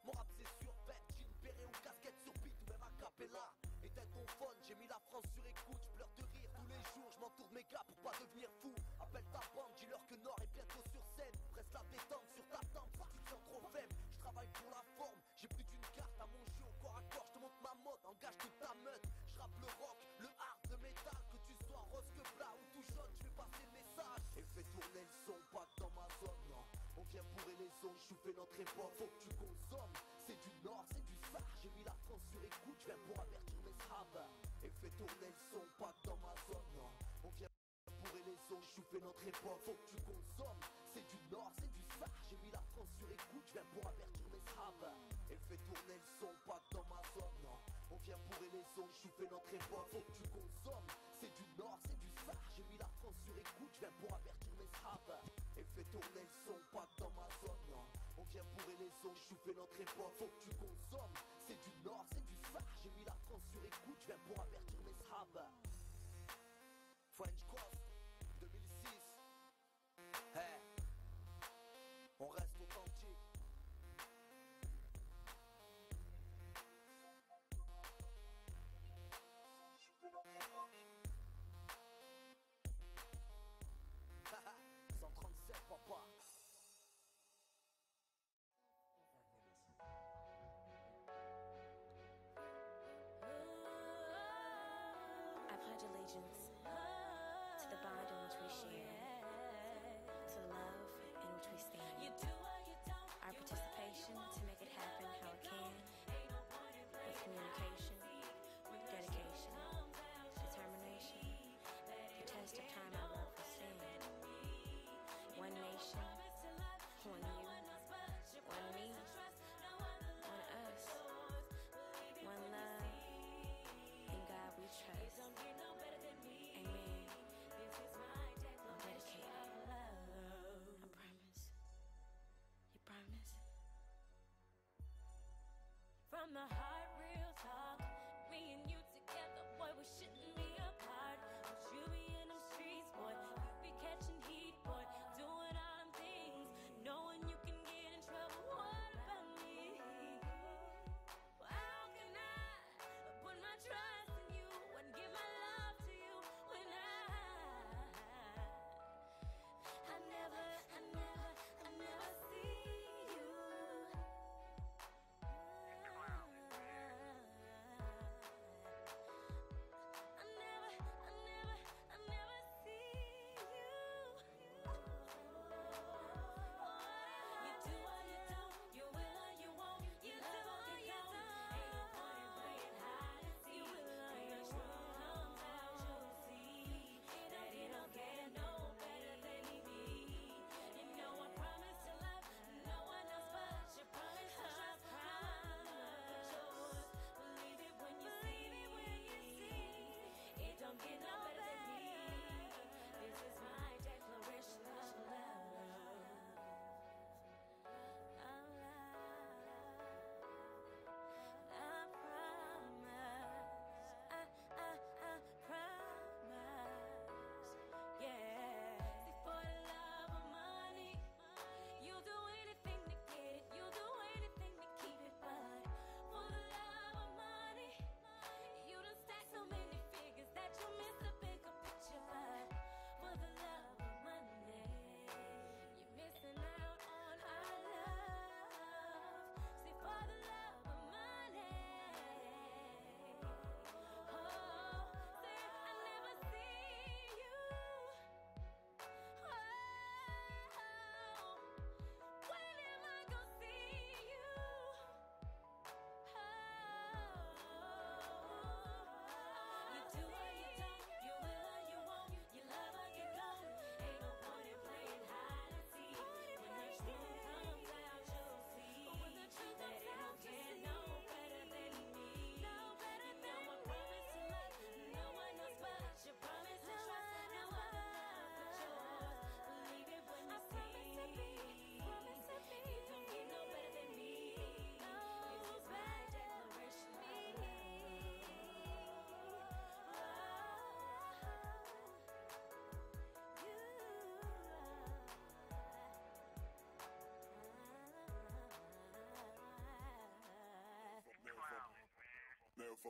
Mon rap c'est sur bête, jean béret ou casquette sur beat ou même a cappella. Éteins ton phone, j'ai mis la France sur écoute. J'pleure de rire tous les jours, j'm'entoure de mes gars pour pas devenir fou. Appelle ta bande, dis-leur que Nord est bientôt sur scène. Presse la détente sur ta tempe si tu te sens trop faible. J'travaille pour la forme, j'ai plus d'une carte à mon jeu au corps à corps. J'te montre ma mode, engage toute ta meute. J'rappe le rock, le hard, le métal. Que tu sois rose que plat ou tout jaune, j'fais passer le message. Et fais tourner le son, pas que dans ma zone, non. On vient bourrer les zones, j'fais notre époque. Faut que tu consommes, c'est du Nord, c'est du Sar. J'ai mis la France sur écoute, j'viens pour avertir mes sables. Et fais tourner le son, pas que dans ma zone, non. On vient bourrer les zones, j'fais notre époque. Faut que tu consommes, c'est du Nord, c'est du Sar. J'ai mis la France sur écoute, j'viens pour avertir mes sables. Et fais tourner le son, pas que dans ma zone, non. On vient bourrer les zones, j'fais notre époque. Faut que tu consommes, c'est du Nord, c'est du Sar. J'ai mis la France sur écoute, j'viens pour avertir mes sables. Et fais tourner le son, pas que dans ma zone, non. On vient bourrer les zones, j'fais notre époque. Faut que tu consommes, c'est du Nord, c'est du Sar. J'ai mis la France sur écoute, j'viens pour avertir mes sables. French Coast, 2006. Hey, on reste authentique. Haha, 137 papa. I pledge allegiance to the bond in which we share, to the love in which we stand. Our participation to make it happen how it can, with communication, dedication, determination, the test of time our love will stand. One nation, one you, one me, one us, one love, in God we trust. Amen. I'm dedicated. I promise. You promise? From the heart, real talk. Me and you together, boy, we shouldn't be apart. But you be in them streets, boy. You be catching heat, boy. Doing all them things, knowing you can get in trouble. What about me? Well, how can I put my trust in you and give my love to you when I never see you?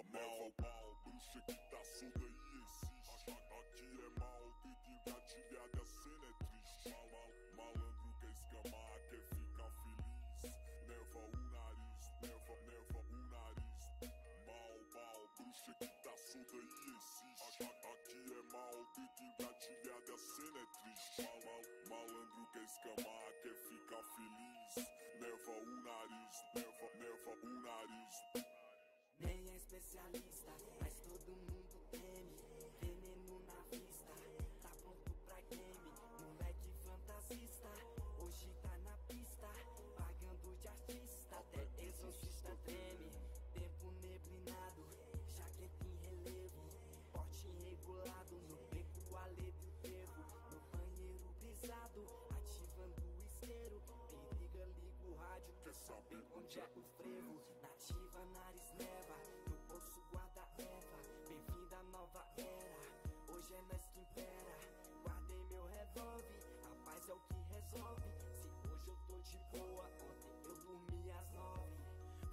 mal, bruxa que tá solta e existe. Aqui é maldito, engatilhada, a cena é triste. Malandro quer escamar, quer ficar feliz. Neva o nariz, neva o nariz. Mal, bruxa que tá solta e existe. Aqui é maldito, engatilhada, a cena é triste. Malandro quer escamar, quer ficar feliz. Neva o nariz, neva o nariz. Nem é especialista, mas todo mundo teme. Veneno na vista, tá pronto pra game. Moleque fantasista, hoje tá na pista, pagando de artista, até exorcista treme. Tempo neblinado, jaqueta em relevo, porte irregulado, no beco alívio trevo, no banheiro brisado, ativando o isqueiro. Periga, liga o rádio, quer saber onde é o frevo. Nativa, nariz, neva, no bolso guarda Eva. Bem-vinda à nova era, hoje é nós que impera. Guardei meu revólver, a paz é o que resolve. Se hoje eu tô de boa, ontem eu dormi às 9.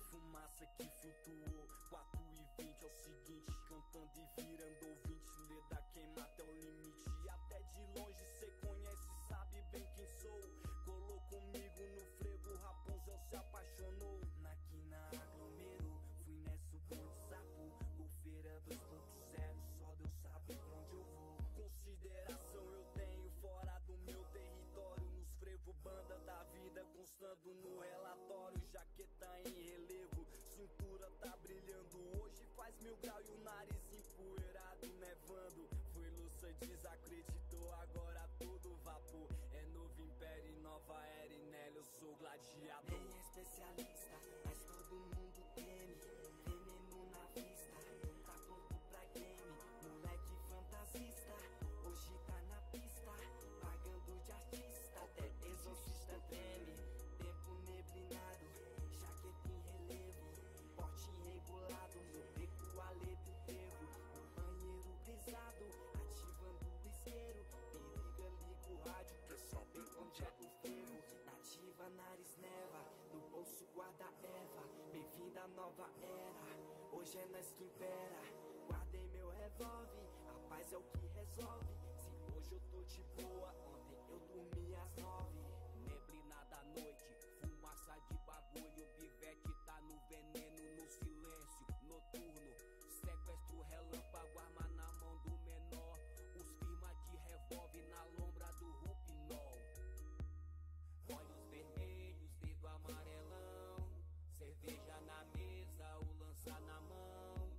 Fumaça que flutuou, 4:20 é o seguinte, cantando e virando ouvinte. Leda queima até o limite, até de longe cê conhece, sabe bem quem sou. Colou comigo no frevo, Rapunzel se apaixonou. Na quina aglomerou, fui nessa bonde sapo. Golfeira 2.0, só Deus sabe pra onde eu vou. Consideração eu tenho fora do meu território. Nos frevo, banda da vida, constando no relatório. Jaqueta em relevo, cintura tá brilhando. Hoje faz 1000 graus e o nariz empoeirado, nevando. Foi Lúcia, desacreditou, agora tudo vapor. É novo império e nova era, e nela eu sou gladiador. Nem é especialista, mas todo mundo teme. Veneno na vista, tá pronto pra game. Moleque fantasista, hoje tá na pista, pagando de artista, até exorcista treme. Tempo neblinado, jaqueta em relevo, porte irregulado, no beco alívio trevo, no banheiro brisado, ativando o isqueiro. Periga, liga o rádio, quer saber onde é o frevo. Nativa, nariz, neva, no bolso guarda Eva. Bem-vinda à nova era, hoje é nós que impera. Guardei meu revólver, a paz é o que resolve. Se hoje eu tô de boa, ontem eu dormi às 9. Neblinada à noite, fumaça de bagulho, pivete tá no veneno, no silêncio noturno. Sequestro relâmpago, arma na mão do menor. Os firma de revólver na lombra do Rupinol. Olhos vermelhos, dedo amarelão, cerveja na mesa, o lança na mão.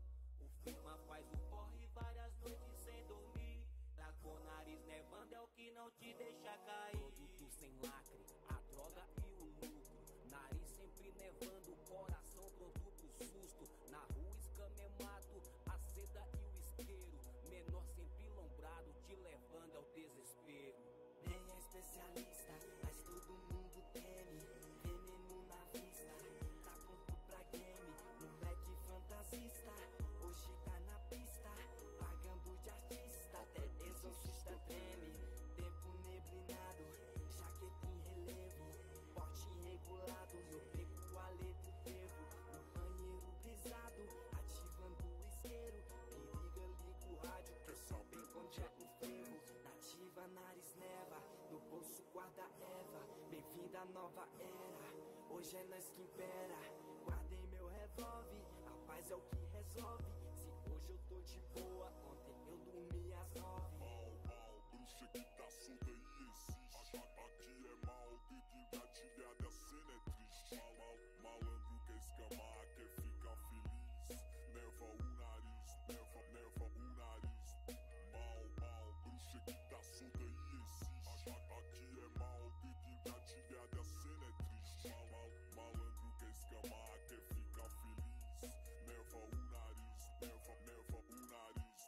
O firma faz o corre várias noites sem dormir. Tá com o nariz nevando, é o que não te deixa cair. Produto sem lacre, a droga e o lucro. Nariz sempre nevando, coração pronto pro susto. Na rua escamemato, a seda e o isqueiro. Menor sempre lombrado, te levando ao desespero. Nem é especialista, mas todo mundo teme. Veneno na vista, tá pronto pra game. Moleque fantasista, hoje tá na pista, pagando de artista, até exorcista treme. Tempo neblinado, jaqueta em relevo, porte irregulado, no beco alívio trevo, no banheiro brisado, ativando o isqueiro. Periga, liga o rádio, quer saber onde é o frevo. Nativa, nariz, neva, no bolso guarda Eva. Bem-vinda à nova era, hoje é nós que impera. Guardei meu revólver, a paz é o que resolve. Se hoje eu tô de boa, ontem eu dormi às 9. Bruxa que tá solta e existe. Aqui é maldito, engatilhada, a cena é triste. Malandro quer escamar, quer ficar feliz. Neva o nariz, neva o nariz. Bruxa que tá solta e existe. Aqui é maldito, engatilhada, a cena é triste. Malandro quer escamar, quer ficar feliz. Neva o nariz, neva o nariz.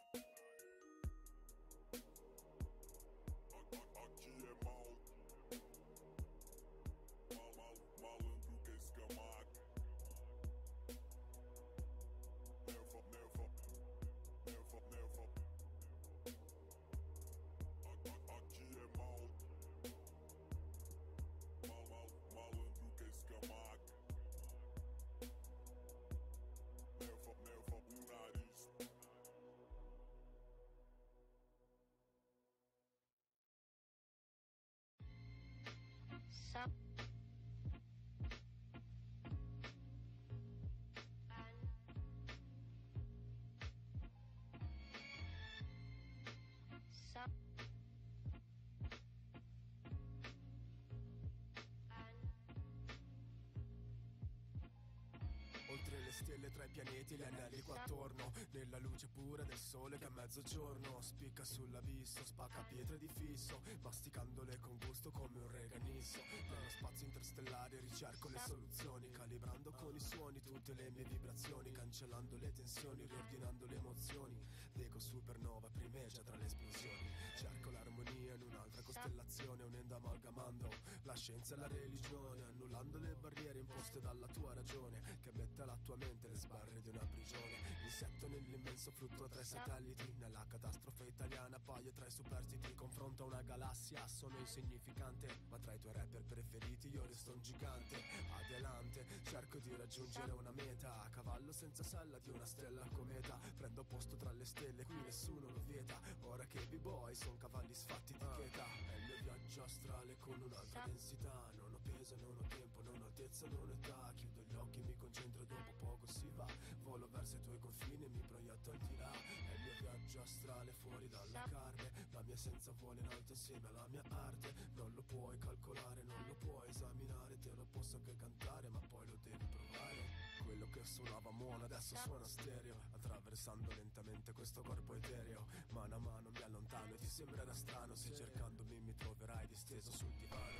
stelle tra i pianeti, gli anelli qua attorno, nella luce pura del sole che a mezzogiorno spicca sull'abisso, spacca pietre di fisso, masticandole con gusto come un reganisso. Nello spazio interstellare ricerco le soluzioni, calibrando con i suoni tutte le mie vibrazioni, cancellando le tensioni, riordinando le emozioni. L'ego supernova primeggia tra le esplosioni, cerco l'armonia in un'altra costellazione, unendo amalgamando la scienza e la religione, annullando le barriere imposte dalla tua ragione, che mette alla tua mente le sbarre di una prigione. Insetto nell'immenso fluttua tra i satelliti, nella catastrofe italiana appaio tra i superstiti, confronto a una galassia sono insignificante, ma tra i tuoi rapper preferiti io resto un gigante. Adelante, cerco di raggiungere una meta, a cavallo senza sella di una stella cometa, prendo posto tra le stelle, qui nessuno lo vieta, ora che b-boy son cavalli sfatti di cheta. È il mio viaggio astrale con un'altra densità, non ho peso, non ho tempo, non ho altezza, non ho età, chiudo gli occhi, mi concentro e dopo poco si va, volo verso i tuoi confini e mi proietto al di là. È il mio viaggio astrale fuori dalla carne, la mia essenza vola in alto insieme alla mia arte, non lo puoi calcolare, non lo puoi esaminare, te lo posso anche cantare ma poi lo devi provare. Quello che suonava mono adesso suona stereo, attraversando lentamente questo corpo etereo, mano a mano mi allontano e ti sembrerà strano se cercandomi mi troverai disteso sul divano.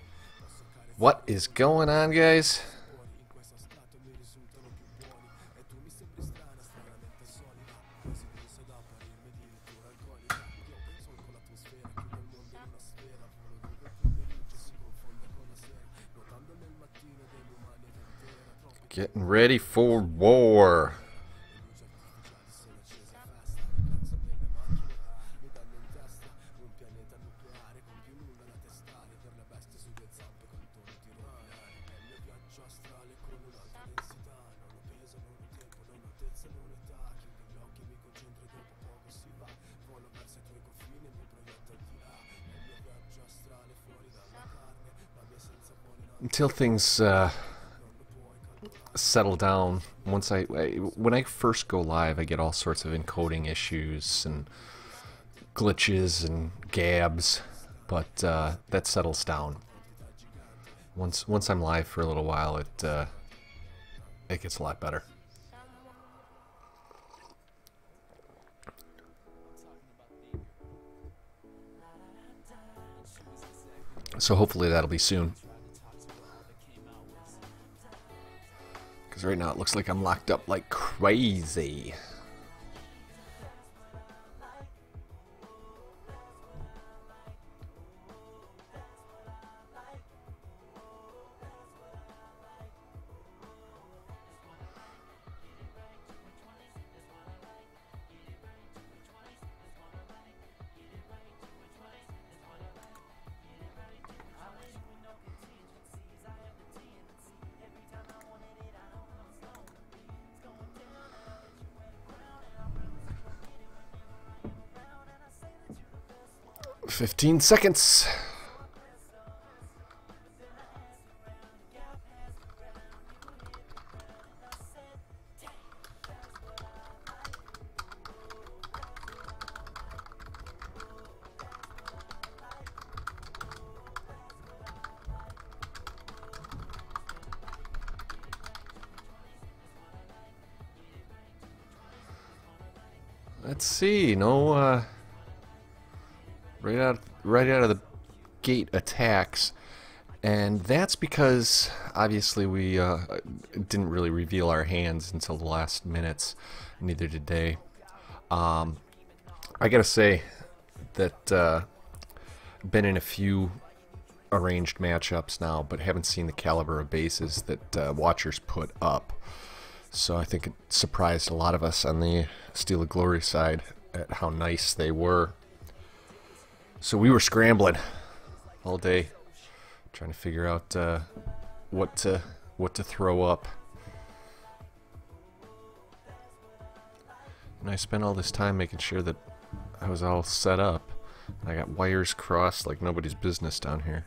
What is going on, guys? In questo stato mi risultano più buoni e tu mi sembri strana, stranamente solida, quasi penso da apparirmi addirittura alcolica. Io solco l'atmosfera, chiudo il mondo in una sfera, volo dove il pomeriggio si confonde con la sera, nuotando nel mattino dell'umanità intera. Troppi Getting ready for war. luci artificiali sono accese a festa, i clacson delle macchine mi danno in testa un pianeta nucleare con più nulla da testare, per le bestie su due zampe con tono di rovinare. È il mio viaggio astrale con un'alta densità, non ho peso, non ho tempo, non ho altezza, non ho età, chiudo gli occhi, mi concentro e dopo poco si va, volo verso i tuoi confini e mi proietto al di là. È il mio viaggio astrale fuori dalla carne, la mia essenza vola in alto, Until things settle down. When I first go live, I get all sorts of encoding issues and glitches and gabs, but that settles down. Once I'm live for a little while, it gets a lot better. So hopefully that'll be soon. Because right now it looks like I'm locked up like crazy. "15 seconds. Let's see. No, right out of the gate attacks, and that's because obviously we didn't really reveal our hands until the last minutes. Neither did they. I gotta say that been in a few arranged matchups now, but haven't seen the caliber of bases that watchers put up. So I think it surprised a lot of us on the Steel of Glory side at how nice they were. So we were scrambling all day, trying to figure out what to throw up. And I spent all this time making sure that I was all set up. I got wires crossed like nobody's business down here.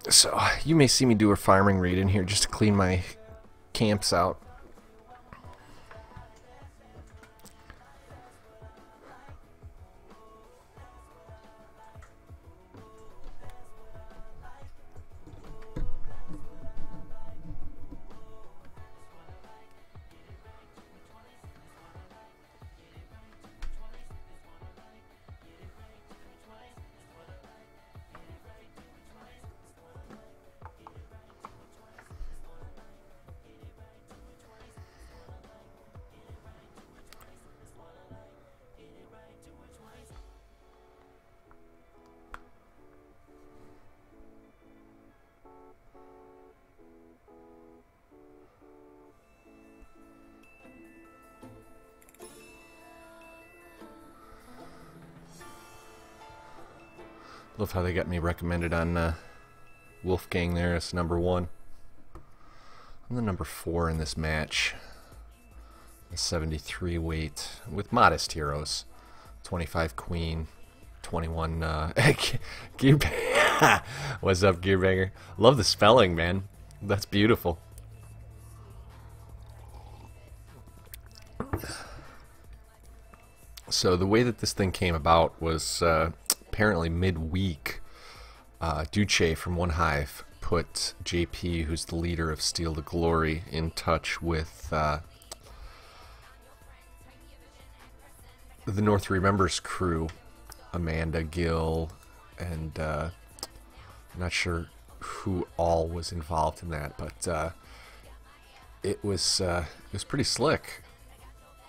So you may see me do a farming raid in here just to clean my camps out. Love how they got me recommended on Wolfgang there as number 1. I'm the number 4 in this match. The 73 weight with modest heroes. 25 Queen, 21 Gearbanger. What's up, Gearbanger? Love the spelling, man. That's beautiful. So the way that this thing came about was apparently midweek. Duce from One Hive put JP, who's the leader of Steel to Glory, in touch with the North Remembers crew, Amanda, Gil, and I'm not sure who all was involved in that, but it was pretty slick.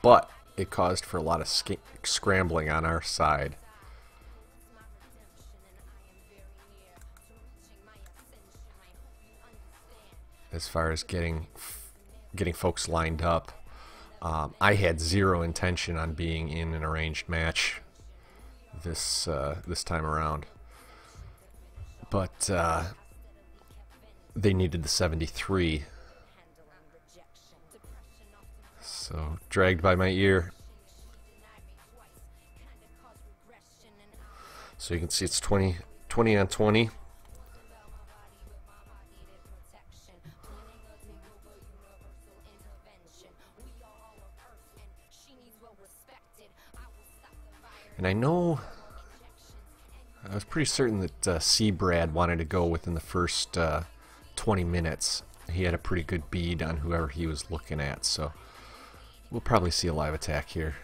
But it caused for a lot of scrambling on our side. As far as getting folks lined up. I had zero intention on being in an arranged match this time around, but they needed the 73, so dragged by my ear. So you can see it's 20 on 20. And I know, I was pretty certain that C-Brad wanted to go within the first 20 minutes. He had a pretty good bead on whoever he was looking at, so we'll probably see a live attack here.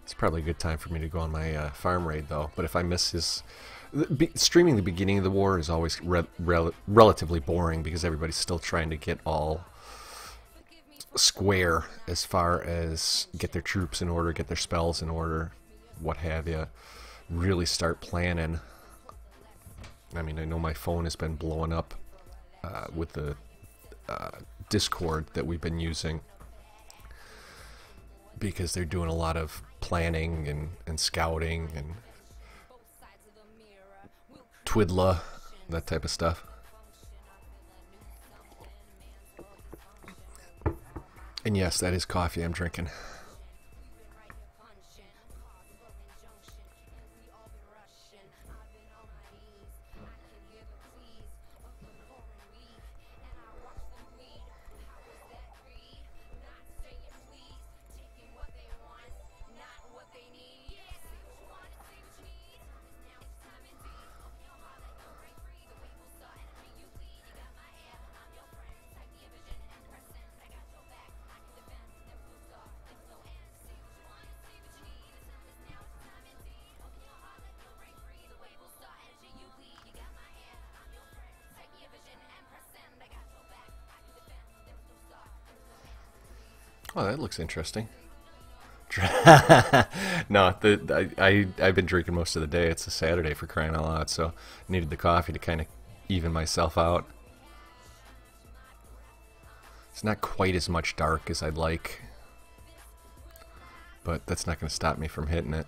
It's probably a good time for me to go on my farm raid, though. But if I miss his... streaming the beginning of the war is always relatively boring because everybody's still trying to get all square as far as get their troops in order, get their spells in order, what have you. Really start planning. I mean, I know my phone has been blowing up with the Discord that we've been using because they're doing a lot of planning and scouting and Twidla, that type of stuff. And yes, that is coffee I'm drinking. Oh, that looks interesting. No, I've been drinking most of the day. It's a Saturday, for crying out loud, so needed the coffee to kind of even myself out. It's not quite as much dark as I'd like, but that's not going to stop me from hitting it.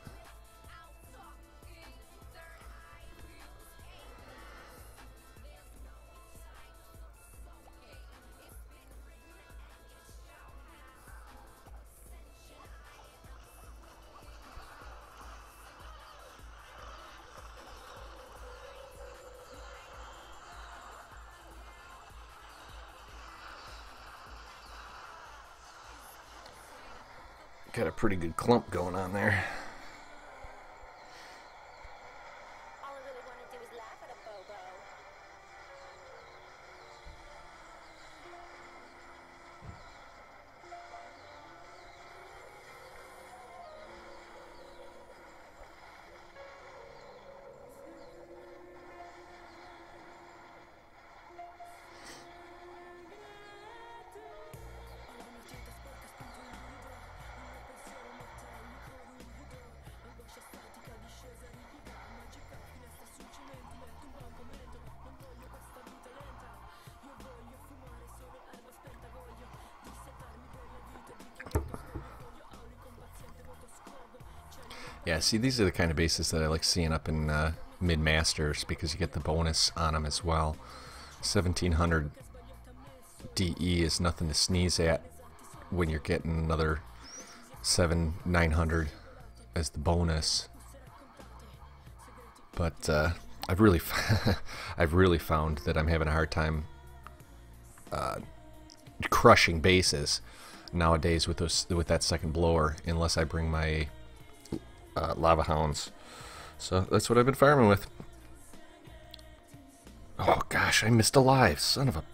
Got a pretty good clump going on there. All I really want to do is laugh at a bobo. Yeah, see, these are the kind of bases that I like seeing up in mid-masters because you get the bonus on them as well. 1700 DE is nothing to sneeze at when you're getting another 900 as the bonus. But I've really found that I'm having a hard time crushing bases nowadays with that second blower unless I bring my Lava Hounds. So that's what I've been farming with. Oh gosh, I missed a live. Son of a...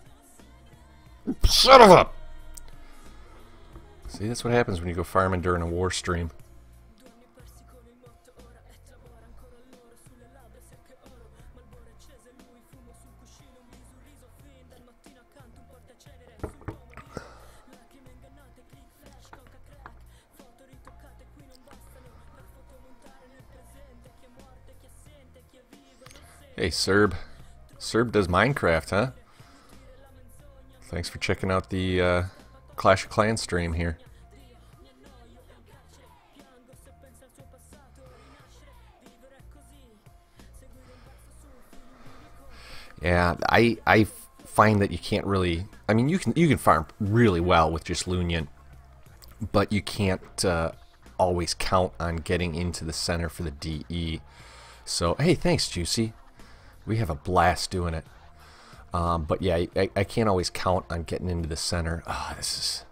See, that's what happens when you go farming during a war stream. Hey, Serb. Serb does Minecraft, huh? Thanks for checking out the Clash of Clans stream here. Yeah, I find that you can't really... I mean, you can farm really well with just Lunyan, but you can't always count on getting into the center for the DE. So, hey, thanks, Juicy. We have a blast doing it. But yeah, I can't always count on getting into the center. Ah, it's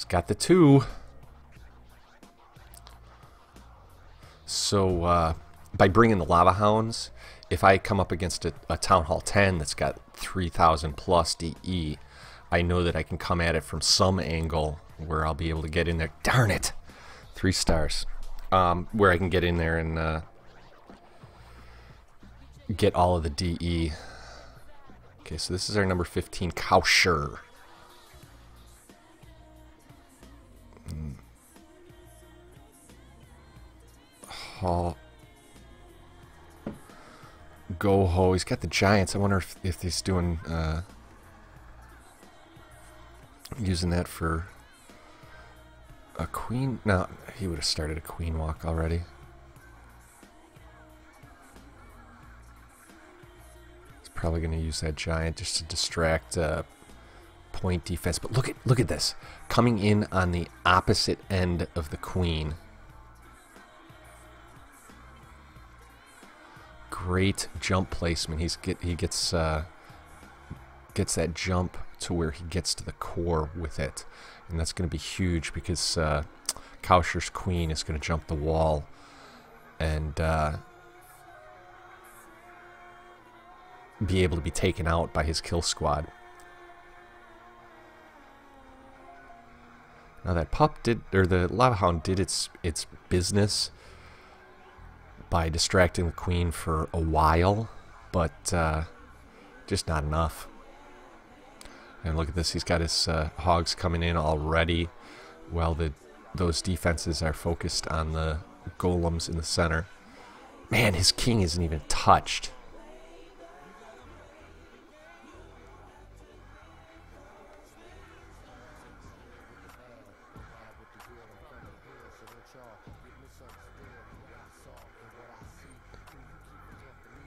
got the 2. So by bringing the Lava Hounds, if I come up against a Town Hall 10 that's got 3,000 plus DE, I know that I can come at it from some angle where I'll be able to get in there. Darn it! 3 stars. Where I can get in there and get all of the DE. Okay, so this is our number 15, Kausher. Oh. Go-Ho, he's got the Giants. I wonder if he's doing, using that for a queen. No, he would have started a queen walk already. Probably going to use that Giant just to distract point defense. But look at this, coming in on the opposite end of the queen. Great jump placement. He gets that jump to where he gets to the core with it, and that's going to be huge because Kausher's queen is going to jump the wall and be able to be taken out by his kill squad. Now that pup did, or the Lava Hound did its business by distracting the queen for a while, but just not enough. And look at this, he's got his hogs coming in already while those defenses are focused on the golems in the center. Man, his king isn't even touched.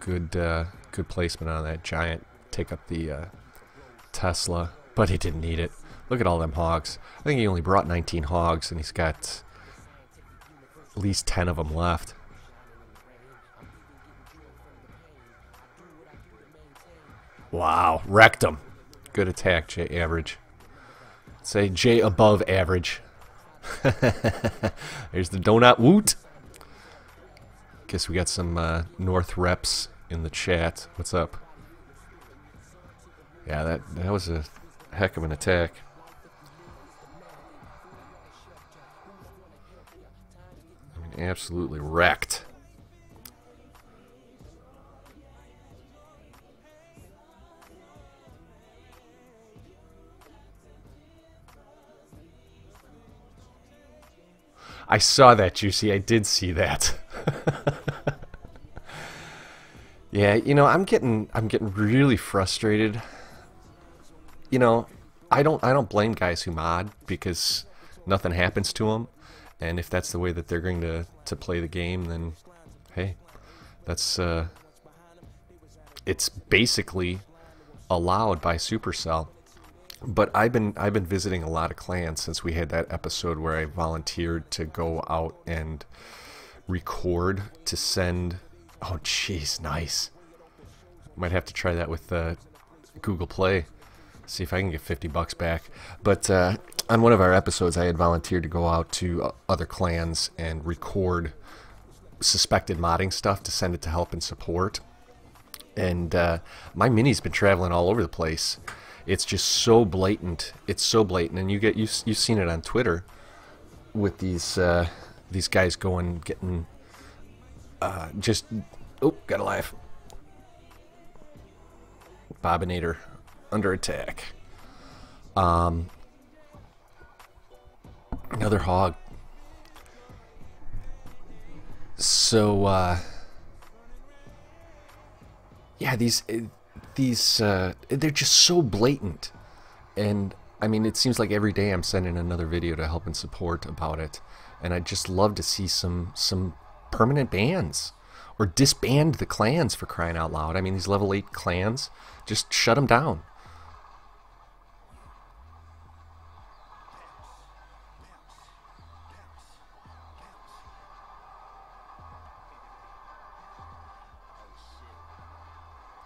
Good placement on that Giant. Take up the Tesla, but he didn't need it. Look at all them hogs. I think he only brought 19 hogs, and he's got at least 10 of them left. Wow, wrecked him. Good attack, J average. Say J above average. There's the donut woot. Guess we got some North reps in the chat. What's up? Yeah, that was a heck of an attack. I mean, absolutely wrecked. I saw that, Juicy. I did see that. Yeah, you know, I'm getting really frustrated. You know, I don't blame guys who mod because nothing happens to them, and if that's the way that they're going to play the game, then hey, that's it's basically allowed by Supercell. But I've been visiting a lot of clans since we had that episode where I volunteered to go out and record to send. Oh, jeez, nice. Might have to try that with Google Play. See if I can get $50 back. But on one of our episodes, I had volunteered to go out to other clans and record suspected modding stuff to send it to help and support. And my mini's been traveling all over the place. It's just so blatant. It's so blatant, and you've seen it on Twitter with these guys getting just got a life. Bobinator under attack. Another hog. So yeah, these they're just so blatant, and I mean, it seems like every day I'm sending another video to help and support about it, and I'd just love to see some permanent bans or disband the clans, for crying out loud. I mean, these level 8 clans, just shut them down.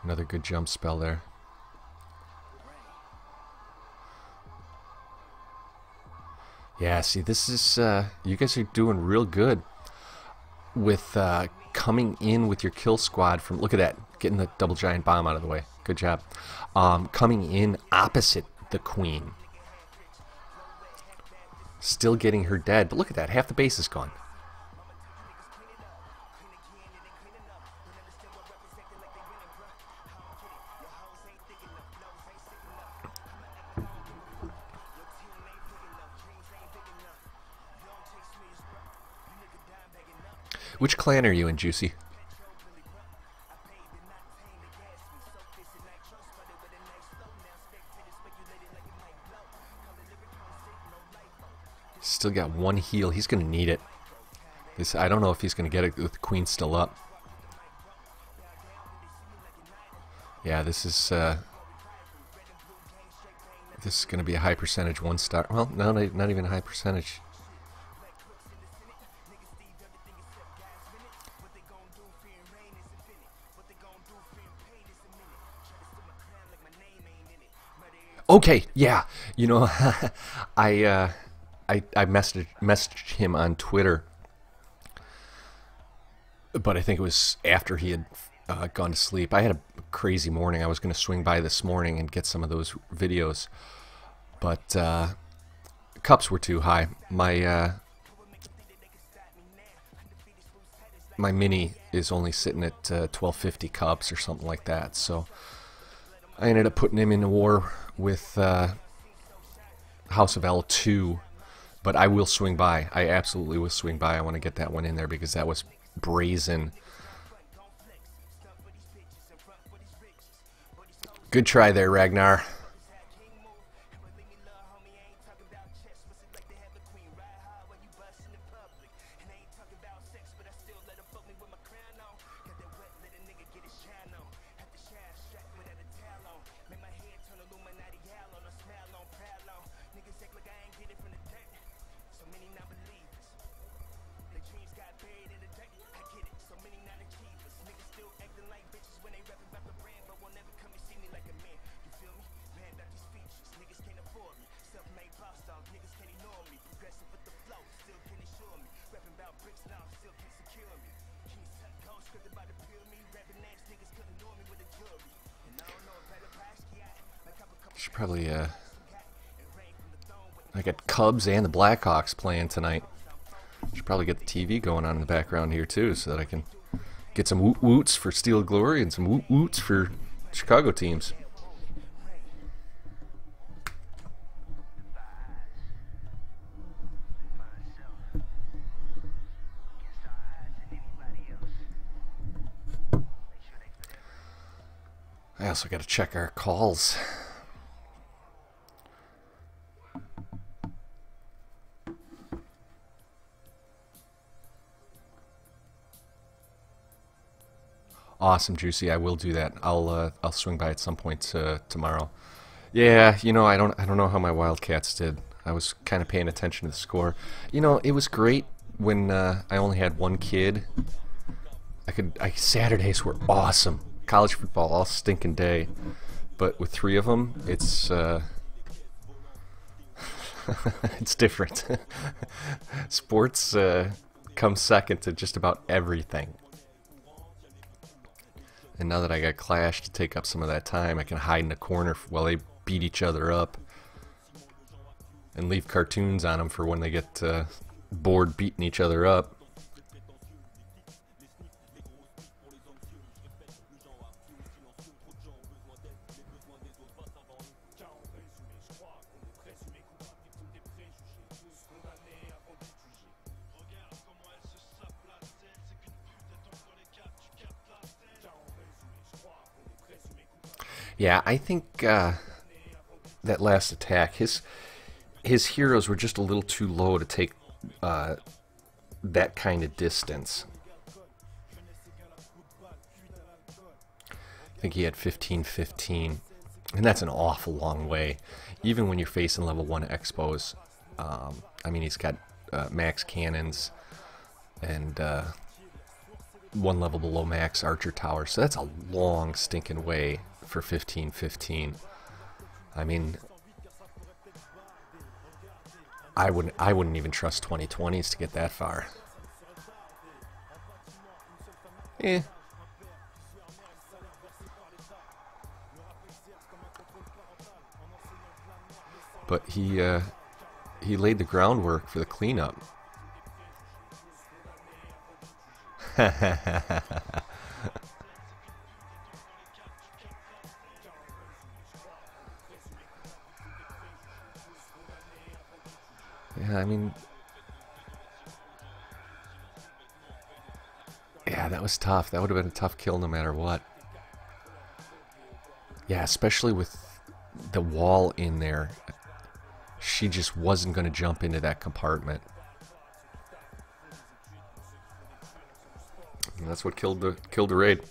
Another good jump spell there. Yeah, see, this is, you guys are doing real good with coming in with your kill squad from, look at that, getting the double giant bomb out of the way. Good job. Coming in opposite the queen. Still getting her dead, but look at that, half the base is gone. Which clan are you in, Juicy? Still got one heal. He's going to need it. I don't know if he's going to get it with the queen still up. Yeah, this is going to be a high percentage 1-star. Well, no, not even a high percentage. Okay, yeah, you know, I messaged him on Twitter, but I think it was after he had gone to sleep. I had a crazy morning. I was going to swing by this morning and get some of those videos, but cups were too high. My mini is only sitting at 1250 cups or something like that, so I ended up putting him in a war with House of L2, but I will swing by. I absolutely will swing by. I want to get that one in there because that was brazen. Good try there, Ragnar. Should probably, I got Cubs and the Blackhawks playing tonight. Should probably get the TV going on in the background here too, so that I can get some woot woots for Steel Glory and some woot woots for Chicago teams. I also got to check our calls. Awesome, Juicy. I will do that. I'll swing by at some point tomorrow. Yeah, you know, I don't know how my Wildcats did. I was kind of paying attention to the score. You know, it was great when I only had one kid. Saturdays were awesome. College football all stinking day, but with three of them, it's it's different. Sports comes second to just about everything. And now that I got Clash to take up some of that time, I can hide in a corner while they beat each other up and leave cartoons on them for when they get bored beating each other up. Yeah, I think that last attack, his heroes were just a little too low to take that kind of distance. I think he had 15-15, and that's an awful long way, even when you're facing level 1 Expos. I mean, he's got max cannons and one level below max archer tower, so that's a long stinking way for 15-15. I mean, I wouldn't even trust 2020s to get that far. Eh. But he laid the groundwork for the cleanup. Yeah, I mean, yeah, that was tough. That would have been a tough kill no matter what. Yeah, especially with the wall in there. She just wasn't going to jump into that compartment. And that's what killed the raid.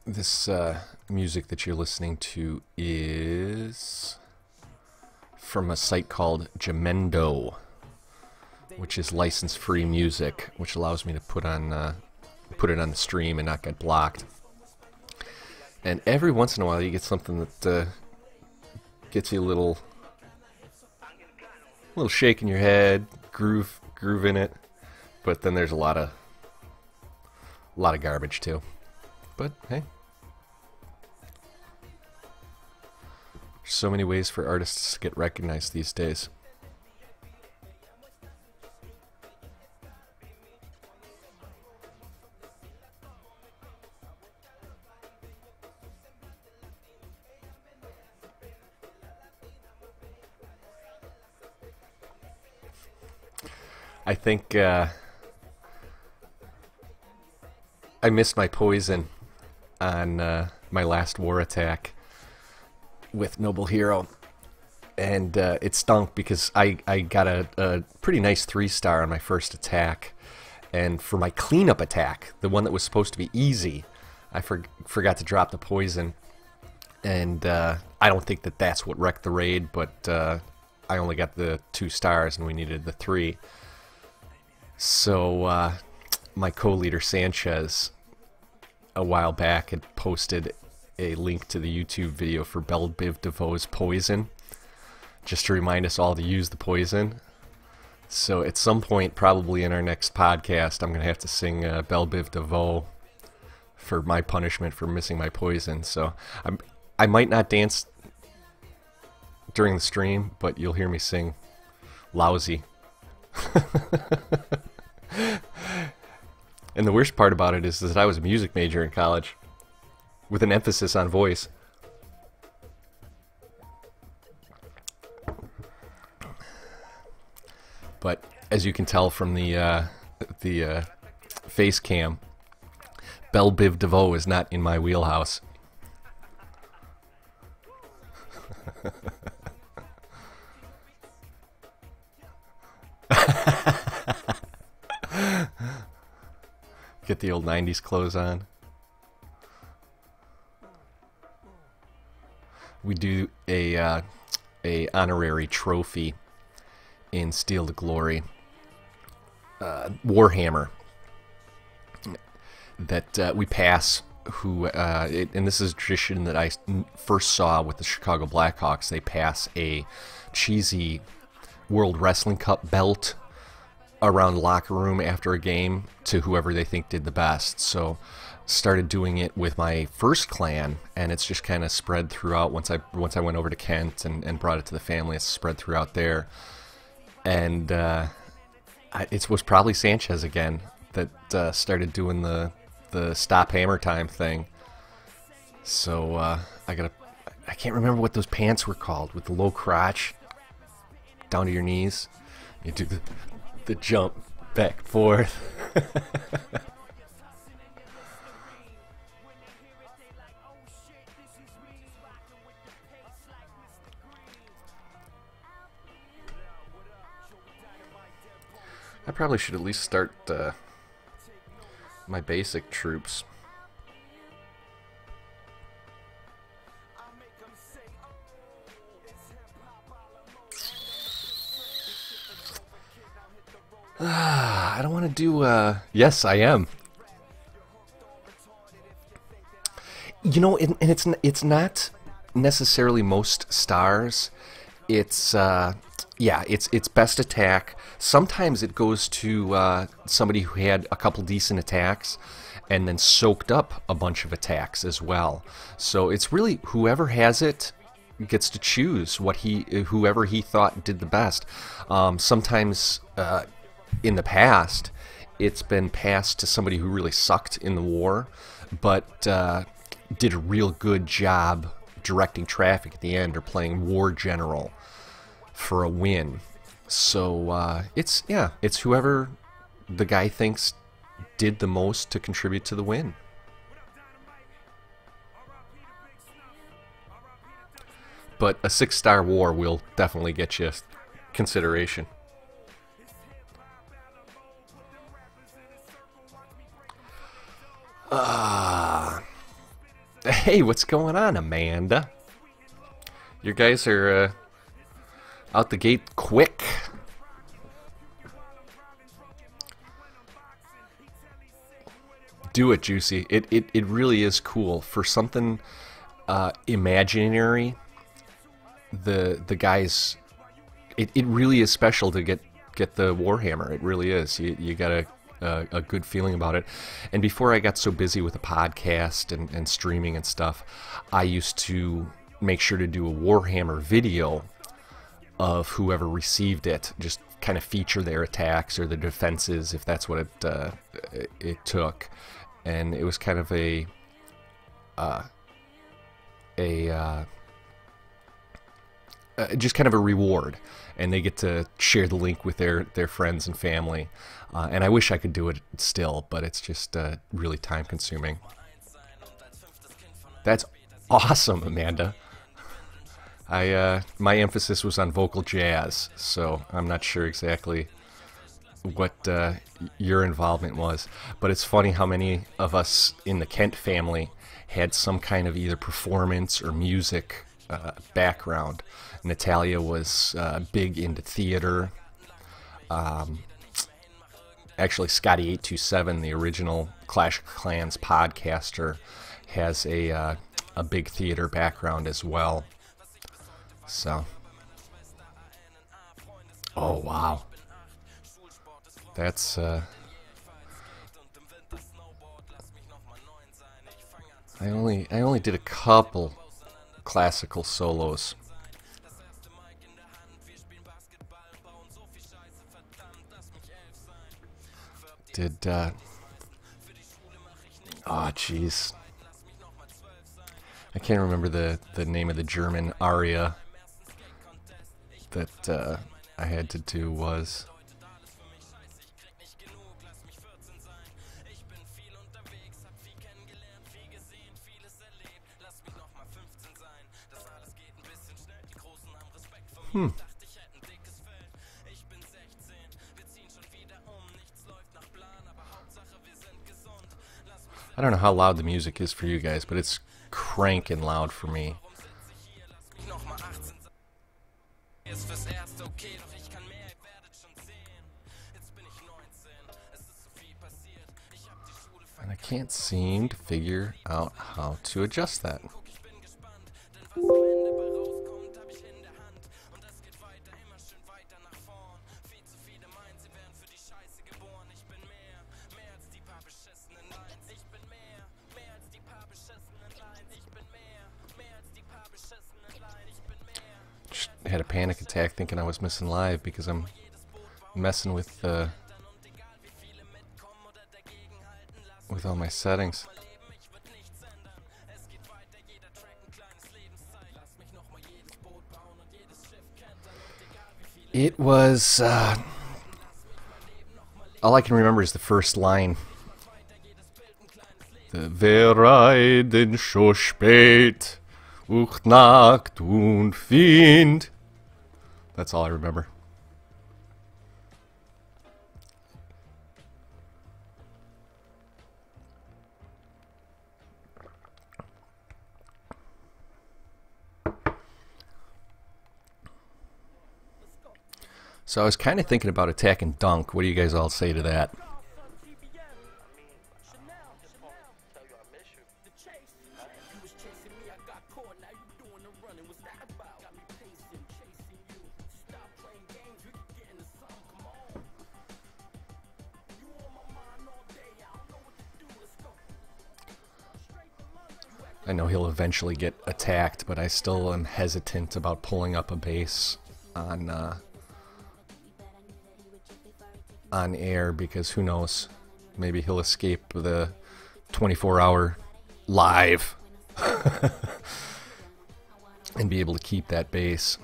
This music that you're listening to is from a site called Jamendo, which is license-free music, which allows me to put it on the stream and not get blocked. And every once in a while, you get something that gets you a little shake in your head, groove in it. But then there's a lot of garbage too. But hey, there's so many ways for artists to get recognized these days. I think I missed my poison on my last war attack with Noble Hero. And it stunk because I got a pretty nice 3-star on my first attack. And for my cleanup attack, the one that was supposed to be easy, I forgot to drop the poison. And I don't think that that's what wrecked the raid, but I only got the 2 stars and we needed the 3. So my co-leader Sanchez a while back had posted a link to the YouTube video for Belle Biv DeVoe's Poison, just to remind us all to use the poison. So at some point, probably in our next podcast, I'm going to have to sing Belle Biv DeVoe for my punishment for missing my poison. So I might not dance during the stream, but you'll hear me sing lousy. And the worst part about it is that I was a music major in college with an emphasis on voice. But as you can tell from the face cam, Belle Biv DeVoe is not in my wheelhouse. Get the old 90s clothes on. We do a honorary trophy in Steel to Glory, Warhammer, that we pass. And this is a tradition that I first saw with the Chicago Blackhawks. They pass a cheesy World Wrestling Cup belt around the locker room after a game to whoever they think did the best. So started doing it with my first clan, and it's just kind of spread throughout. Once I went over to Kent and brought it to the family, it's spread throughout there. And it was probably Sanchez again that started doing the stop hammer time thing. So I can't remember what those pants were called with the low crotch down to your knees. You do the jump back and forth. I probably should at least start my basic troops. I don't want to do, yes, I am. You know, and it's not necessarily most stars. It's, yeah, it's best attack. Sometimes it goes to somebody who had a couple decent attacks and then soaked up a bunch of attacks as well. So it's really whoever has it gets to choose whoever he thought did the best. Sometimes in the past, it's been passed to somebody who really sucked in the war, but did a real good job directing traffic at the end or playing war general for a win. So it's whoever the guy thinks did the most to contribute to the win. But a 6-star war will definitely get you consideration. Hey, what's going on, Amanda? You guys are out the gate quick. Do it, Juicy. It really is cool. For something imaginary, the guys, it really is special to get the Warhammer. It really is. You got a good feeling about it. And before I got so busy with the podcast and streaming and stuff, I used to make sure to do a Warhammer video of whoever received it, just kind of feature their attacks or the defenses if that's what it took. And it was kind of a just kind of a reward, and they get to share the link with their friends and family. And I wish I could do it still, but it's just really time consuming. That's awesome, Amanda. My emphasis was on vocal jazz, so I'm not sure exactly what your involvement was. But it's funny how many of us in the Kent family had some kind of either performance or music background. Natalia was big into theater. Actually, Scotty827, the original Clash of Clans podcaster, has a big theater background as well. So, oh wow, that's I only did a couple classical solos. Did oh jeez, I can't remember the name of the German aria that I had to do. Was I don't know how loud the music is for you guys, but it's cranking loud for me. And I can't seem to figure out how to adjust that. Just had a panic attack thinking I was missing live because I'm messing with all my settings. It was all I can remember is the first line. Wer reiden so spät, uch Nacht und Wind. That's all I remember. So I was kind of thinking about attacking Dunk. What do you guys all say to that? I know he'll eventually get attacked, but I still am hesitant about pulling up a base on air, because who knows, maybe he'll escape the 24-hour live and be able to keep that base.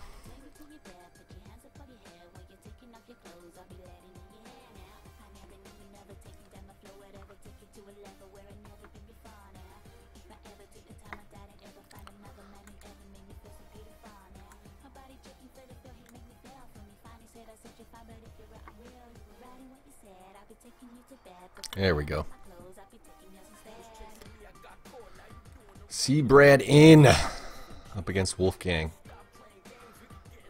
There we go. See Brad in up against Wolfgang.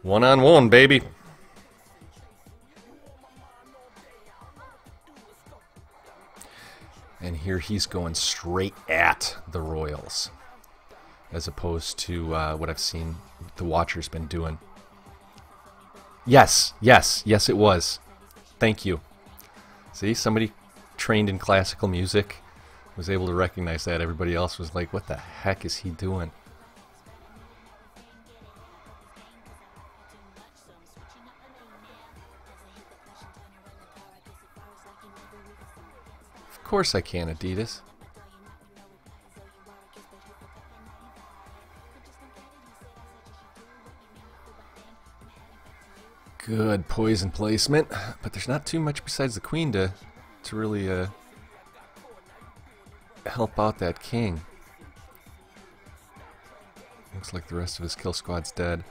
1-on-1, baby. And here he's going straight at the Royals, as opposed to what I've seen the Watcher's been doing. Yes, yes, yes it was. Thank you. See, somebody trained in classical music was able to recognize that. Everybody else was like, what the heck is he doing? Of course I can, Adidas. Good poison placement, but there's not too much besides the queen to really help out that king. Looks like the rest of his kill squad's dead.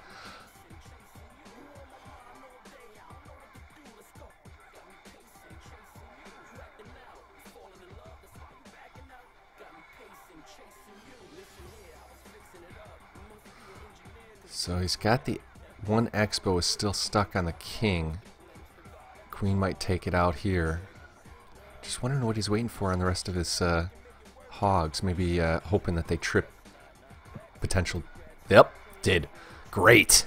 So he's got the one Expo is still stuck on the king. Queen might take it out here. Just wondering what he's waiting for on the rest of his hogs. Maybe hoping that they trip potential. Yep, did. Great.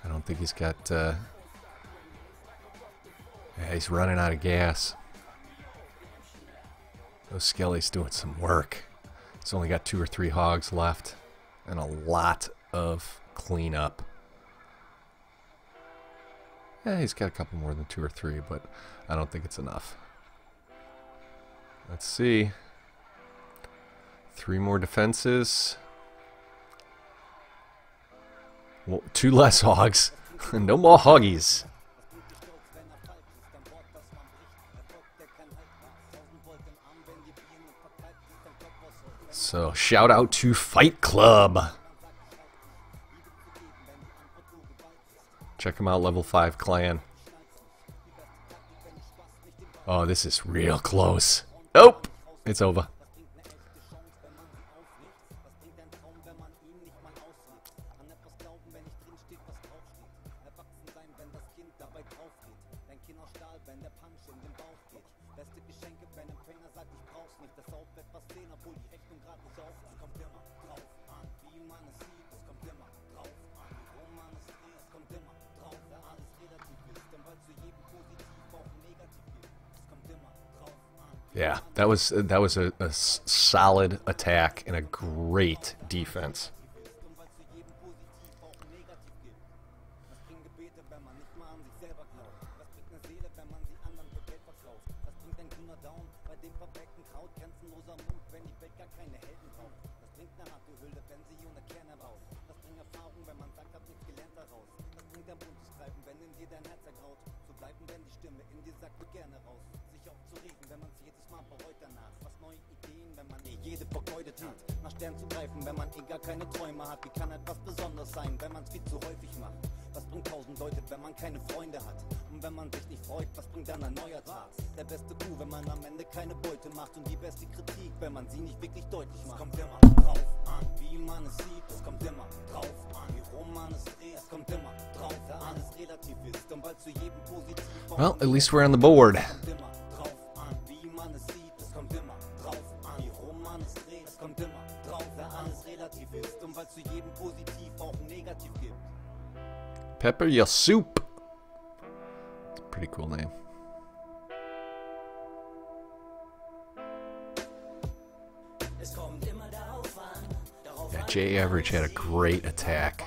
I don't think he's got... yeah, he's running out of gas. Those Skelly's doing some work. He's only got 2 or 3 hogs left. And a lot of cleanup. Yeah, he's got a couple more than 2 or 3, but I don't think it's enough. Let's see. 3 more defenses. Well, 2 less hogs. No more hoggies. So, shout out to Fight Club. Check them out, level 5 clan. Oh, this is real close. Oh, it's over. Yeah, that was a solid attack and a great defense. Jede vergeudet hat, nach Stern zu greifen, wenn man gar keine Träume hat. Wie kann etwas besonders sein, wenn man's viel zu häufig macht? Was bringt 1000 Leute, wenn man keine Freunde hat? Und wenn man sich nicht freut, was bringt dann ein neuer Tag? Der beste Coup, wenn man am Ende keine Beute macht. Und die beste Kritik, wenn man sie nicht wirklich deutlich macht. Es kommt immer drauf an, wie man es sieht. Es kommt immer drauf an, wie rum man es dreht. Es kommt immer drauf, da alles relativ ist. Und weil zu jedem positiv. Well, at least we're on the board. Es kommt immer drauf an, wie man es sieht. Es kommt immer drauf an, wie rum man es dreht. Es kommt immer drauf, da alles relativ ist. Und weil zu jedem positiv auch ein Negativ gibt. Pepper your soup. It's a pretty cool name. Yeah, J Average had a great attack.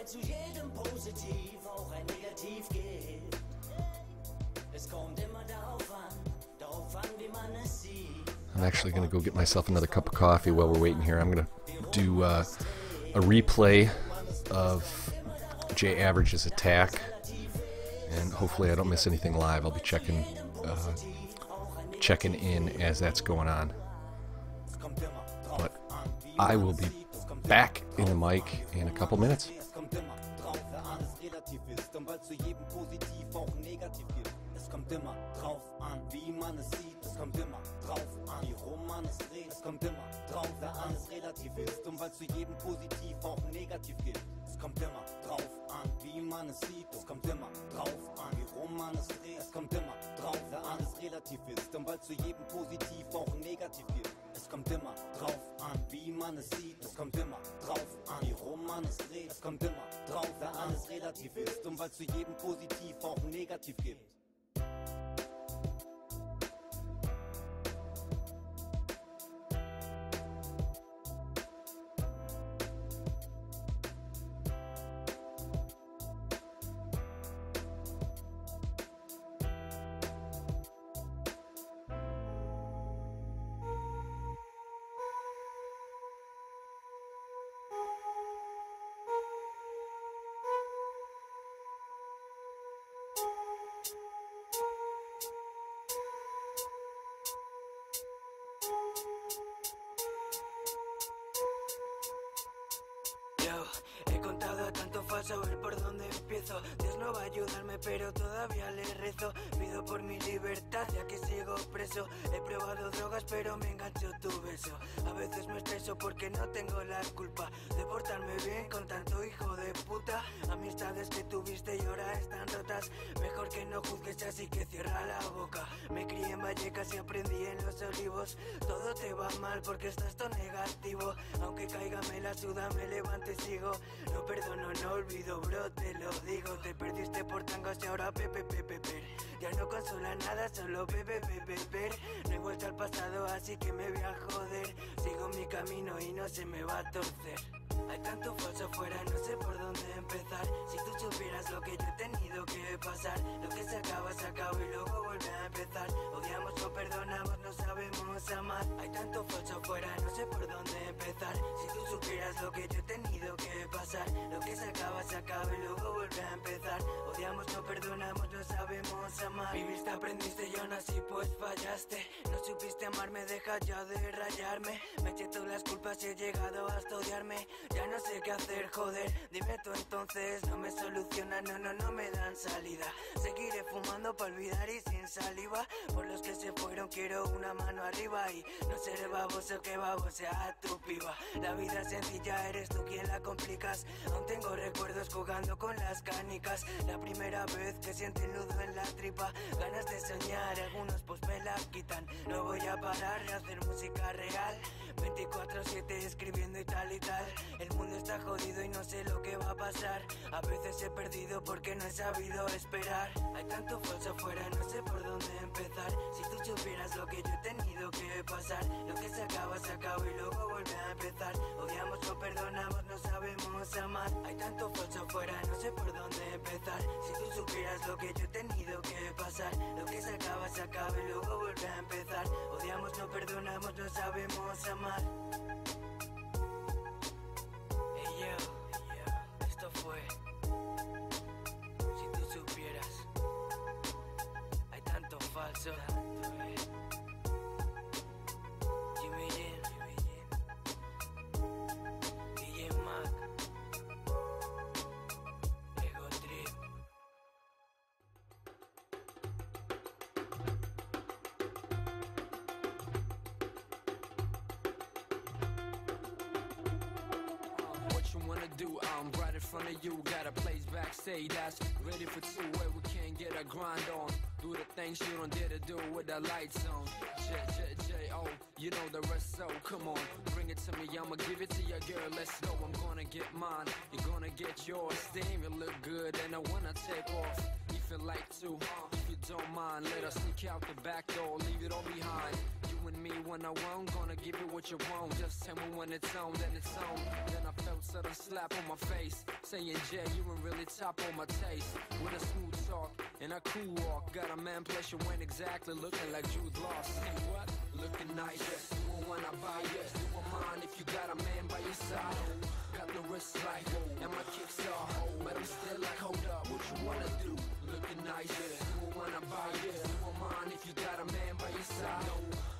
Zu jedem Positiv auch ein Negativ gibt. Es kommt immer darauf an, wie man es sieht. I'm actually going to go get myself another cup of coffee while we're waiting here. I'm going to do a replay of J Average's attack, and hopefully I don't miss anything live. I'll be checking in as that's going on. But I will be back in the mic in a couple minutes. Und weil zu jedem positiv auch ein Negativ gibt. Es kommt immer drauf an, wie man es sieht. Es kommt immer drauf an, wie rum man es dreht. Es kommt immer drauf, da alles relativ ist. Und weil zu jedem positiv auch ein Negativ gibt. Es kommt immer drauf an, wie man es sieht. Es kommt immer drauf an, wie rum man es dreht. Es kommt immer drauf, da alles relativ ist. Und weil zu jedem positiv auch ein Negativ gibt. Es kommt immer drauf an, wie man es sieht. Es kommt immer drauf an, wie rum man es dreht. Es kommt immer drauf, da alles relativ ist. Und weil zu jedem positiv auch ein Negativ gibt. para saber por dónde empiezo. Dios no va a ayudarme, pero todavía le rezo. Pido por mi libertad, ya que sigo preso. He probado drogas, pero me enganchó tu beso. A veces me estreso porque no tengo la culpa de portarme bien con tanto hijo de puta. Amistades que tuviste y ahora están rotas. Mejor que no juzgues, así que cierra la boca. Me crié en Vallecas y aprendí en Los Olivos. Todo te va mal porque estás tan negativo. Aunque caiga me la suda, me levanto y sigo. No perdono, no olvido, bro, te lo digo. Te perdiste por tangos y ahora pepe. Ya no consola nada, solo beber. No he vuelto al pasado, así que me voy a joder. Sigo mi camino y no se me va a torcer. Hay tanto falso afuera, no sé por dónde empezar. Si tú supieras lo que yo he tenido que pasar. Lo que se acaba y luego vuelve a empezar. Odiamos, no perdonamos, no sabemos amar. Hay tanto falso afuera, no sé por dónde empezar. Si tú supieras lo que yo he tenido que pasar. Lo que se acaba y luego vuelve a empezar. Odiamos, no perdonamos, no sabemos amar. Viviste, aprendiste, yo nací, pues fallaste. No supiste amarme, deja ya de rayarme. Me eché todas las culpas y he llegado hasta odiarme. Ya no sé qué hacer, joder, dime tú entonces. No me solucionan, no me dan salida. Seguiré fumando para olvidar y sin saliva. Por los que se fueron quiero una mano arriba. Y no seré baboso que babosea tu piba. La vida es sencilla, eres tú quien la complicas. Aún tengo recuerdos jugando con las canicas. La primera vez que siento el nudo en la tripa. Ganas de soñar, algunos pues me la quitan. No voy a parar de hacer música real. 24/7 escribiendo y tal. El mundo está jodido y no sé lo que va a pasar. A veces he perdido porque no he sabido esperar. Hay tanto falso afuera, no sé por dónde empezar. Si tú supieras lo que yo he tenido que pasar. Lo que se acaba y luego vuelve a empezar. Odiamos, no perdonamos, no sabemos amar. Hay tanto falso afuera, no sé por dónde empezar. Si tú supieras lo que yo he tenido que pasar. Lo que se acaba y luego vuelve a empezar. Odiamos, no perdonamos, no sabemos amar. Esto fue Si tú supieras. Hay tanto falso. Jimmy Jim, DJ Mac, Ego Trip. Do I'm right in front of you, got a place backstage that's ready for two, where we can get a grind on. Do the things you don't dare to do with the lights on. J-J-J-O, you know the rest, so come on, bring it to me, I'ma give it to you, girl, let's go. I'm gonna get mine, you're gonna get yours. Damn, you look good, and I wanna take off. If you like to, if you don't mind, let us sneak out the back door, leave it all behind. You and me one-on-one, gonna give you what you want. Just tell me when it's on, then it's on. Then I felt sudden slap on my face, saying, Jay, you ain't really top on my taste. With a smooth talk and a cool walk, got a man place you ain't exactly looking like Jude Law. Say what? Looking nice, yes. You won't wanna buy, yes. You won't mind if you got a man by your side. Got the wrist like, and my kicks off, but I'm still like, hold up, what you wanna do? Looking nice, yes. You won't wanna buy, yes. You won't mind if you got a man by your side.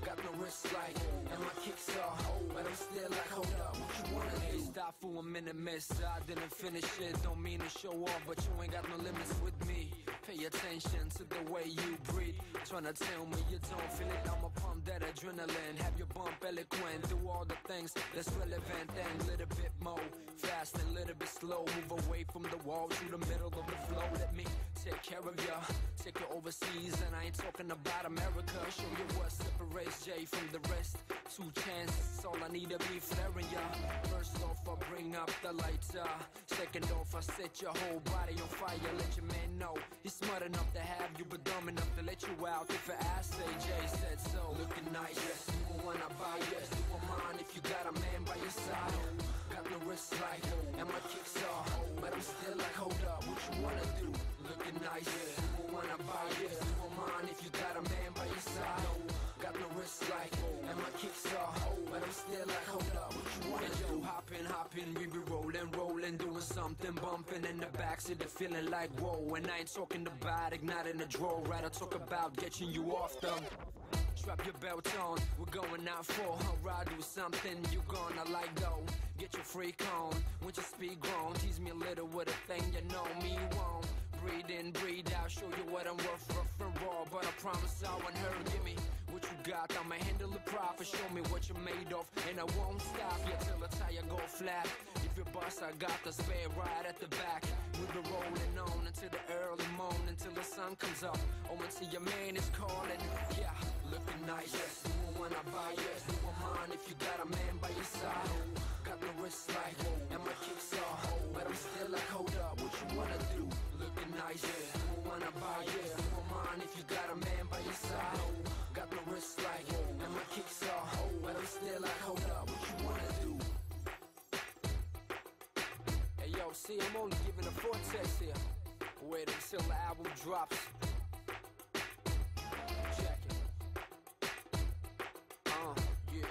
Got the wrist like, and my kicks off, but I'm still like, hold up, what you wanna do? Stop for a minute, miss, I didn't finish it. Don't mean to show off, but you ain't got no limits with me. Pay attention to the way you breathe. Tryna tell me you don't feel it, I'ma pump that adrenaline. Have your bump eloquent, do all the things that's relevant. And a little bit more fast and a little bit slow. Move away from the wall to the middle of the flow. Let me take care of ya, take you overseas. And I ain't talking about America. Show you what separates Jay from the rest. 2 chances, all I need to be flaring ya. First off, I bring up the lighter. Second off, I set your whole body on fire. Let your man know he's smart enough to have you, but dumb enough to let you out. If I ask, say Jay said so. Looking nice, yes. You won't wanna buy, yes. You won't mind if you got a man by your side. Got the wrist like, and my kicks off, but I'm still like, hold up, what you wanna do? Looking nice, yes. You won't wanna buy, yes. You won't mind if you got a man by your side. Got the wrist like, and my kicks off, but I'm still like, hold up, what you wanna do? Hopping, we be rolling, doing something, bumping in the backseat, the feeling like, whoa. And I ain't talking about igniting the draw, right? I talk about getting you off them. Strap your belt on, we're going out for a ride, do something you gonna like though. get your freak on. When you speak grown, tease me a little with a thing you know me won't. Breathe in, breathe out, show you what I'm worth, rough and raw. But I promise I won't hurt. Give me what you got, I'ma handle the profit. Show me what you're made of, and I won't stop you till the tire go flat. If you bust, I got the spare right at the back. We'll be rolling on until the early morning, until the sun comes up. Oh, until your man is calling. Yeah, looking nice, yes. You won't wanna buy, yes. You won't mind if you got a man by your side. Got the wrist like, and my kicks off, but I'm still like, hold up, what you wanna do? Looking nice, yeah. You won't wanna buy, yeah. You won't mind if you got a man by your side. Got the wrist like, and my kicks off, but I'm still like, hold up, what you wanna do? Hey yo, see, I'm only giving a forecast here. Wait until the album drops. Check it. Yeah.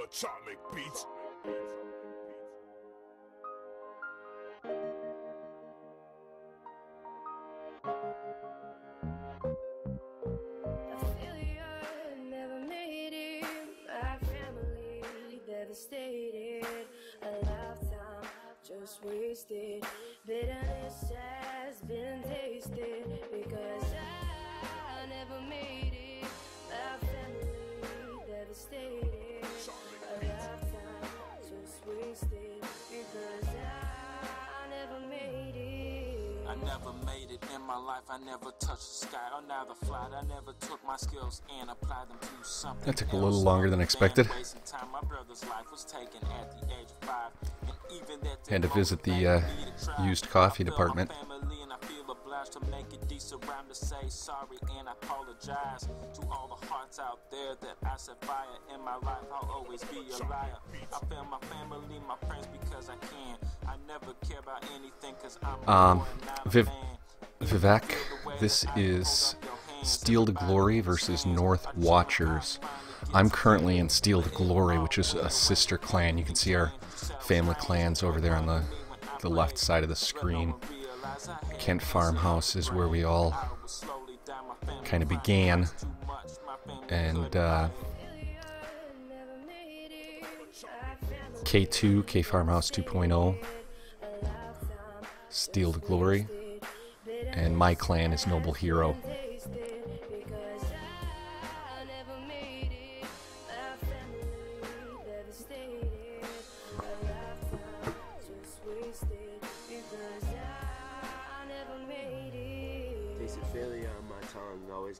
Atomic Beats. Never made it. My family devastated. A lifetime just wasted. Bitterness has been tasted because I never made it. My family devastated. A lifetime just wasted because I never made it. I never made it in my life, I never touched the sky or neither flight. I never took my skills and applied them to something. That took a little longer than expected. My brother's life was taken at the age of 5. And even that Had to visit the used coffee department. To make it decent rhyme to say sorry and I apologize to all the hearts out there that I set fire in my life. I'll always be a liar. I fail my family, my friends because I can. I never care about anything because I'm Vivek, this is Steel to Glory versus North Watchers. I'm currently in Steel to Glory, which is a sister clan. You can see our family clans over there on the left side of the screen. Kent Farmhouse is where we all kind of began, and K2, K Farmhouse 2.0, Steel to Glory, and my clan is Noble Hero.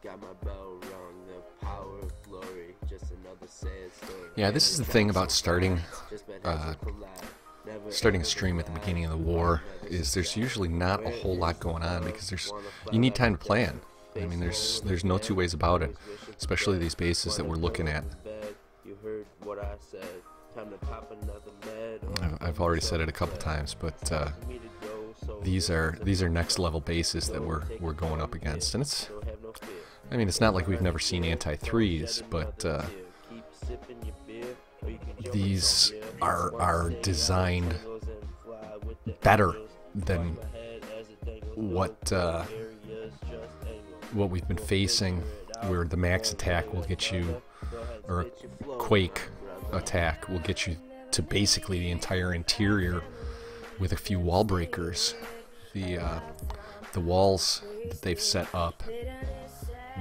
Got my bell rung, the power of glory, just another sad story. Yeah, this is the thing about starting a stream at the beginning of the war, is there's usually not a whole lot going on because you need time to plan. I mean, there's no two ways about it, especially these bases that we're looking at. I've already said it a couple times, but these are next level bases that we're going up against, and it's not like we've never seen anti-3s, but these are designed better than what we've been facing, where the max attack will get you, or a quake attack will get you to basically the entire interior with a few wall breakers. The walls that they've set up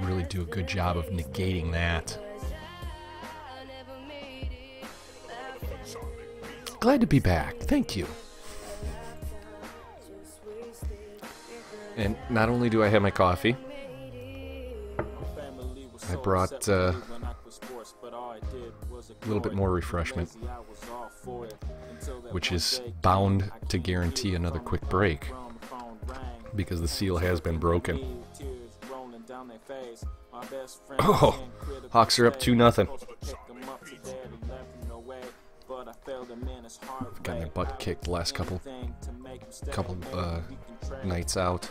really do a good job of negating that. Glad to be back. Thank you. And not only do I have my coffee, I brought a little bit more refreshment, which is bound to guarantee another quick break because the seal has been broken. Oh, Hawks are up 2-0. I've gotten their butt kicked the last couple couple nights out.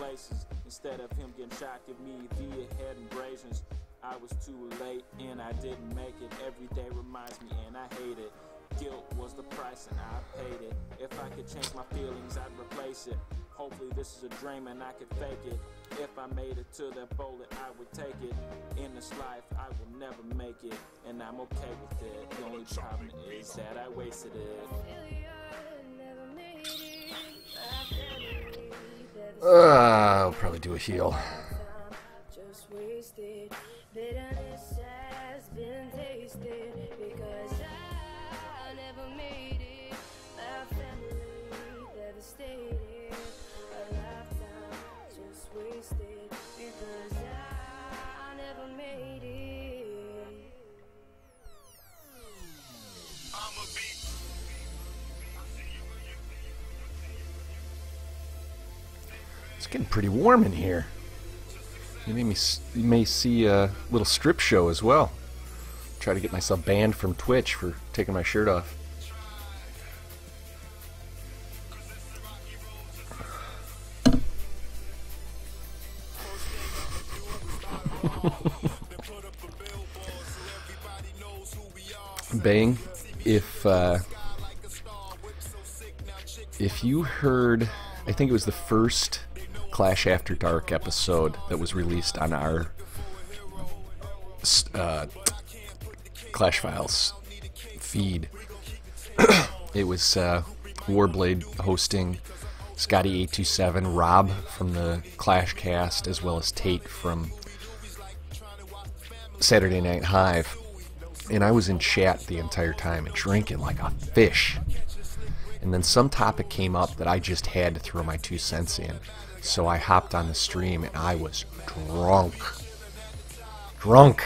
Instead of him getting shot, give me via head abrasions. I was too late and I didn't make it. Every day reminds me and I hate it. Guilt was the price and I paid it. If I could change my feelings, I'd replace it. Hopefully this is a dream and I could fake it. If I made it to that bullet, I would take it. In this life, I will never make it, and I'm okay with it. The only problem is that I wasted it. I'll probably do a heel. Just wasted. Bitterness has been tasted because I never made it. My family devastated. A lifetime just wasted because I never made it. It's getting pretty warm in here. You may see a little strip show as well. Try to get myself banned from Twitch for taking my shirt off. Bang, if you heard, I think it was the first Clash After Dark episode that was released on our Clash Files feed. It was Warblade hosting, Scotty827, Rob from the Clash cast, as well as Tate from Saturday Night Hive. And I was in chat the entire time and drinking like a fish. And then some topic came up that I just had to throw my 2 cents in. So I hopped on the stream and I was drunk.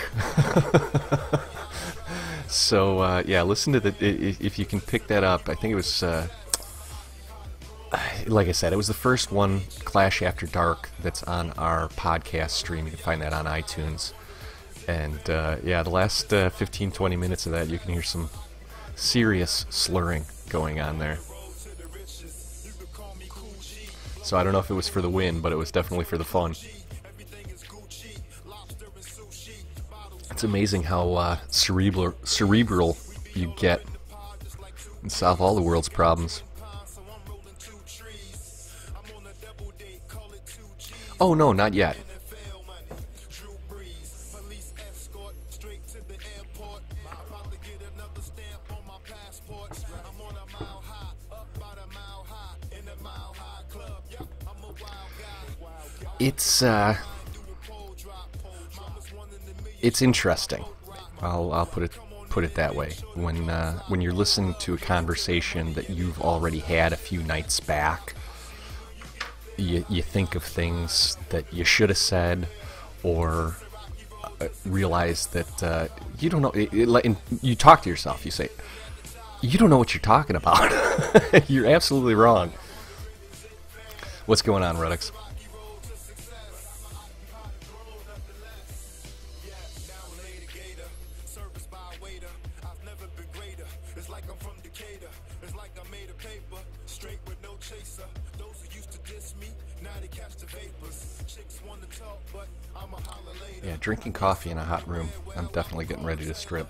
So yeah, listen to if you can pick that up. I think it was, like I said, it was the first one, Clash After Dark, that's on our podcast stream. You can find that on iTunes. And yeah, the last 15-20 minutes of that, you can hear some serious slurring going on there. So I don't know if it was for the win, but it was definitely for the fun. It's amazing how cerebral you get and solve all the world's problems. Oh no, not yet. It's interesting. I'll put it that way. When you're listening to a conversation that you've already had a few nights back, you think of things that you should have said, or realize that you don't know. You talk to yourself. You say, "You don't know what you're talking about." You're absolutely wrong. What's going on, Redux? Yeah, drinking coffee in a hot room. I'm definitely getting ready to strip.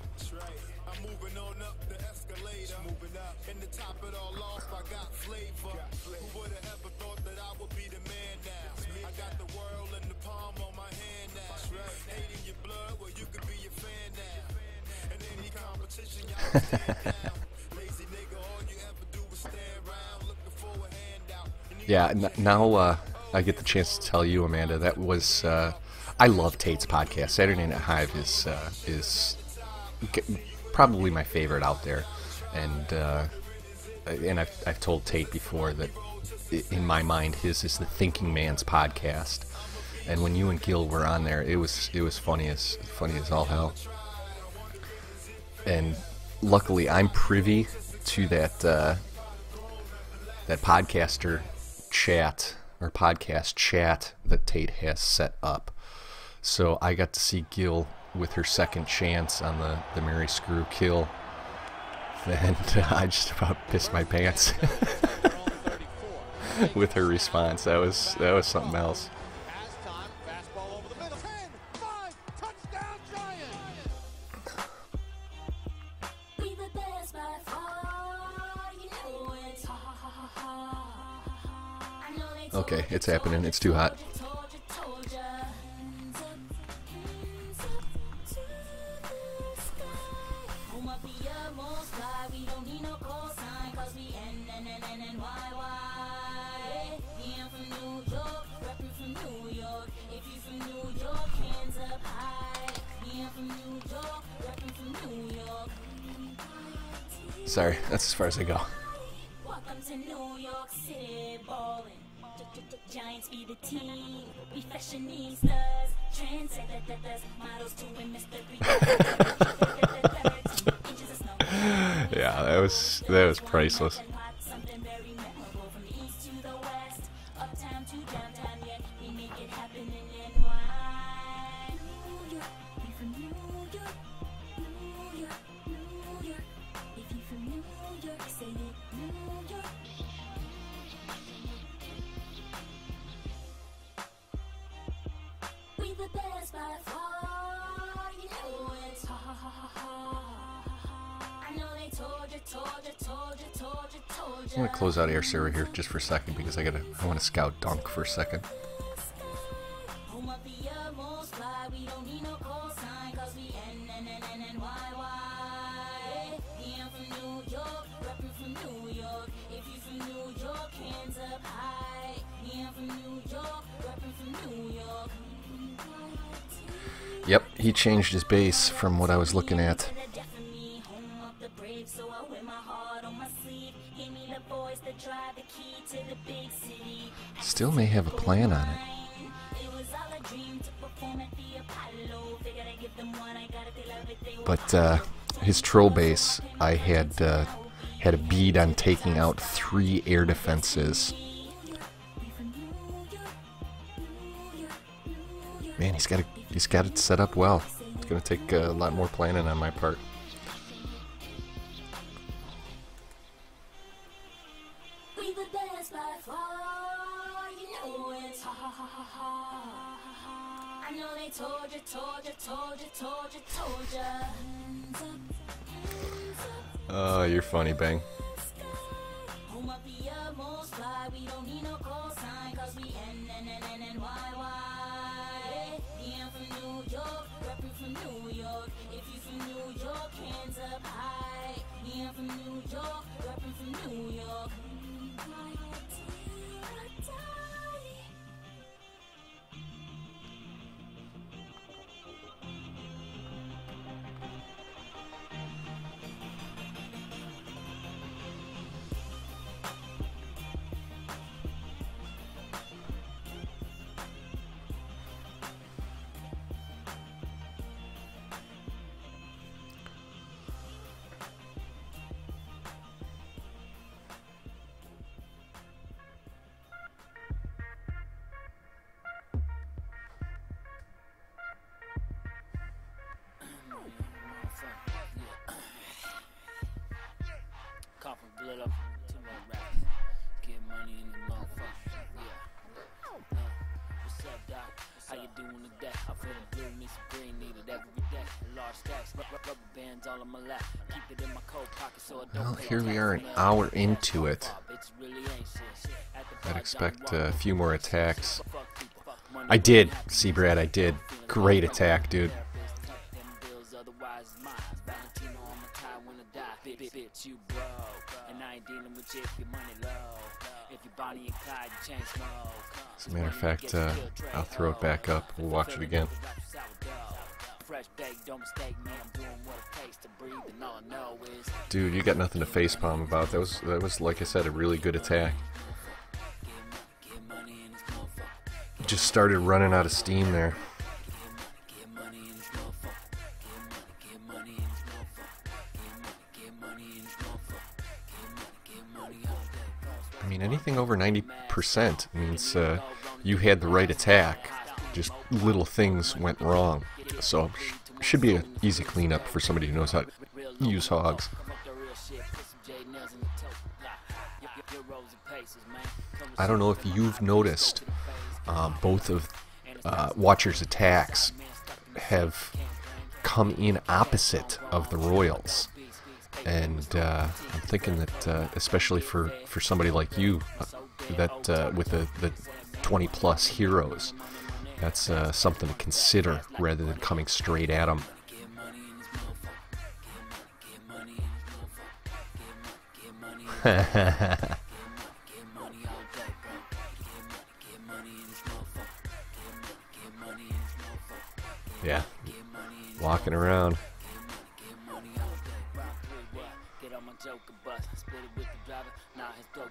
Yeah, now I get the chance to tell you, Amanda, that was I love Tate's podcast. Saturday Night Hive is probably my favorite out there, and I've told Tate before that in my mind his is the thinking man's podcast, and when you and Gil were on there, it was funny as all hell. And luckily I'm privy to that podcaster chat or podcast chat that Tate has set up. So I got to see Gil with her second chance on the Mary Screw kill, and I just about pissed my pants. with her response. That was something else. Okay, it's happening. It's too hot. Sorry, that's as far as I go. Welcome to New York City, ballin'. Giants be the team. We fashionistas, trendsetters, models to win Mr. Yeah, that was priceless. Something very memorable from the east to the west, uptown to downtown. Yeah, we make it happen in NY. New York, we from New York, New York, New York. If you from New York, say it, New York. We the best by far, you know it. Ha ha ha ha ha. I know they told you. I'm gonna close out Air Sarah here just for a second because I want to scout Dunk for a second. Home of the utmost fly, we don't need no call sign, cause we NNNNYY. Yeah, I'm from New York, reppin' from New York. If you from New York, hands up high. Yeah, I'm from New York, reppin' from New York. Yep, he changed his bass from what I was looking at. Still may have a plan on it. But his troll bass, I had a bead on taking out 3 air defenses. Man, he's got it set up well. It's gonna take a lot more planning on my part. We the best by far, you know it. Ha ha ha ha ha. I know they told you. Oh, you're funny, Bang. Home of the utmost fly, we don't need no call sign, cause we NNNNYY. Yeah, I'm from New York, reppin' from New York. If you from New York, hands up high. Yeah, I'm from New York, reppin' from New York. Couple blood up, 2 more rappers. Get money in the motherfucker. Yeah. What's up, Doc? How you doing today? I feel the blue, me some green, need it every day. Large stacks, rubber bands all on my lap. Keep it in my coat pocket so it don't. Well, here we are an hour into it. I'd expect a few more attacks. I did, C-Brad, I did. Great attack, dude. You broke, and I ain't dealing with you if your money low. If your body and Clyde, you change smoke. As a matter of fact, I'll throw it back up. We'll watch it again. Dude, you got nothing to facepalm about. That was like I said, a really good attack. Just started running out of steam there. I mean, anything over 90% means you had the right attack, just little things went wrong. So, should be an easy cleanup for somebody who knows how to use hogs. I don't know if you've noticed, both of Watcher's attacks have come in opposite of the Royals. And I'm thinking that, especially for somebody like you, that with the 20-plus heroes, that's something to consider rather than coming straight at them. Yeah, walking around.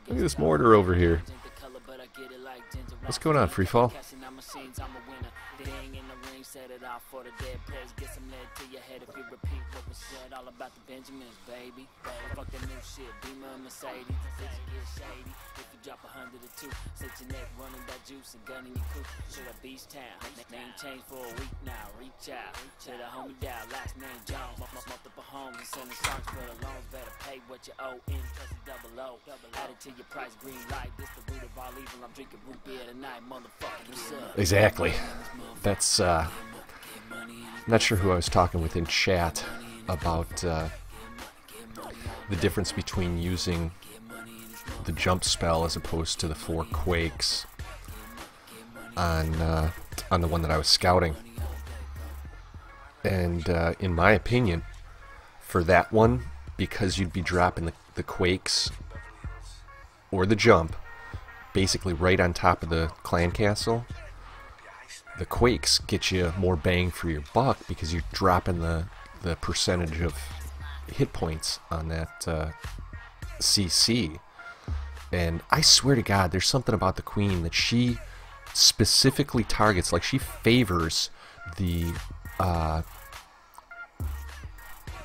Look at this mortar over here. What's going on, Freefall? Set it off for the dead press. Get some lead to your head if you repeat what was said. All about the Benjamins, baby. Fuck that new shit. Beamer and Mercedes. Get shady. If you drop 100 or 2, set your neck running that juice and gun in your coop. Should have Beach Town. Name changed for a week now. Reach out to the homie down. Last name Jones. Multiple homes and sending songs for the loans. Better pay what you owe. Interest is double O. Add it to your price. Green light. This the root of all evil. I'm drinking root beer tonight, motherfucker. What's up? Exactly. That's not sure who I was talking with in chat about the difference between using the jump spell as opposed to the 4 quakes on the one that I was scouting. And in my opinion, for that one, because you'd be dropping the quakes or the jump basically right on top of the clan castle, the quakes get you more bang for your buck because you're dropping the percentage of hit points on that CC. And I swear to God, there's something about the Queen that she specifically targets, like she favors the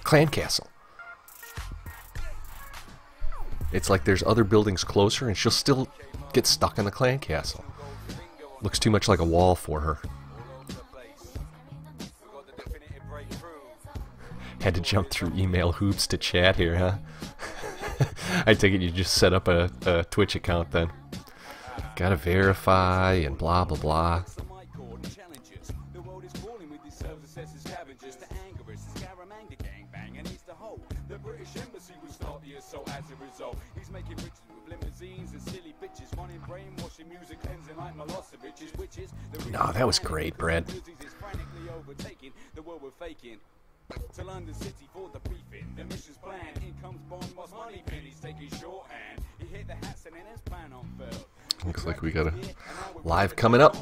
clan castle. It's like there's other buildings closer and she'll still get stuck in the clan castle. Looks too much like a wall for her. Had to jump through email hoops to chat here, huh? I take it you just set up a Twitch account then. Gotta verify and blah blah blah. No, that was great, Brad. To London City for the briefing. The mission's planned. In comes Bond, Moss Money Penny's taking shorthand. He hit the hats and then his plan unfurled. Looks like we got a live coming up.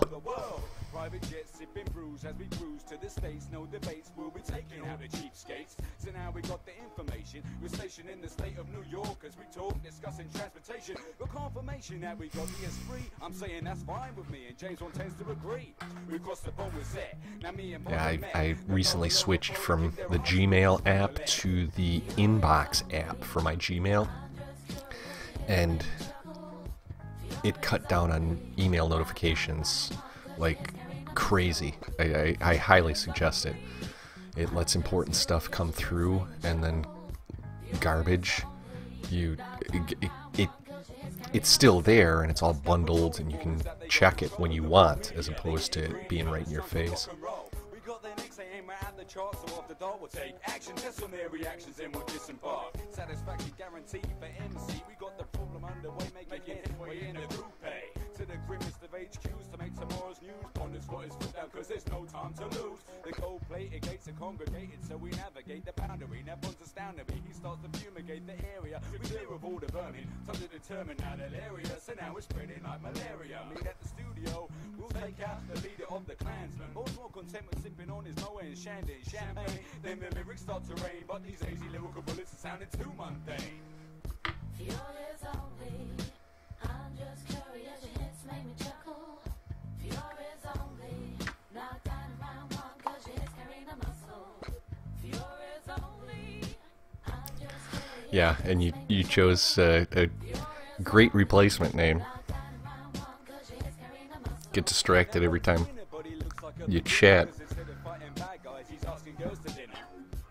Private jets sipping brews as we cruise to the States. No debates, we'll be taking out the cheapskates. So now we got the information. We're stationed in the state of New York as we talk, discussing transportation. Got confirmation that we got the S3. I'm saying that's fine with me, and James one tends to agree. We crossed the phone with Zet. Now me and yeah, I recently switched from the Gmail app to the Inbox app for my Gmail, and it cut down on email notifications like crazy. I highly suggest it. It lets important stuff come through, and then garbage, it's still there, and it's all bundled, and you can check it when you want, as opposed to it being right in your face. Charts so off the dart will take action, test on their reactions and we'll disembark. Satisfaction guaranteed for MC. We got the problem underway, making it way in the group pay. To the grimmest of HQs to make tomorrow's news. Ponders got his foot down cause there's no time to lose. The gold-plated gates are congregated so we navigate the boundary. Now Bond's astounding me, he starts to fumigate the area. We clear of all the vermin, time to determine how they'll area. So now we're spreading like malaria. Meet at the studio, we'll take out the leader of the clansmen. Most more content with sipping on his Moe and Shandy. Champagne, then the lyrics start to rain, but these hazy lyrical bullets are sounding too mundane. Fiore's only, I'm just curious, your hits make me chuckle. Fiore's only, knock down around one, cause your hits carry the muscle. Fiore's only, I'm just curious. Yeah, and you chose a great replacement name. Get distracted every time you chat.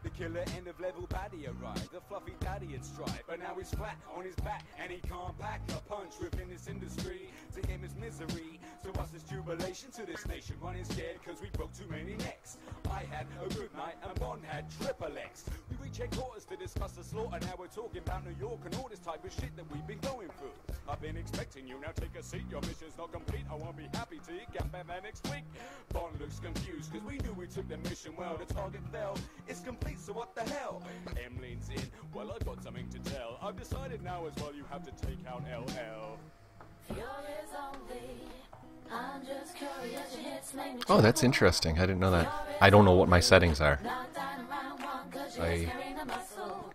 The killer end of level baddie arrived, the fluffy daddy had striped, but now he's flat on his back and he can't pack a punch within this industry. To him it's misery, to us it's jubilation, to this nation running scared cause we broke too many necks. I had a good night and Bond had triple X. We reach headquarters to discuss the slaughter, now we're talking about New York and all this type of shit that we've been going through. I've been expecting you, now take a seat, your mission's not complete, I won't be happy to eat Gambam next week. Bond looks confused cause we knew we took the mission well, the target fell, it's complete so what the hell? M leans in, well I got something to tell, I've decided now as well you have to take out LL. Oh, that's interesting. I didn't know that. I don't know what my settings are. I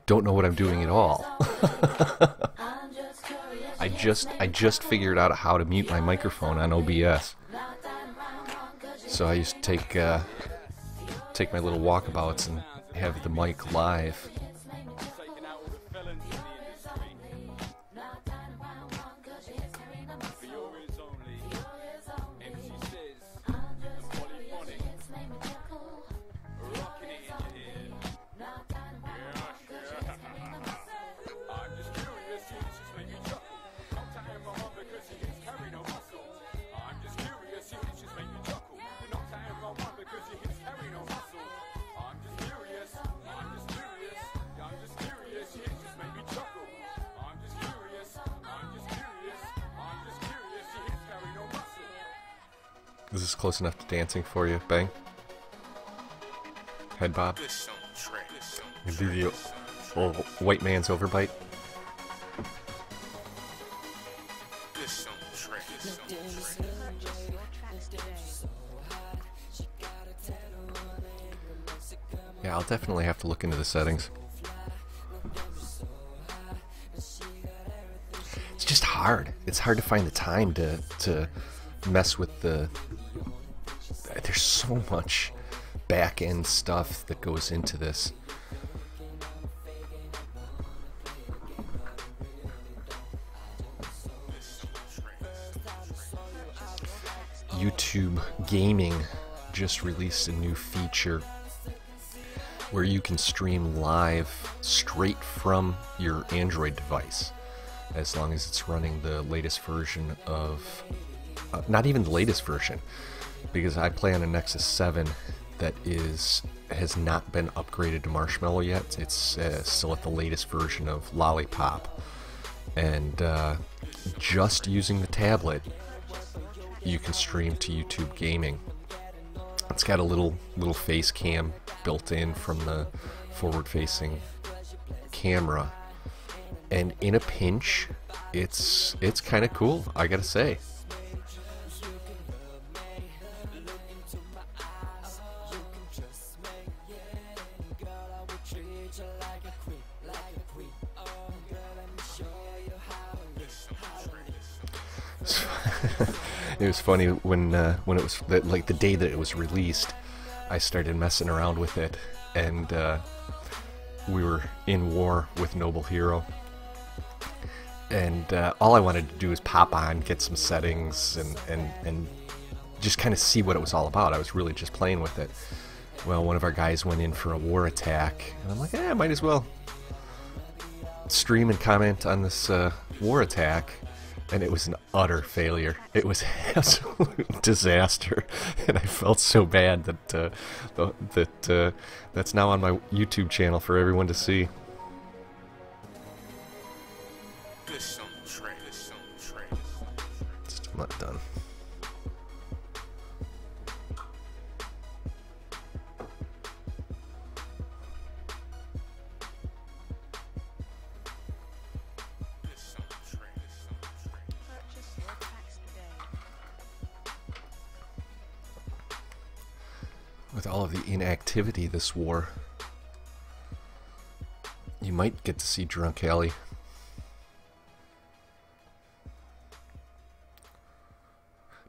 don't know what I'm doing at all. I just figured out how to mute my microphone on OBS. So I used to take my little walkabouts and have the mic live. Is this close enough to dancing for you, Bang? Head bob? You do the old white man's overbite? Yeah, I'll definitely have to look into the settings. It's just hard. It's hard to find the time to mess with the... There's so much back-end stuff that goes into this. YouTube Gaming just released a new feature where you can stream live straight from your Android device, as long as it's running the latest version of... not even the latest version, because I play on a Nexus 7 that has not been upgraded to Marshmallow yet. It's still at the latest version of Lollipop, and just using the tablet you can stream to YouTube Gaming. It's got a little face cam built in from the forward-facing camera, and in a pinch it's kind of cool, I gotta say. It was funny when it was like the day that it was released, I started messing around with it, and we were in war with Noble Hero, and all I wanted to do was pop on, get some settings, and just kind of see what it was all about. I was really just playing with it. Well, one of our guys went in for a war attack, and I'm like, I might as well stream and comment on this war attack. And it was an utter failure. It was an absolute disaster, and I felt so bad that that's now on my YouTube channel for everyone to see. Still not done. With all of the inactivity this war, you might get to see Drunk Alley.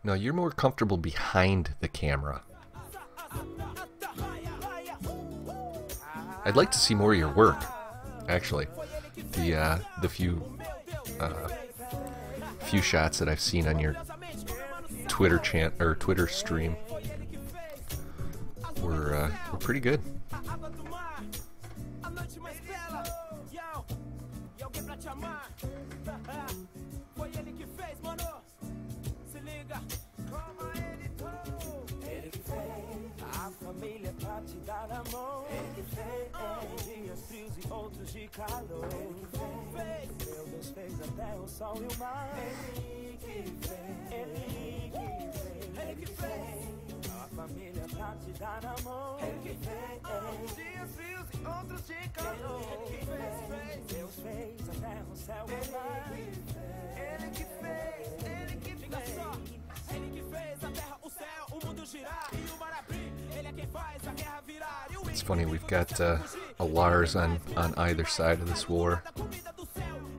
No, you're more comfortable behind the camera. I'd like to see more of your work, actually. The few shots that I've seen on your Twitter stream were pretty good. capela. Yo, e alguém pra te amar. Foi ele que fez, mano. Se liga. Como ele ele que fez a família pra te dar amor. Ele que fez dias frios e outros de calor. Ele que fez, meu Deus fez até o sol e o mar. Ele que fez, ele que fez a família pra te dar amor. Ele que fez dias frios e outros de calor. Ele que fez, Deus fez até o céu e o mar. Ele que fez, ele que fez. Ele que fez a terra, o céu, o mundo girar e o mar abrir. Ele é quem faz a guerra virar. It's funny, we've got a Lars on either side of this war.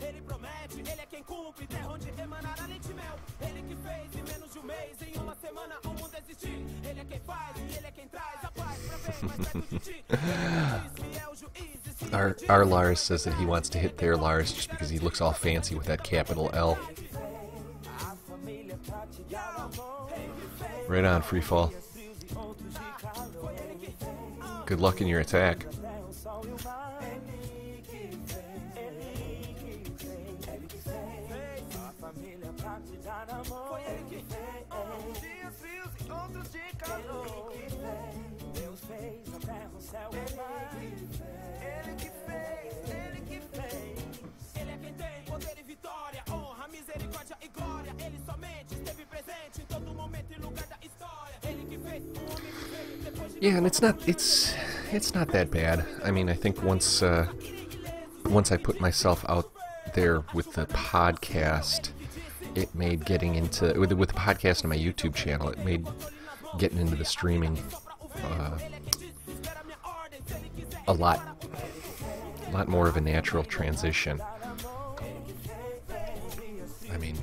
Ele promete, ele é quem cumpre, terra onde emanará leite e mel. Ele que fez em menos de um mês, em uma semana o mundo existir. Ele é quem faz e ele é quem traz a paz pra ver mais perto de ti. Our Lars says that he wants to hit their Lars just because he looks all fancy with that capital L. Right on, Freefall. Good luck in your attack. Ele é quem tem poder e vitória, honra, misericórdia e glória. Ele somente esteve presente em todo momento e lugar da história. Ele que fez o homem viver depois de... Yeah, and it's not that bad. I mean, I think once I put myself out there with the podcast, it made getting into with the podcast on my YouTube channel, it made getting into the streaming a lot more of a natural transition. I mean,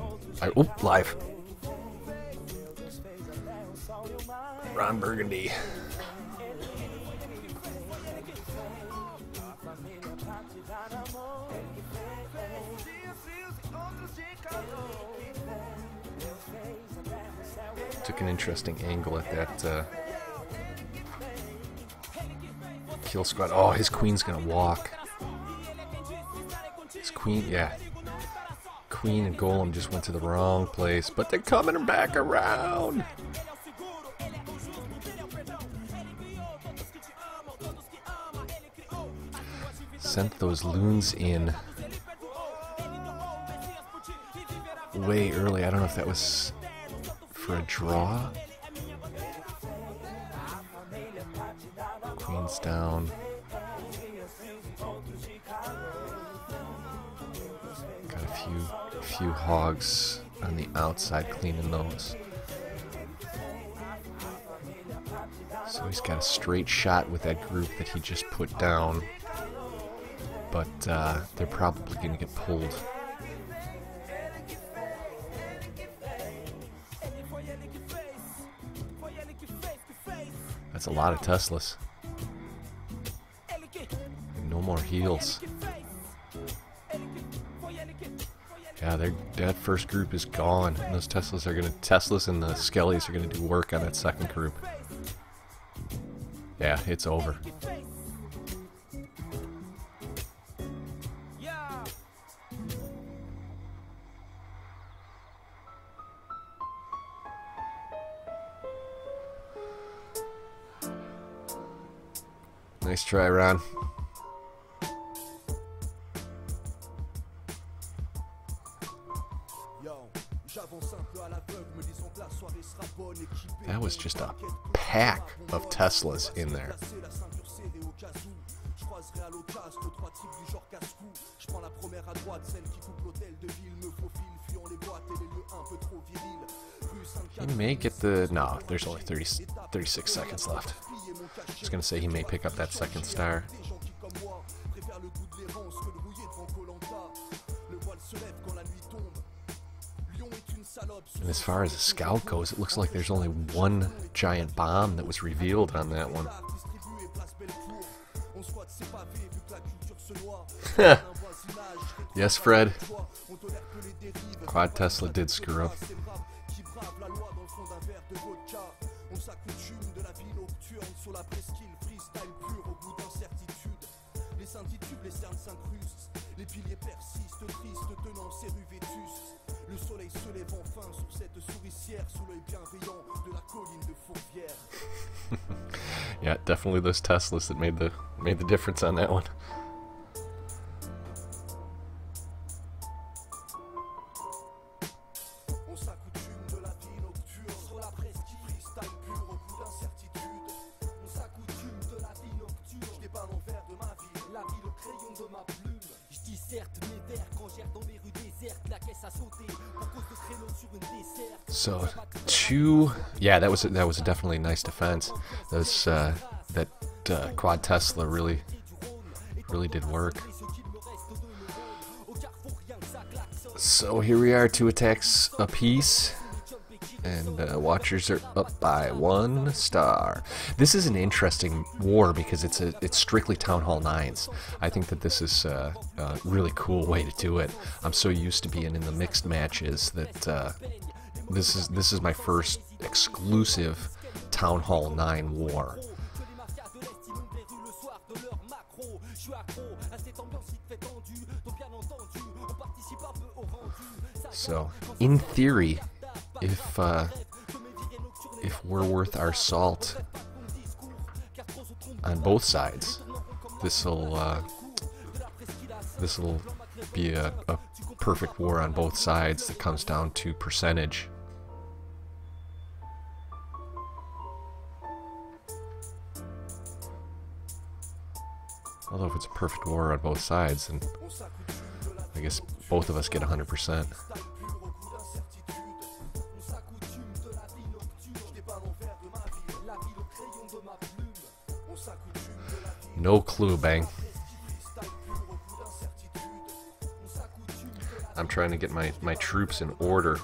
live. Ron Burgundy. Took an interesting angle at that kill squad. Oh, his queen's gonna walk. His queen, yeah. Queen and Golem just went to the wrong place, but they're coming back around. Sent those loons in way early. I don't know if that was for a draw. Queen's down. Got a few hogs on the outside cleaning those. So he's got a straight shot with that group that he just put down. But they're probably going to get pulled. That's a lot of Teslas. And no more heals. Yeah, that first group is gone. And those Teslas and the Skellies are gonna do work on that second group. Yeah, it's over. Nice try, Ron. That was just a pack of Teslas in there. He may get the... No, there's only 36 seconds left. I was going to say he may pick up that second star. And as far as the scout goes, it looks like there's only one giant bomb that was revealed on that one. Yes, Fred. Quad Tesla did screw up. luzerne s'incruste. Les piliers persistent, tristes, tenant ces rues vétustes. Le soleil se lève enfin sur cette souricière, sous l'œil bienveillant de la colline de Fourvière. Yeah, definitely those Teslas that made the difference on that one. On s'accoutume de la vie nocturne, sur la presse qui freestyle pur au coup d'incertitude. On s'accoutume de la vie nocturne, je dépeins l'envers de ma vie, la vie le crayon de ma plume. Je disserte mes vers quand j'erre dans mes rues désertes, la caisse a sauté à cause de créneaux sur une desserte. So yeah, that was definitely a nice defense. That quad Tesla really did work. So here we are, 2 attacks apiece, and watchers are up by 1 star. This is an interesting war because it's strictly Town Hall 9s. I think that this is a really cool way to do it. I'm so used to being in the mixed matches that this is my first exclusive Town Hall 9 war. So, in theory, if we're worth our salt on both sides, this'll be a perfect war on both sides that comes down to percentage. Although if it's a perfect war on both sides, then I guess both of us get 100%. No clue, Bang. I'm trying to get my troops in order,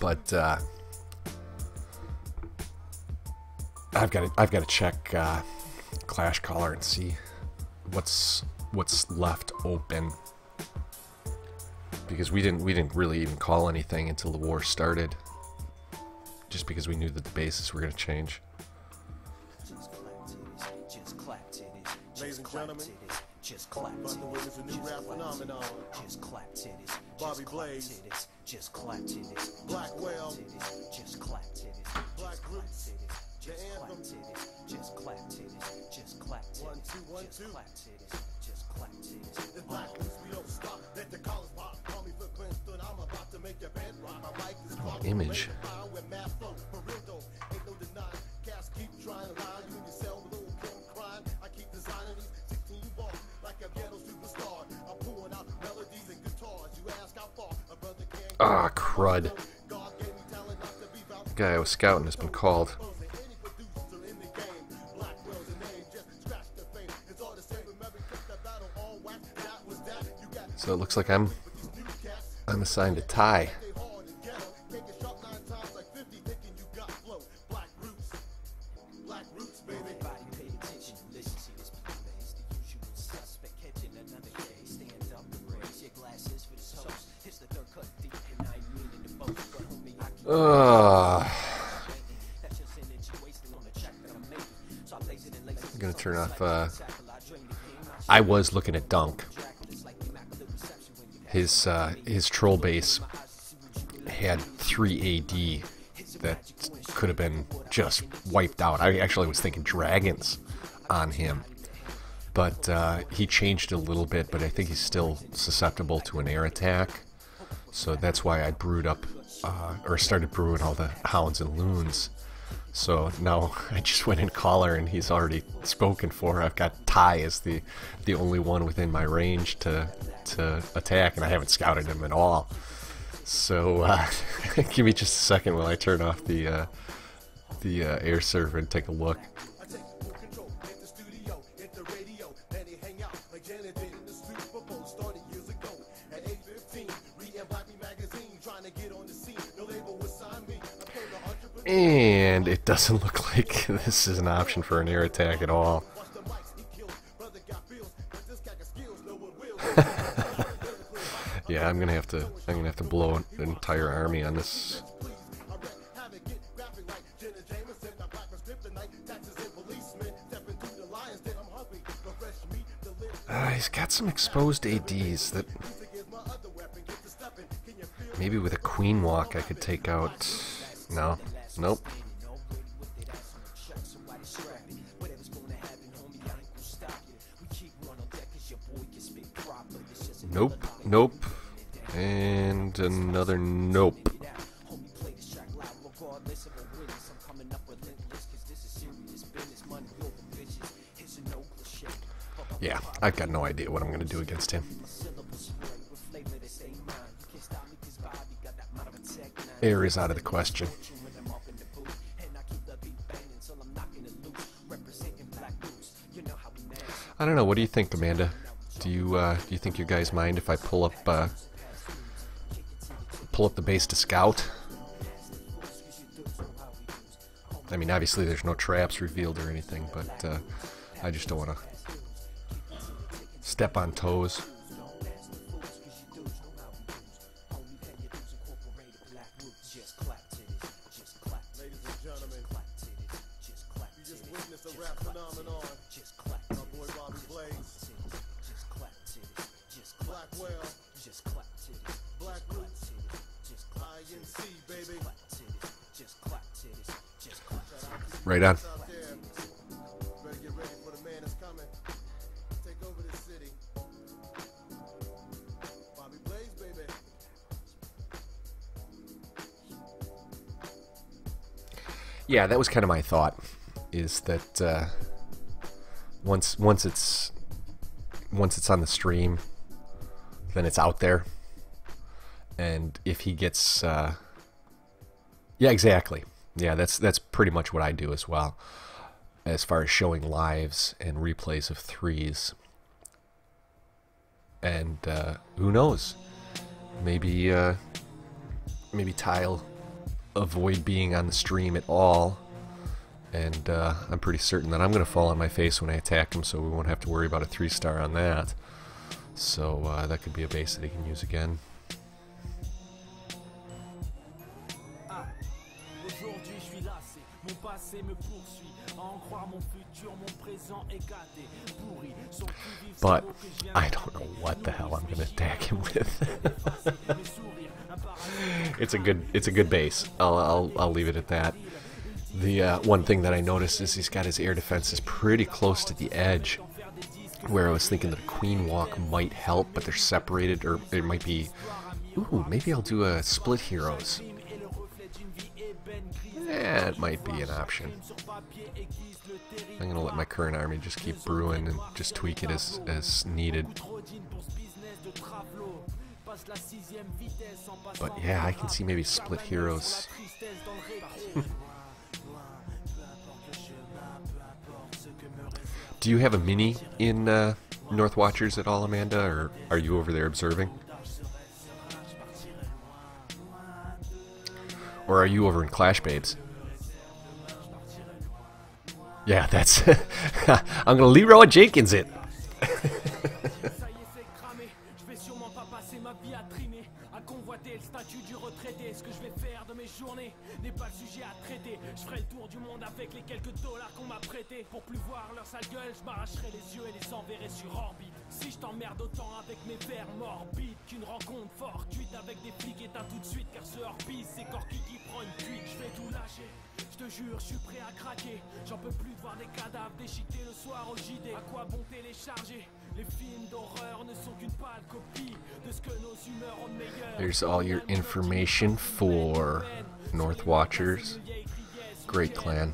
but I've got to check Clash Caller and see what's left open, because we didn't really even call anything until the war started, just because we knew that the bases were going to change. Ladies and gentlemen, about to witness a new rap phenomenon. Bobby Blaze, Black Whale, Black Roots, the anthem. 1, 2, 1, 2. The Black Roots, we don't stop. Let the collars pop. Call me Flip Winston. I'm about to make your bed rock. I like this clock. Image. For real though, ain't no denying. Cats keep trying to lie. You and yourself, little Kim crying. I keep designing these 16 bars like a ghetto superstar. I'm pulling out melodies and guitars. You ask how far a brother can. Ah, crud. The guy I was scouting has been called. So it looks like I'm assigned a tie. I'm gonna turn off. I was looking at Dunk. His troll base had 3 AD that could have been just wiped out. I actually was thinking dragons on him, but he changed a little bit. But I think he's still susceptible to an air attack, so that's why I brewed up or started brewing all the hounds and loons. So now I just went in Caller and he's already spoken for. I've got Ty as the only one within my range to attack, and I haven't scouted him at all. So give me just a second while I turn off the air server and take a look. And it doesn't look like this is an option for an air attack at all. Yeah, I'm gonna have to blow an entire army on this. he's got some exposed ADs that maybe with a queen walk I could take out. No, nope. Nope, nope, and another nope. Yeah, I've got no idea what I'm going to do against him. Air is out of the question. I don't know. What do you think, Amanda? Do you think you guys mind if I pull up the base to scout? I mean, obviously there's no traps revealed or anything, but I just don't want to step on toes. Ladies and gentlemen, you just witnessed a rap phenomenon. My boy Bobby Blaze, Blackwell, Black Roots, INC, baby. Right on. Better get ready for the man that's coming. Take over this city. Bobby Blaze, baby. Yeah, that was kind of my thought. Is that once it's on the stream, then it's out there. And if he gets, yeah, exactly. Yeah, that's pretty much what I do as well, as far as showing lives and replays of threes. And who knows? Maybe Ty'll avoid being on the stream at all, and I'm pretty certain that I'm going to fall on my face when I attack him, so we won't have to worry about a 3-star on that. So that could be a base that he can use again. But I don't know what the hell I'm going to attack him with. It's a good base. I'll leave it at that. The one thing that I noticed is he's got his air defenses pretty close to the edge, where I was thinking that a queen walk might help, but they're separated, or it might be. Ooh, maybe I'll do a split heroes. Yeah, it might be an option. I'm gonna let my current army just keep brewing and just tweak it as needed. But yeah, I can see maybe split heroes. Do you have a mini in North Watchers at all, Amanda, or are you over there observing? Or are you over in Clash Babes? Yeah, that's... I'm gonna Leroy Jenkins it. Pour plus voir leur sale gueule, je m'arracherai les yeux et les enverrai sur orbite. Si je t'emmerde autant avec mes vers morbides qu'une rencontre fortuite avec des flics et t'as tout de suite, car ce hors-piste c'est Corky qui prend une cuite. Je vais tout lâcher, je te jure, je suis prêt à craquer. J'en peux plus de voir des cadavres déchiquetés le soir au JD. À quoi bon télécharger? Les films d'horreur ne sont qu'une pâle copie de ce que nos humeurs ont de meilleur. There's all your information for North Watchers. Great clan.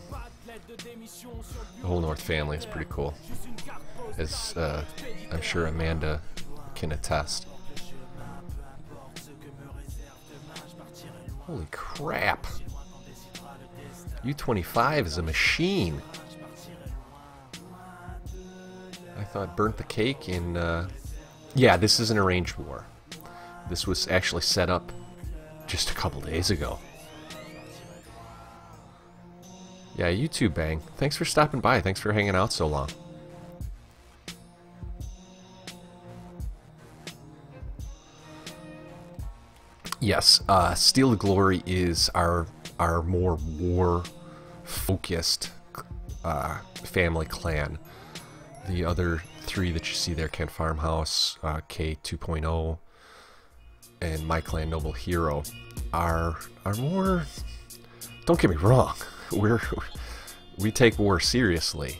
The whole North family is pretty cool, as I'm sure Amanda can attest. Holy crap! U-25 is a machine. I thought burnt the cake in... Yeah, this is an arranged war. This was actually set up just a couple days ago. Yeah, you too, Bang. Thanks for stopping by. Thanks for hanging out so long. Yes, Steel the Glory is our more war-focused family clan. The other three that you see there, Kent Farmhouse, K 2.0, and My Clan Noble Hero, are more. Don't get me wrong, we take war seriously,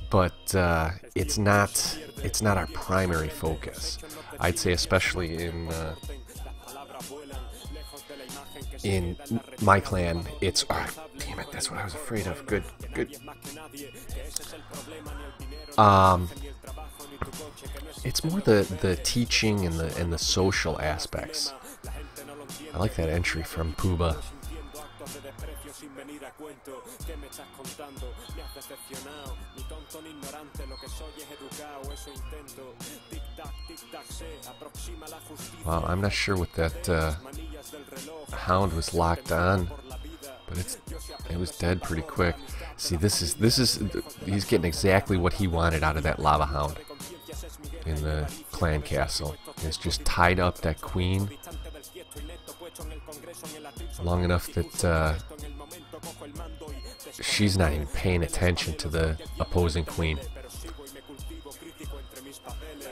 but it's not our primary focus. I'd say, especially in My Clan, it's damn it, that's what I was afraid of. Good. It's more the teaching and the social aspects. I like that entry from Puba. Well, I'm not sure what that hound was locked on, but it was dead pretty quick. See, this is he's getting exactly what he wanted out of that lava hound in the clan castle. He's just tied up that queen long enough that she's not even paying attention to the opposing queen.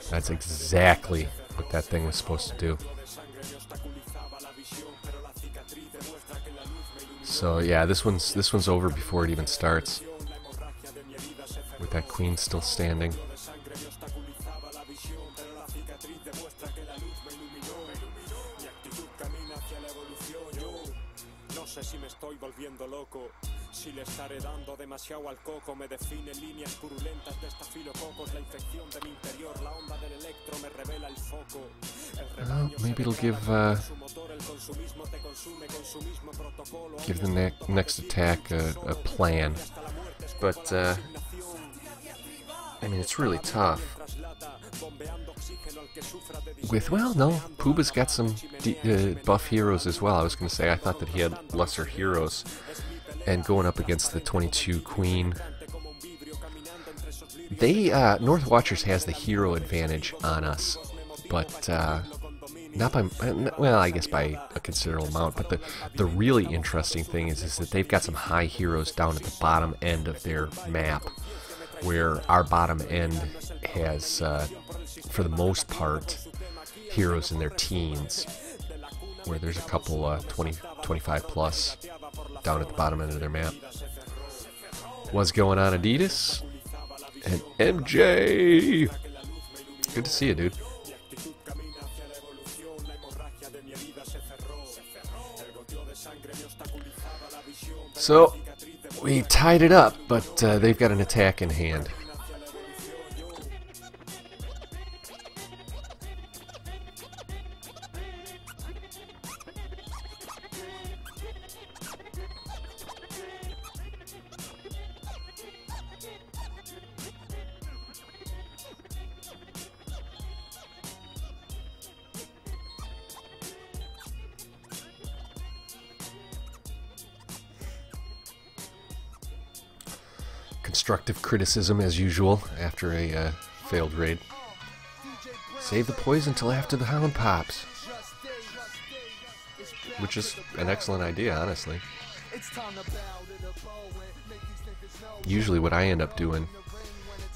That's exactly what that thing was supposed to do. So yeah, this one's over before it even starts, with that queen still standing. Maybe it'll give the next attack a plan, but I mean, it's really tough. Puba's got some buff heroes as well. I was going to say, I thought that he had lesser heroes, and going up against the 22 queen, North Watchers has the hero advantage on us, but not by, well, I guess by a considerable amount. But the really interesting thing is that they've got some high heroes down at the bottom end of their map, where our bottom end has, for the most part, heroes in their teens, where there's a couple 25 plus down at the bottom end of their map. What's going on, Adidas? And MJ! Good to see you, dude. So, we tied it up, but they've got an attack in hand. Constructive criticism as usual after a failed raid. Save the poison till after the hound pops, which is an excellent idea, honestly. Usually what I end up doing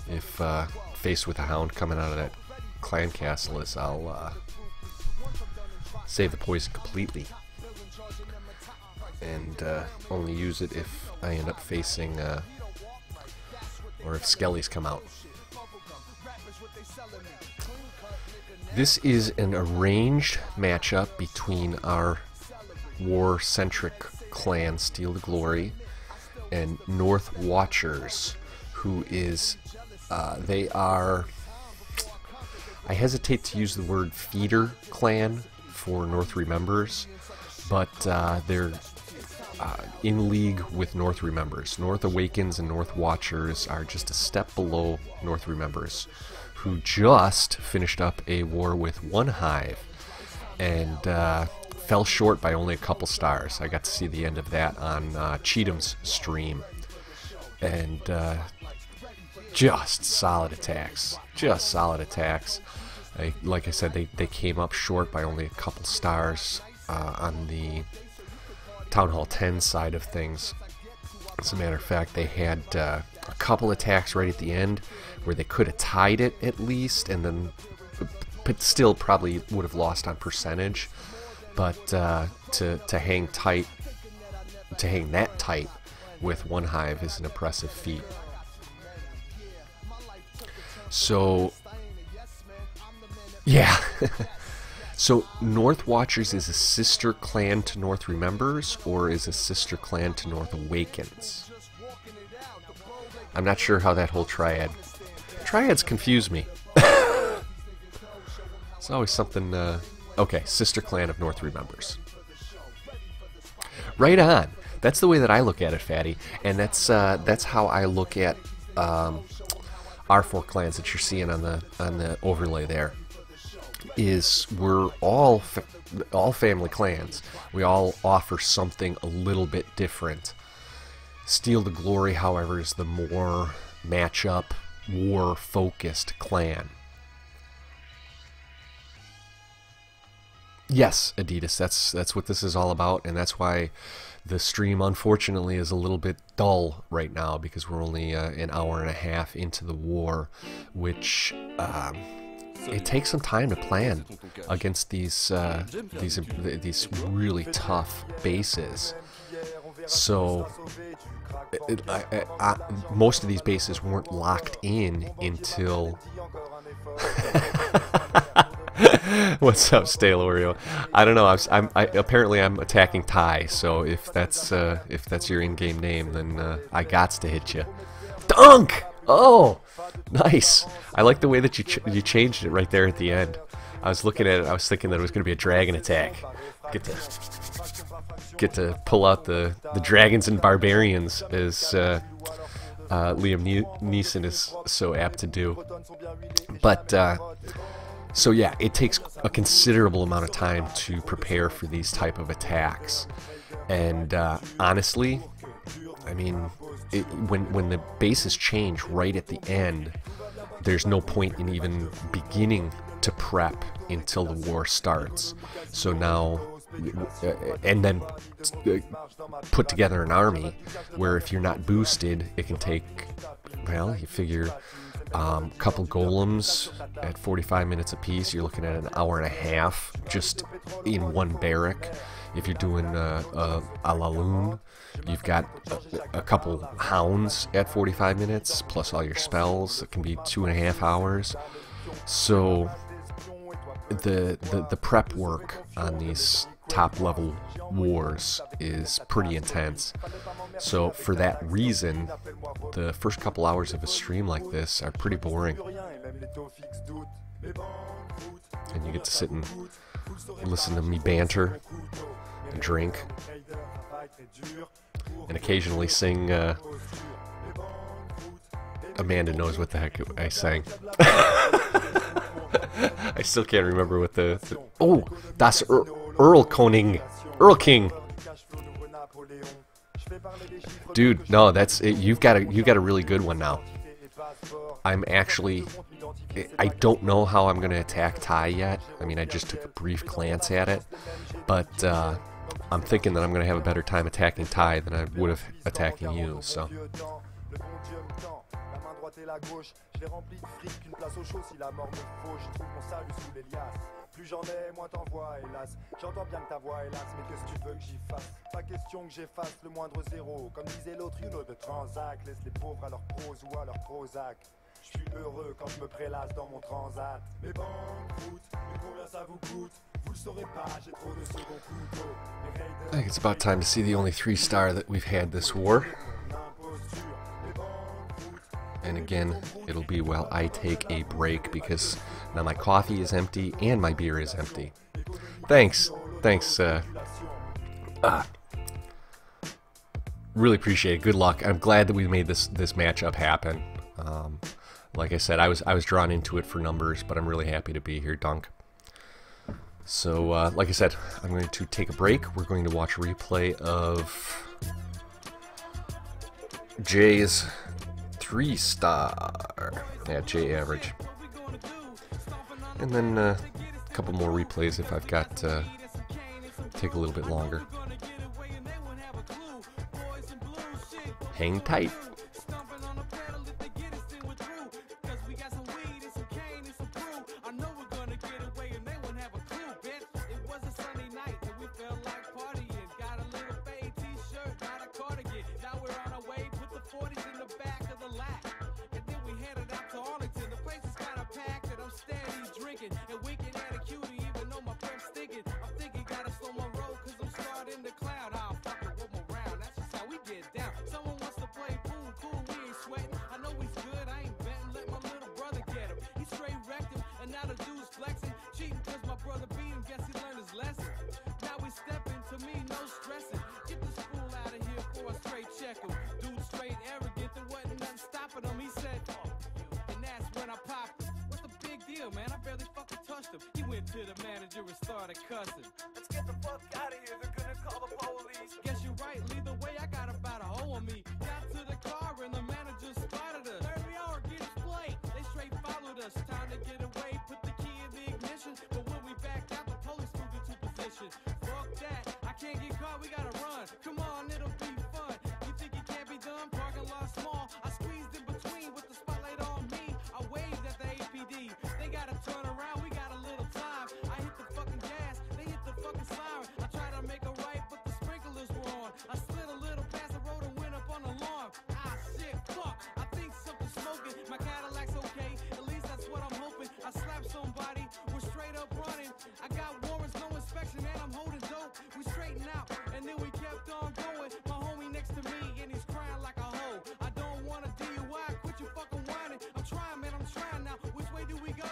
if faced with a hound coming out of that clan castle is I'll save the poison completely and only use it if I end up facing or if skellies come out. This is an arranged matchup between our war-centric clan, Steal the Glory, and North Watchers, who is, they are, I hesitate to use the word feeder clan for North Remembers, but they're in league with North Remembers. North Awakens and North Watchers are just a step below North Remembers, who just finished up a war with One Hive and fell short by only a couple stars. I got to see the end of that on Cheatham's stream, and just solid attacks. Just solid attacks. Like I said, they came up short by only a couple stars on the Town Hall 10 side of things. As a matter of fact, they had a couple attacks right at the end where they could have tied it at least, and then but still probably would have lost on percentage. But to hang tight, to hang that tight with one hive is an impressive feat. So yeah. So North Watchers is a sister clan to North Remembers, or is a sister clan to North Awakens? I'm not sure how that whole triad. Triads confuse me. It's always something. Okay, sister clan of North Remembers. Right on. That's the way that I look at it, Fatty, and that's how I look at our four clans that you're seeing on the overlay there. Is we're all family clans. We all offer something a little bit different. Steel to Glory, however, is the more matchup, war-focused clan. Yes, Adidas, that's what this is all about, and that's why the stream, unfortunately, is a little bit dull right now, because we're only an hour and a half into the war, which it takes some time to plan against these really tough bases. So most of these bases weren't locked in until. What's up, Stale Oreo? I don't know. Apparently I'm attacking Ty. So if that's your in-game name, then I gots to hit you. Dunk! Oh, nice. I like the way that you changed it right there at the end. I was looking at it. I was thinking that it was going to be a dragon attack. Get to pull out the dragons and barbarians, as Liam Neeson is so apt to do. But so yeah, it takes a considerable amount of time to prepare for these type of attacks, and honestly, I mean, when the bases change right at the end, there's no point in even beginning to prep until the war starts. So now, and then put together an army where if you're not boosted, it can take, well, you figure a couple golems at 45 minutes apiece, you're looking at an hour and a half just in one barrack. If you're doing a Laloon, you've got a couple hounds at 45 minutes, plus all your spells. It can be 2.5 hours. So the prep work on these top level wars is pretty intense. So for that reason, the first couple hours of a stream like this are pretty boring. And you get to sit and listen to me banter, and drink, and occasionally sing. Amanda knows what the heck I sang. I still can't remember what the oh, das Erlkönig, Earl King. Dude, no, that's it. You've got a really good one now. I don't know how I'm gonna attack Ty yet. I mean, I just took a brief glance at it, but I'm thinking that I'm gonna have a better time attacking Ty than I would have attacking you. So. Plus j'en ai, moins t'en vois, hélas. J'entends bien que ta voix, hélas, mais qu'est-ce que tu veux que j'y fasse? Pas question que j'efface le moindre zéro. Comme disait l'autre, you know, de Transac. Laisse les pauvres à leur prose ou à leur Prozac. Je suis heureux quand je me prélasse dans mon transat. Mes banques route, mais combien ça vous coûte? Vous le saurez pas, j'ai trop de second couteau. I think it's about time to see the only 3-star that we've had this war. And again, it'll be while I take a break, because now my coffee is empty and my beer is empty. Thanks. Really appreciate it. Good luck. I'm glad that we made this matchup happen. Like I said, I was drawn into it for numbers, but I'm really happy to be here, Dunk. So, like I said, I'm going to take a break. We're going to watch a replay of Jay's 3-star. Yeah, J average. And then a couple more replays if I've got to take a little bit longer. Hang tight. check him. Dude straight arrogant, there wasn't nothing stopping him. He said, and that's when I popped him. What's the big deal, man? I barely fucking touched him. He went to the manager and started cussing. Let's get the fuck out of here, they're gonna call the police. Guess you're right, lead the way, I got about a hoe on me. Got to the car and the manager spotted us. 30 hour, get his plate. They straight followed us. Time to get away, put the key in the ignition. But when we backed out, the police moved into position. Fuck that, I can't get caught, we gotta run. Come on, it'll be fun. You think it can't be done? Parking lot small. I squeezed in between with the spotlight on me. I waved at the APD. They gotta turn around, we got a little time. I hit the fucking gas, they hit the fucking siren. I tried to make a right, but the sprinklers were on. I slid a little past the road and went up on the alarm. Ah shit, fuck, I think something's smoking. My Cadillac's okay, at least that's what I'm hoping. I slapped somebody, we're straight up running. I got warrants, no inspection, and I'm holding dope. We straightened out, and then we kept on going. My homie next to me, and he's crying like a hoe. I don't want a DUI, quit your fucking whining. I'm trying, man, I'm trying now. Which way do we go?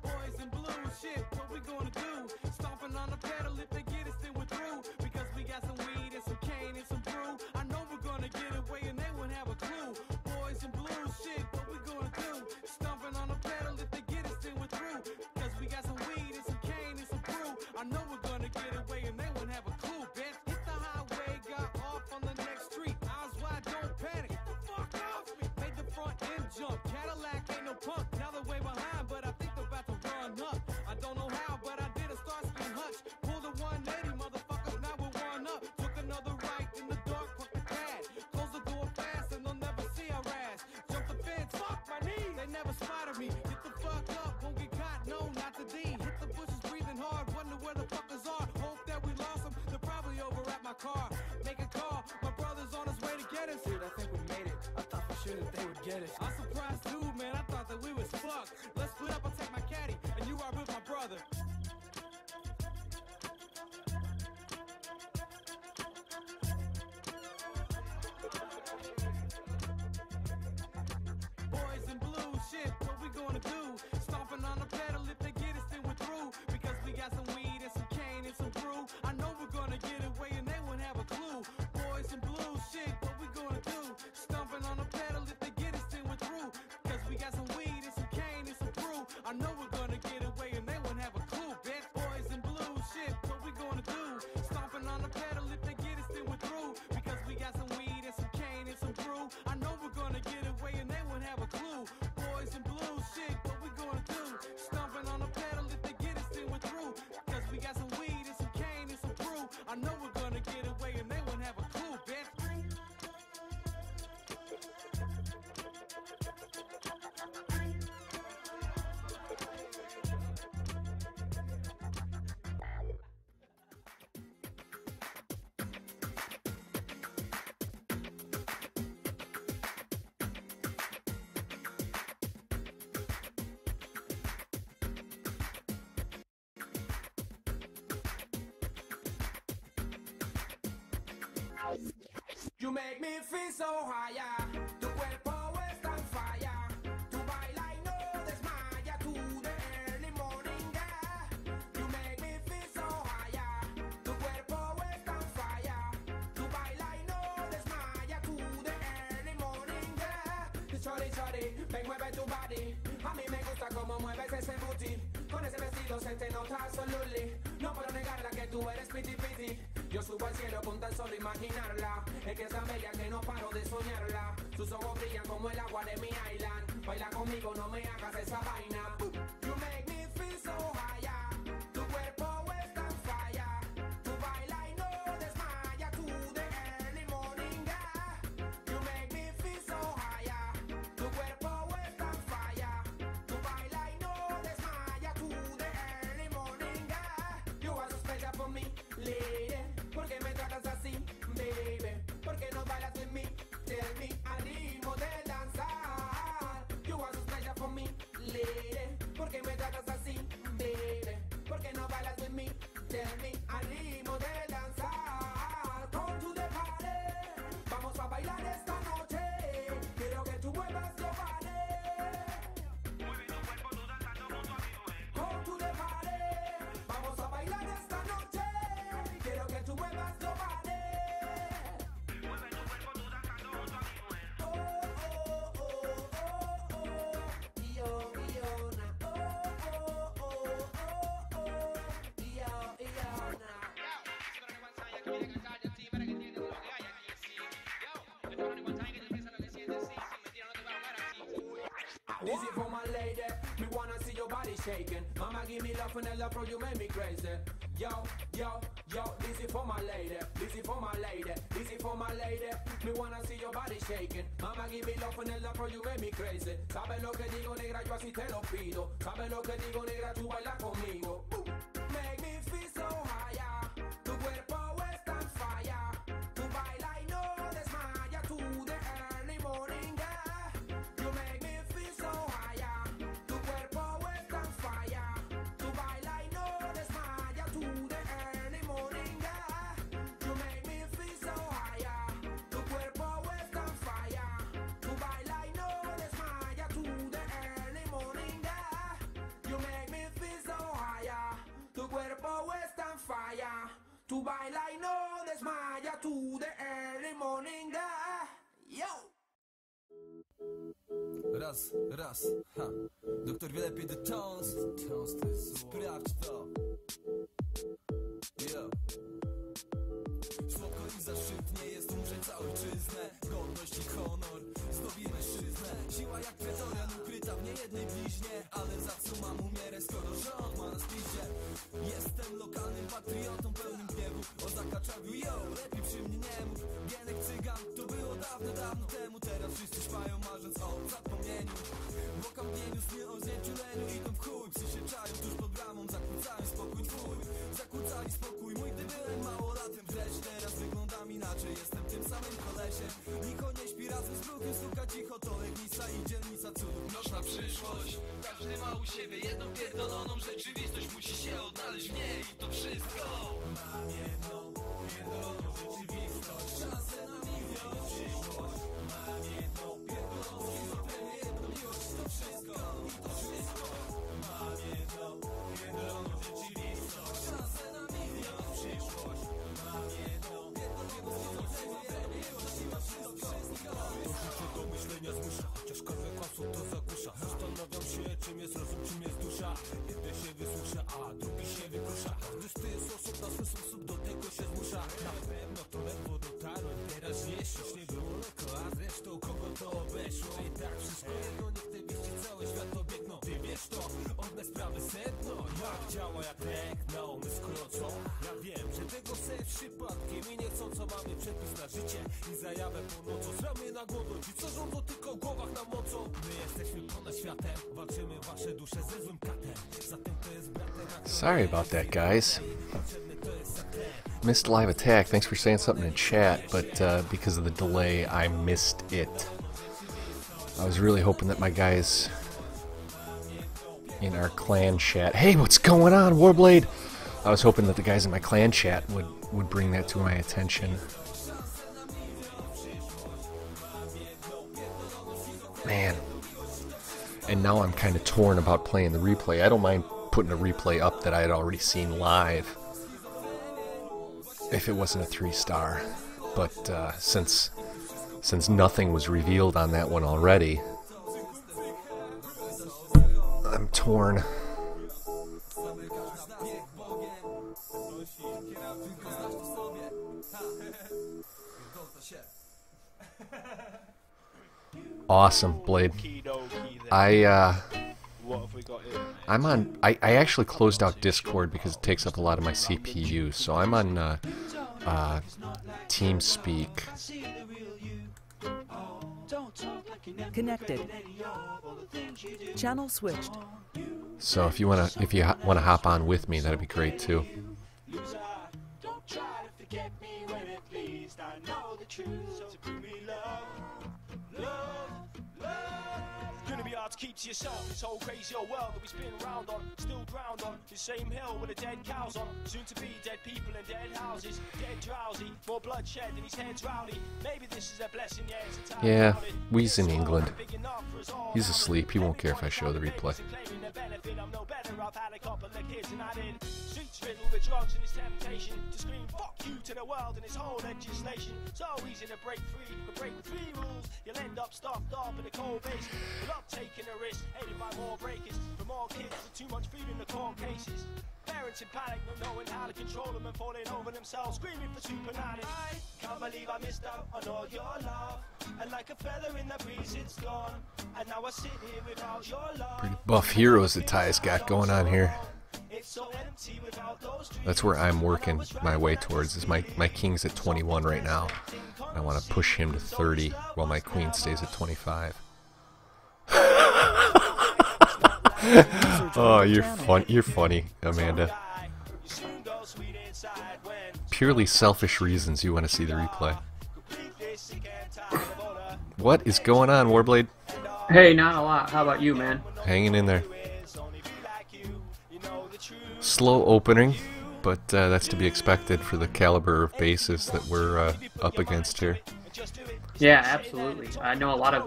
Boys in blue, shit, what we gonna do? Stomping on the pedal, if they get us, then we're through. Because we got some weed and some cane and some brew. I know we're gonna get away, and they won't have a clue. Boys in blue, shit, what we gonna do? Stomping on the pedal, if they get us, then we're through. Because we got some weed and some cane and some brew. I know we're gonna get away, and they won't have a clue, bitch. Hit the highway, got off on the next street. Eyes wide, don't panic. Get the fuck off me. Made the front end jump. Cadillac ain't no punk. Now they're way behind, but I think they're about to run up. I don't know how, but I did a start spin hutch. Pulled a 180, motherfuckers, now we're one up. Took another right in the dark, fuck the pad. Close the door fast, and they'll never see our ass. Jump the fence, fuck my knees. They never spotted me. Get the fuck up, won't get caught, no, not the D. Hit the bushes, breathing hard, wonder where the fuckers are. Hope that we lost them, they're probably over at my car. Make a call, my brother's on his way to get us. Dude, I think we made it. I thought for sure that they would get us. I'm surprised too, man, I thought that we was fucked. Let's split up, I'll take my caddy, and you ride with my brother. Boys in blue, shit, what we gonna do? Stomping on the pedal, if they get us, then we're through. Because we got some weed and some cane and some brew. I know we're gonna get away, and they won't have a clue. Boys in blue, shit, what we gonna do? Stomping on the pedal, if they get us, then we're through. Because we got some weed and some cane and some brew. I know we're gonna get away, and they won't have a clue, bitch. Boys in blue, shit, what we gonna do? Stomping on the pedal, if they get us, then we're through. Because we got some weed and some cane and some brew. I know we're gonna get away, and they won't have a clue. Boys in blue, shit, what we gonna do? Stomping on the pedal, if they get us, then we're through. Because we got some weed and some cane and some brew. I know we're gonna get away, and they won't have a clue, bitch. You make me feel so higher. Tu cuerpo está on fire. Tu baila y no desmaya to the early morning, yeah. You make me feel so higher. Tu cuerpo está on fire. Tu baila y no desmaya to the early morning, yeah. Shorty, shorty, ven, mueve tu body. A mí me gusta como mueves ese booty. Con ese vestido se te nota absolutely. No puedo negarla que tú eres piti piti. Yo subo al cielo con tan solo imaginarla. Es que es tan bella que no paro de soñarla. Sus ojos brillan como el agua de mi island. Baila conmigo, no me hagas esa vaina. You make me feel so higher. Tu cuerpo está on fire. Tu baila y no desmaya to the early morning, yeah. You make me feel so higher. Tu cuerpo está on fire. Tu baila y no desmaya to the early morning, yeah. You are so special for me, lady. ¿Por qué me tratas así, baby? ¿Por qué no bailas with me? Tell me, al ritmo de danzar. You are so special for me, lady. ¿Por qué me tratas así, baby? ¿Por qué no bailas with me? Tell me, al ritmo de danzar. Come to the party. Vamos a bailar esta noche. Quiero que tú muevas tu body. Mueve tu cuerpo, tú danzando junto a mi dueño. Come to the party. Vamos a bailar esta noche. Quiero que tú muevas tu body. Mueve tu cuerpo, tú danzando. shaking. Mama give me love and I love, bro, you make me crazy. Yo, yo, yo, this is for my lady, this is for my lady, this is for my lady. Me wanna see your body shaking. Mama give me love and I love, bro, you make me crazy. Sabe lo que digo, negra, yo así te lo pido. Sabe lo que digo, negra, tú baila conmigo. Make me feel so higher. Tu cuerpo está on fire. Tu baila y no desmaya to the early morning, yeah. You make me feel so higher. Tu cuerpo está on fire. Tu baila y no desmaya to the early morning, yeah. You make me feel so higher. Tu cuerpo está on fire. Tu baila y no desmaya to the early morning, yeah. You make me feel so higher. Tu cuerpo está on fire. Tu baila y no desmaya to the early morning, yeah. Yo! Raz, raz, ha. Doktor wie lepiej the toast. Sprawdź to. Yo. Słodko i zaszczytnie jest umrzeć za ojczyznę. Godność i honor zdobi mężczyznę. Siła jak pretorian ukryta w niejednej bliźnie. Ale za co mam umierę, skoro rząd ma nas piździe? Jestem lokalnym patriotą pełnym gniewu. O zakaczawiu, yo, lepiej przy mnie nie mów. Gienek cygan, to było dawno, dawno temu. Teraz wszyscy śpają marząc o zapomnieniu. W okamgnieniu sny o znieczuleniu idą w chuj. Psy się czają tuż pod bramą, zakłócają spokój twój. Zakłócali spokój mój, gdy byłem małolatem. Wreszcie teraz wyglądam inaczej, jestem tym samym kolesiem. Niko nie śpi razem z brukiem, stuka cicho. To Legnica i dzielnica cudów. Nośna przyszłość, każdy ma u siebie jedną pierdoloną rzeczywistość. Musi się odnaleźć w niej i to wszystko. Mam jedną pierdoloną rzeczywistość. Szansę na milion przyszłość. Mam jedną pierdoloną schizofrenię, jedną miłość. To wszystko, i to wszystko. Mam jedną pierdoloną rzeczywistość. Szansę na milion przyszłość. Mam jedną pierdoloną schizofrenię, jedną miłość. To wszystko. To życie do myślenia zmusza, chociaż każde kłamstwo to zagłusza. Zastanawiam się, czym jest rozum, czym jest dusza. Jeden się wysłusza, a drugi się wykrusza. Każdy z tych osób na swój sposób do tego się zmusza. Na pewno to ledwo dotarłem, teraz jeszcze nie było lekko. A zresztą kogo to obeszło? I tak wszystko jedno, niech te wieści cały świat obiegną. Ty wiesz to, odne sprawy sedno. Jak działa jak techno, my skoro co? Ja wiem, że tego se przypadkiem i niechcąco mamy przepis na życie. I zajawę po nocą, z ramię na głowę. Ci co rządzą tylko w głowach nam mocą. My jesteśmy ponad światem, walczymy wasze dusze ze złym katem. Zatem to jest bratem. Sorry about that, guys. Missed Live Attack. Thanks for saying something in chat, but because of the delay, I missed it. I was really hoping that my guys in our clan chat... Hey, what's going on, Warblade? I was hoping that the guys in my clan chat would bring that to my attention. Man. And now I'm kind of torn about playing the replay. I don't mind putting a replay up that I had already seen live if it wasn't a 3-star. But since nothing was revealed on that one already, I'm torn. Awesome, Blade. I'm on. I actually closed out Discord because it takes up a lot of my CPU, so I'm on TeamSpeak. Connected. Channel switched. So if you wanna hop on with me, that'd be great too. Keep to yourself, this whole crazy old world that we spin round on, still drowned on the same hill with the dead cows on, soon to be dead people in dead houses, dead drowsy, more bloodshed and his head's rowdy. Maybe this is a blessing, yeah, it's a time. Yeah, Wee's in England. He's asleep, he won't care if I show the replay. I'm no better, I've had a couple of kids and I did. Streets riddled with drugs and its temptation to scream fuck you to the world and its whole legislation. So easy to break free, but breaking 3 rules, you'll end up stuffed up in a cold basement. But I'm taking a risk, hated by more breakers, for more kids with too much food in the court cases. Parents in panic, not knowing how to control them and falling over themselves, screaming for super nannies. I can't believe I missed out on all your love, and like a feather in the breeze it's gone, and now I sit here without your love. Pretty buff heroes that Ty's got going on here. It's so empty without those dreams. That's where I'm working my way towards. Is my king's at 21 right now. I want to push him to 30 while my queen stays at 25. Oh, you're fun. You're funny, Amanda. Purely selfish reasons you want to see the replay. What is going on, Warblade? Hey, not a lot. How about you, man? Hanging in there. Slow opening, but that's to be expected for the caliber of bases that we're up against here. Yeah, absolutely. I know a lot of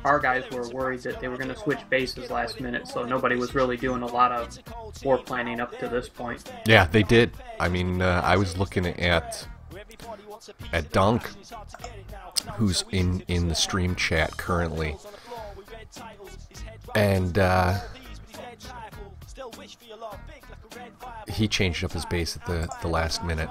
our guys were worried that they were going to switch bases last minute, so nobody was really doing a lot of war planning up to this point. Yeah, they did. I mean, I was looking at Dunk, who's in the stream chat currently, and he changed up his base at the last minute.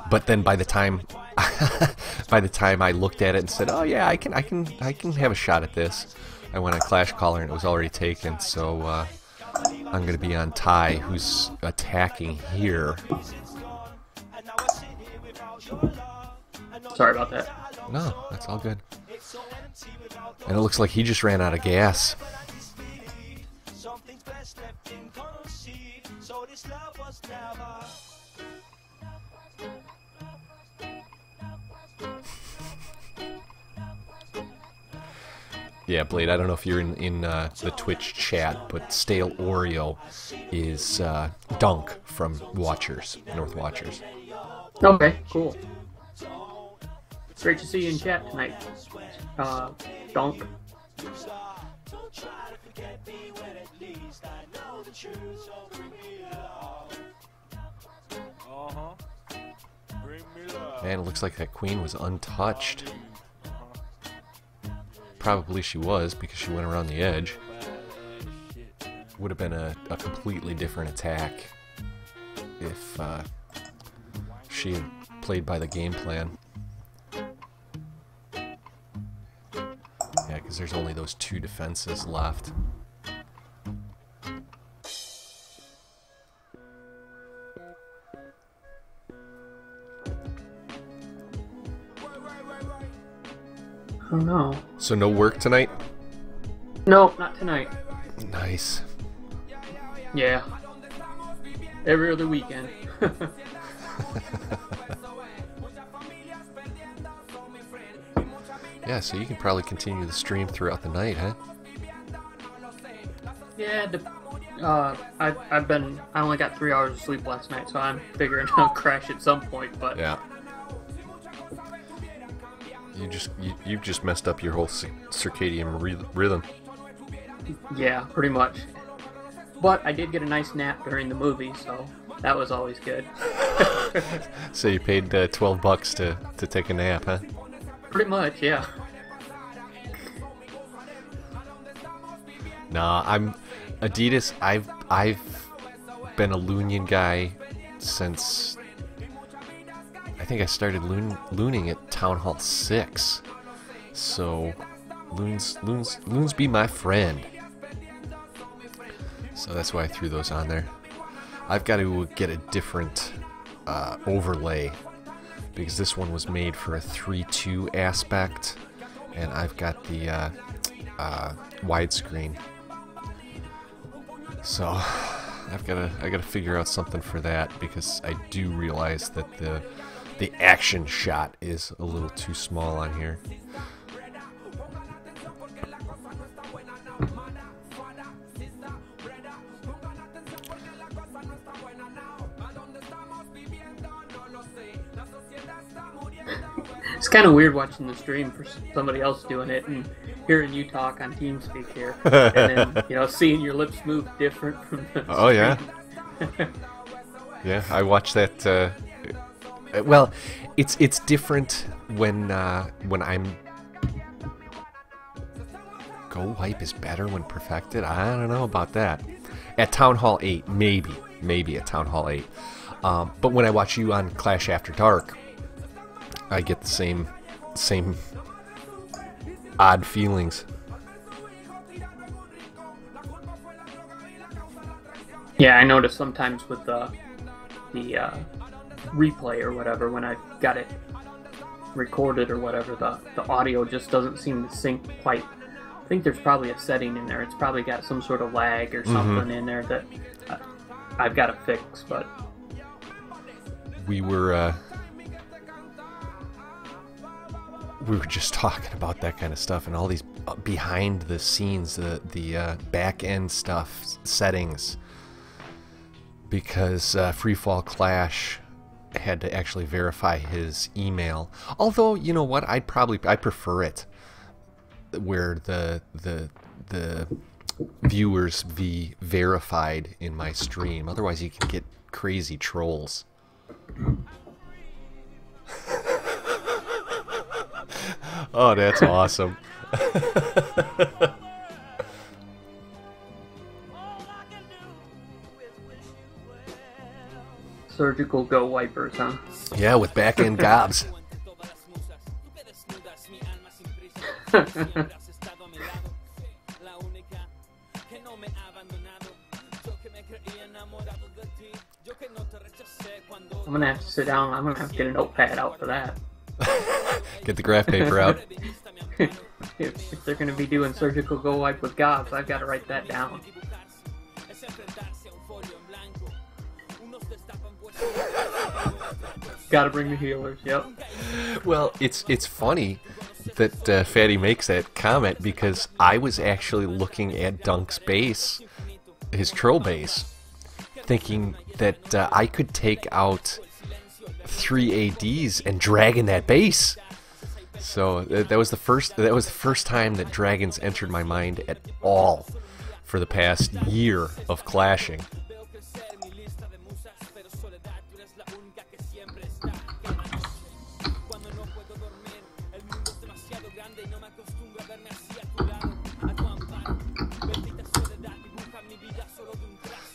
But then by the time I looked at it and said, "Oh yeah, I can have a shot at this," I went on Clash Caller and it was already taken. So I'm gonna be on Ty, who's attacking here. Sorry about that. No, that's all good. And it looks like he just ran out of gas. Yeah, Blade, I don't know if you're in the Twitch chat, but Stale Oreo is Dunk from Watchers, North Watchers. Okay, cool. Great to see you in chat tonight, Dunk. Man, it looks like that queen was untouched. Probably she was, because she went around the edge. Would have been a completely different attack if she had played by the game plan. Yeah, because there's only those two defenses left. Oh no. So no work tonight? No, not tonight. Nice. Yeah. Every other weekend. Yeah, so you can probably continue the stream throughout the night, huh? Yeah, I only got 3 hours of sleep last night, so I'm figuring I'll crash at some point, but... Yeah. You've just messed up your whole circadian rhythm. Yeah, pretty much. But I did get a nice nap during the movie, so that was always good. So you paid $12 to take a nap, huh? Pretty much, yeah. Nah, I'm Adidas. I've been a Loonian guy since I think I started looning at Town Hall 6. So loons be my friend. So that's why I threw those on there. I've got to get a different overlay because this one was made for a 3:2 aspect, and I've got the widescreen. So I gotta figure out something for that because I do realize that the action shot is a little too small on here. It's kind of weird watching the stream for somebody else doing it and hearing you talk on TeamSpeak here, and then seeing your lips move different from the Oh yeah. Yeah, I watched that. Well, it's different when I'm. Go Wipe is better when perfected. I don't know about that. At Town Hall 8, maybe. maybe at Town Hall 8. But when I watch you on Clash After Dark, I get the same odd feelings. Yeah, I notice sometimes with the replay or whatever, when I got it recorded or whatever, the audio just doesn't seem to sync quite. I think there's probably a setting in there. It's probably got some sort of lag or something in there that I've got to fix. But we were just talking about that kind of stuff and all these behind the scenes, the back end stuff, settings, because Freefall Clash had to actually verify his email. Although, you know what, I prefer it where the viewers be verified in my stream. Otherwise you can get crazy trolls. Oh, that's awesome. Surgical Go wipers, huh? Yeah, with back-end gobs. I'm gonna have to sit down. I'm gonna have to get a notepad out for that. Get the graph paper out. If they're gonna be doing Surgical Go wipe with gobs, I've got to write that down. Gotta bring the healers, yep. Well, it's funny that Fatty makes that comment, because I was actually looking at Dunk's base, his troll base, thinking that I could take out 3 ADs and dragon that base. So that was the first time that dragons entered my mind at all for the past year of clashing.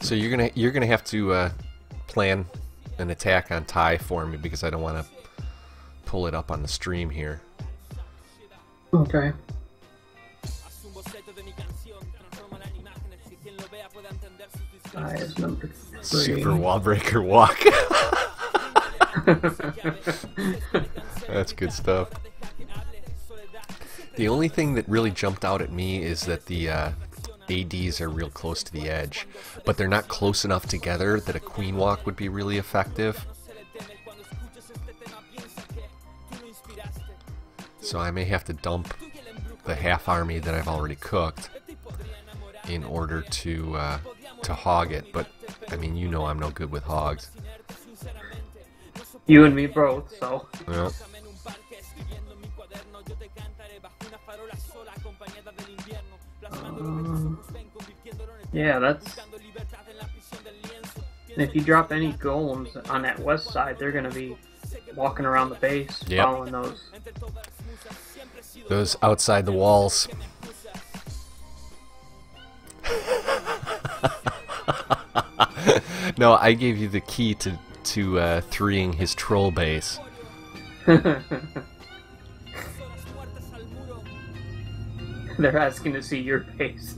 So you're gonna have to plan an attack on Ty for me, because I don't want to pull it up on the stream here. Okay. Ty is number 3. Super wall breaker walk. That's good stuff. The only thing that really jumped out at me is that the ADs are real close to the edge, but they're not close enough together that a queen walk would be really effective. So I may have to dump the half army that I've already cooked in order to hog it. But I mean, you know I'm no good with hogs. You and me both, so. Yeah. Yeah, that's... If you drop any golems on that west side, they're gonna be walking around the base, following those. Those outside the walls. No, I gave you the key to 3ing his troll base. They're asking to see your base.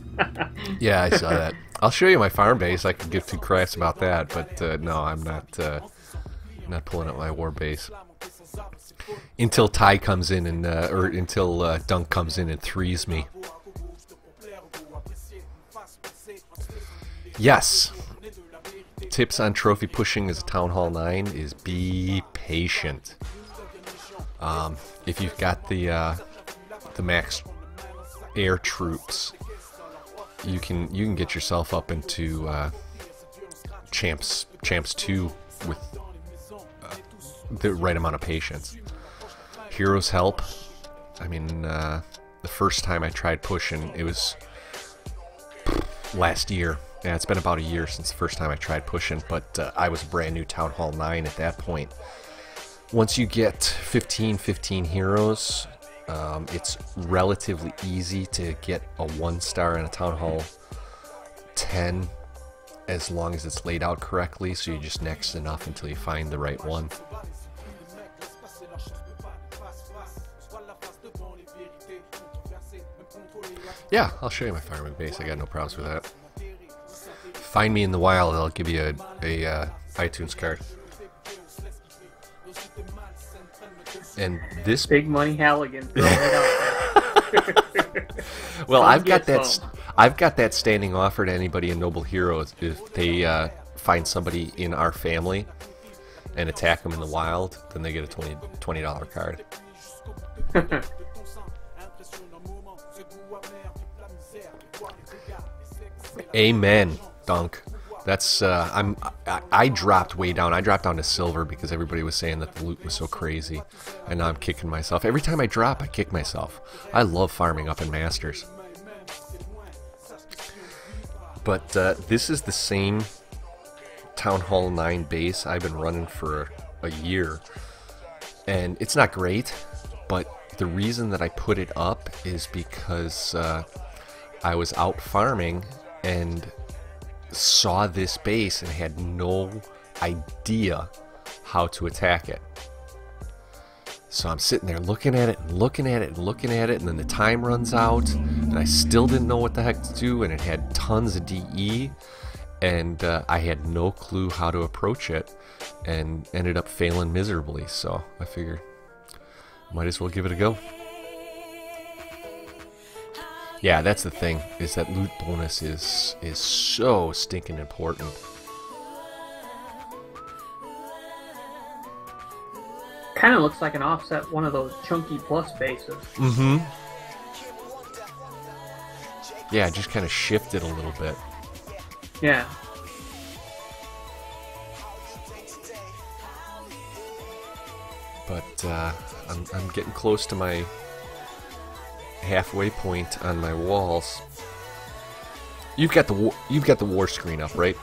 Yeah, I saw that. I'll show you my farm base. I could give 2 craps about that, but no, I'm not pulling up my war base until Ty comes in and or until Dunk comes in and 3s me. Yes. Tips on trophy pushing as a Town Hall 9 is be patient. If you've got the max air troops, you can get yourself up into champs 2 with the right amount of patience. Heroes help. I mean, the first time I tried pushing, it was last year. Yeah, it's been about a year since the first time I tried pushing, but I was a brand new Town Hall 9 at that point. Once you get 15 heroes, it's relatively easy to get a 1-star in a Town Hall 10 as long as it's laid out correctly, so you just next enough until you find the right one. Yeah, I'll show you my fireman base. I got no problems with that. Find me in the wild, I'll give you a iTunes card. And this Big Money Halligan throwing it out there. Well, I've got that standing offer to anybody in Noble Heroes. If they find somebody in our family and attack them in the wild, then they get a $20 card. Amen, Dunk. That's I dropped way down. I dropped down to silver because everybody was saying that the loot was so crazy, and now I'm kicking myself. Every time I drop, I kick myself. I love farming up in Masters. But this is the same Town Hall 9 base I've been running for a year, and it's not great, but the reason that I put it up is because I was out farming and saw this base and had no idea how to attack it. So I'm sitting there looking at it and looking at it and looking at it, and then the time runs out and I still didn't know what the heck to do, and it had tons of DE, and I had no clue how to approach it and ended up failing miserably. So I figured might as well give it a go. Yeah, that's the thing, is that loot bonus is so stinking important. Kind of looks like an offset one of those chunky plus bases. Mm-hmm. Yeah, just kind of shifted a little bit. Yeah. But I'm getting close to my halfway point on my walls. You've got the war screen up, right,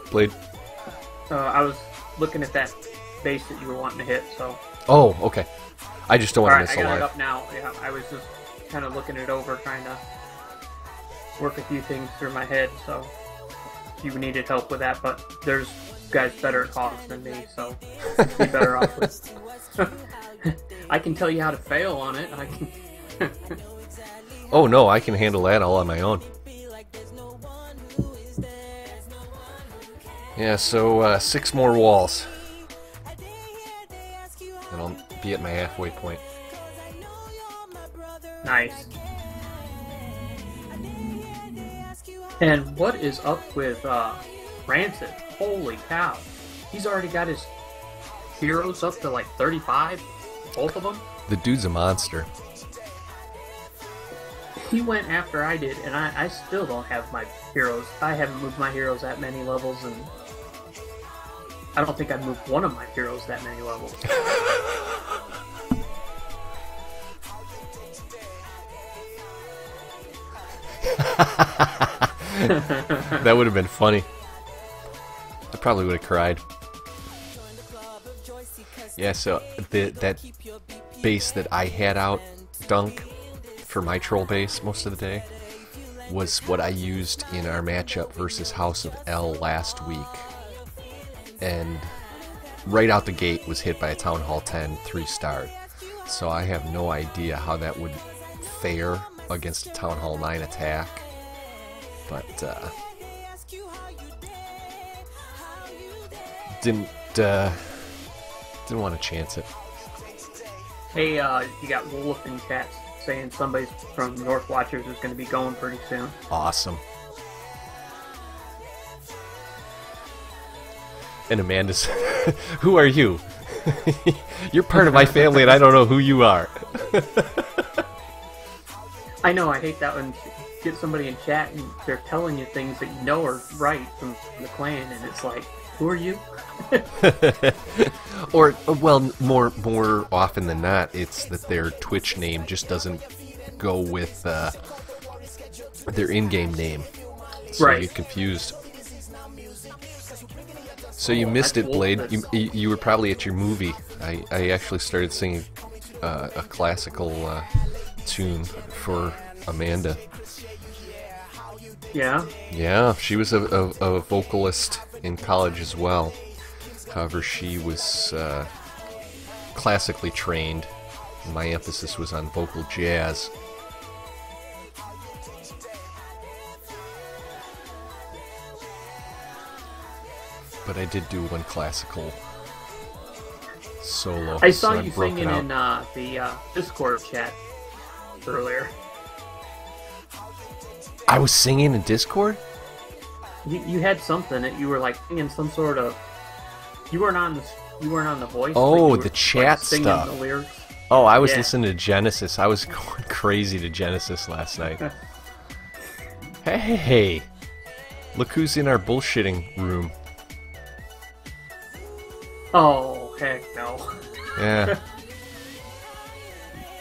Blade? I was looking at that base that you were wanting to hit, so. Oh, okay. I just don't want to miss a I got line. it up now. Yeah, I was just kind of looking it over, trying to work a few things through my head, so you needed help with that, but there's guys better at COGs than me, so you'd be better off with. I can tell you how to fail on it. I can. Oh no, I can handle that all on my own. Yeah, so 6 more walls, and I'll be at my halfway point. Nice. And what is up with Rancid? Holy cow. He's already got his heroes up to like 35, both of them. The dude's a monster. He went after I did, and I still don't have my heroes. I haven't moved my heroes that many levels, and I don't think I've moved one of my heroes that many levels. That would have been funny. I probably would have cried. Yeah, so that base that I had out, Dunk, for my troll base most of the day, was what I used in our matchup versus House of L last week. And right out the gate was hit by a Town Hall 10 3-star. So I have no idea how that would fare against a Town Hall 9 attack. But didn't want to chance it. Hey, you got Wolf in chat saying somebody from North Watchers is going to be going pretty soon. Awesome. And Amanda's, who are you? You're part of my family and I don't know who you are. I know, I hate that when you get somebody in chat and they're telling you things that you know are right from the clan, and it's like, who are you? Or, well, more often than not, it's that their Twitch name just doesn't go with their in-game name. So Right. you get confused. So you missed it, Blade. You were probably at your movie. I actually started singing a classical tune for Amanda. Yeah. Yeah, she was a vocalist in college as well. However, she was classically trained. My emphasis was on vocal jazz. But I did do one classical solo. I saw so you broke it singing out. in the Discord chat earlier. I was singing in Discord? You had something that you were like singing some sort of. You weren't on the voice. but Oh, you were, the like, chat singing stuff. The lyrics. Oh, I was Yeah. listening to Genesis. I was going crazy to Genesis last night. Hey, look who's in our bullshitting room. Oh heck no! Yeah.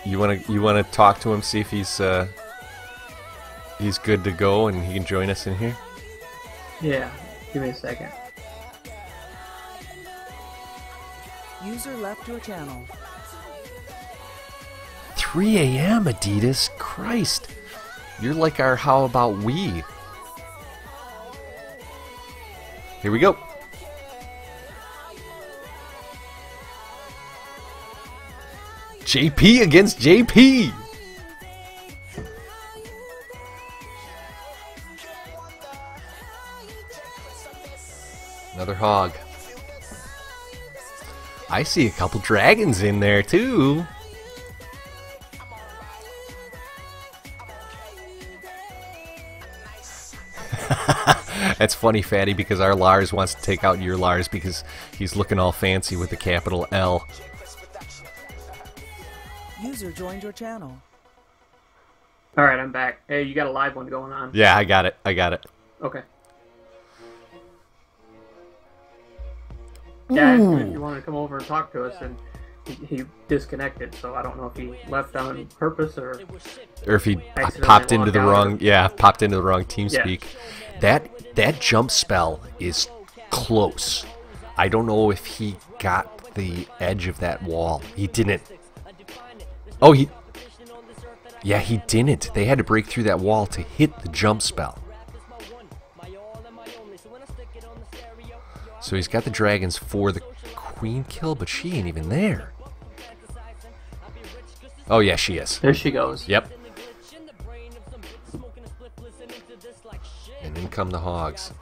You wanna talk to him, see if he's good to go and he can join us in here? Yeah, give me a second. User left your channel. 3 a.m. Adidas? Christ. You're like our How About We. Here we go. JP against JP. Another hog. I see a couple dragons in there too. That's funny, Fatty, because our Lars wants to take out your Lars because he's looking all fancy with the capital L. User joined your channel. All right, I'm back. Hey, you got a live one going on? Yeah, I got it. Okay. Yeah, I asked him if you wanted to come over and talk to us, and he disconnected. So I don't know if he left on purpose or Or if he accidentally popped into logged the out wrong, or- popped into the wrong TeamSpeak. Yeah. That jump spell is close. I don't know if he got the edge of that wall. He didn't. Oh, yeah, he didn't. They had to break through that wall to hit the jump spell. So he's got the dragons for the queen kill, but she ain't even there. Oh, yeah, she is. There she goes. Yep. And in come the hogs.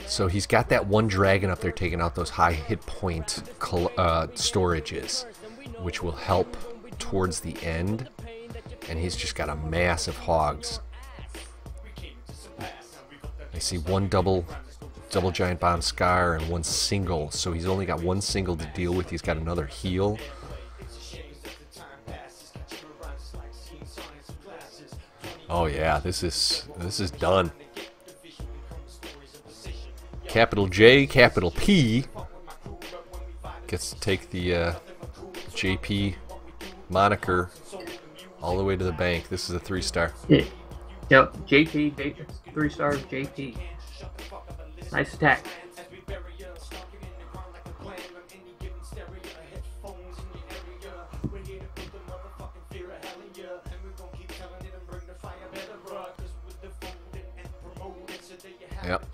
So he's got that one dragon up there taking out those high hit point storages, which will help towards the end. And he's just got a mass of hogs. I see one double giant bomb scar and one single, so he's only got one single to deal with. He's got another heal. Oh yeah, this is done. Capital J, capital P gets to take the JP moniker all the way to the bank. This is a 3-star. Yeah. Yep, JP, 3 stars, JP. Nice attack. Yep.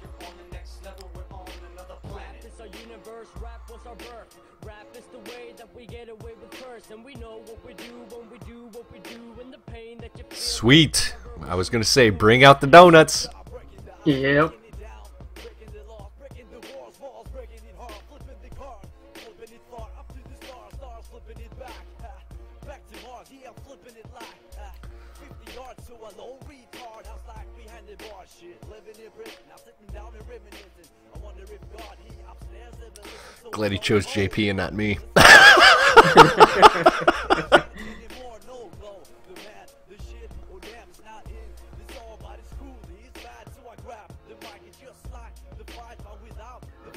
Sweet. I was gonna say, bring out the donuts. Yep. Glad he chose JP and not me.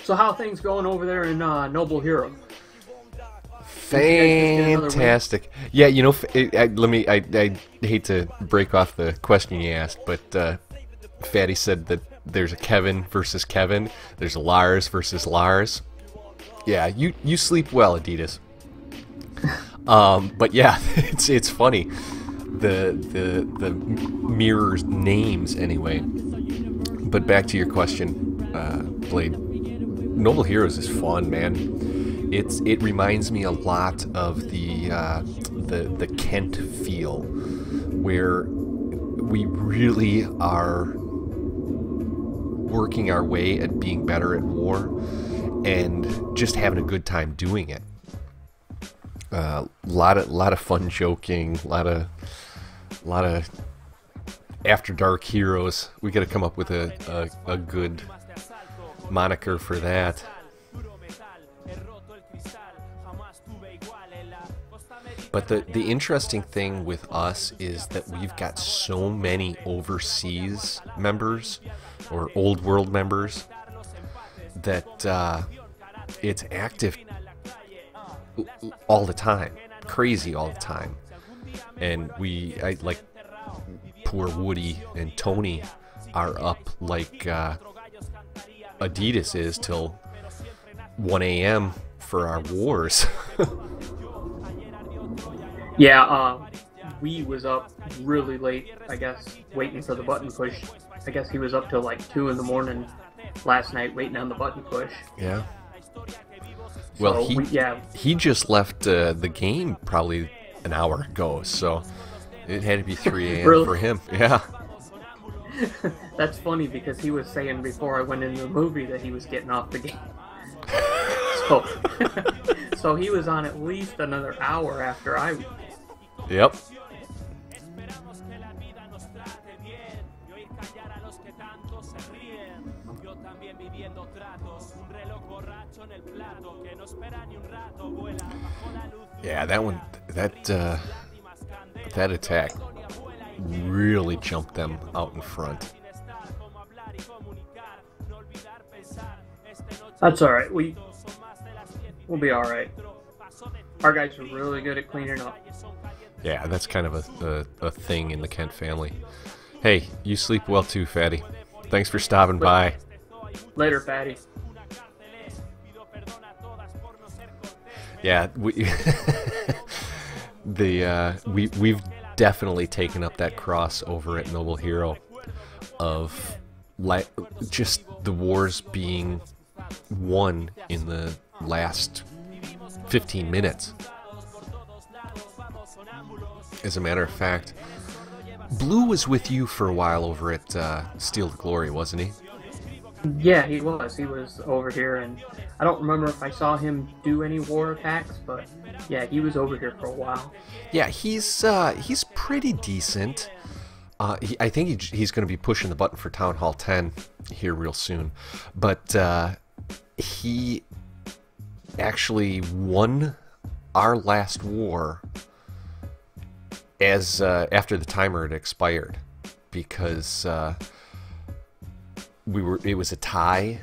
So how are things going over there in Noble Hero? Fantastic. Yeah, you know, I hate to break off the question you asked, but Fatty said that there's a Kevin versus Kevin. There's a Lars versus Lars. Yeah, you sleep well, Adidas. But yeah, it's funny. the mirrors names anyway. But back to your question, Blade. Noble Heroes is fun, man. It reminds me a lot of the Kent feel, where we really are working our way at being better at war and just having a good time doing it. Lot of fun joking, lot of after dark heroes. We got to come up with a good moniker for that. But the interesting thing with us is that we've got so many overseas members or old world members that it's active all the time, crazy all the time. And I like poor Woody and Tony are up like Adidas is till 1 a.m. for our wars. Yeah, we was up really late, I guess, waiting for the button push. I guess he was up till like 2 in the morning last night waiting on the button push. Yeah. Well, so he just left the game probably an hour ago, so it had to be 3 a.m. Really? for him. Yeah. That's funny because he was saying before I went into the movie that he was getting off the game. So he was on at least another hour after I was. Yep. Yeah, that one, that attack really jumped them out in front. That's all right. We'll be all right. Our guys are really good at cleaning up. Yeah, that's kind of a thing in the Kent family. Hey, you sleep well too, Fatty. Thanks for stopping by. Later, Fatty. Yeah, we've definitely taken up that cross over at Noble Hero of just the wars being won in the last 15 minutes. As a matter of fact, Blue was with you for a while over at Steel to Glory, wasn't he? Yeah, he was. He was over here, and I don't remember if I saw him do any war attacks, but yeah, he was over here for a while. Yeah, he's pretty decent. I think he's going to be pushing the button for Town Hall 10 here real soon, but he actually won our last war as after the timer had expired, because it was a tie.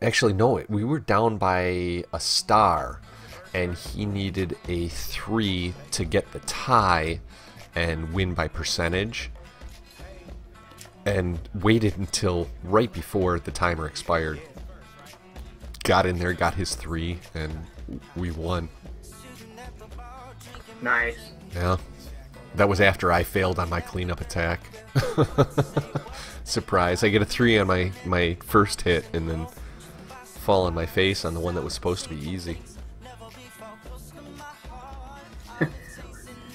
Actually, no, we were down by a star, and he needed a 3 to get the tie and win by percentage, and waited until right before the timer expired. Got in there, got his 3, and we won. Nice. Yeah. That was after I failed on my cleanup attack. Surprise. I get a 3 on my first hit, and then fall on my face on the one that was supposed to be easy.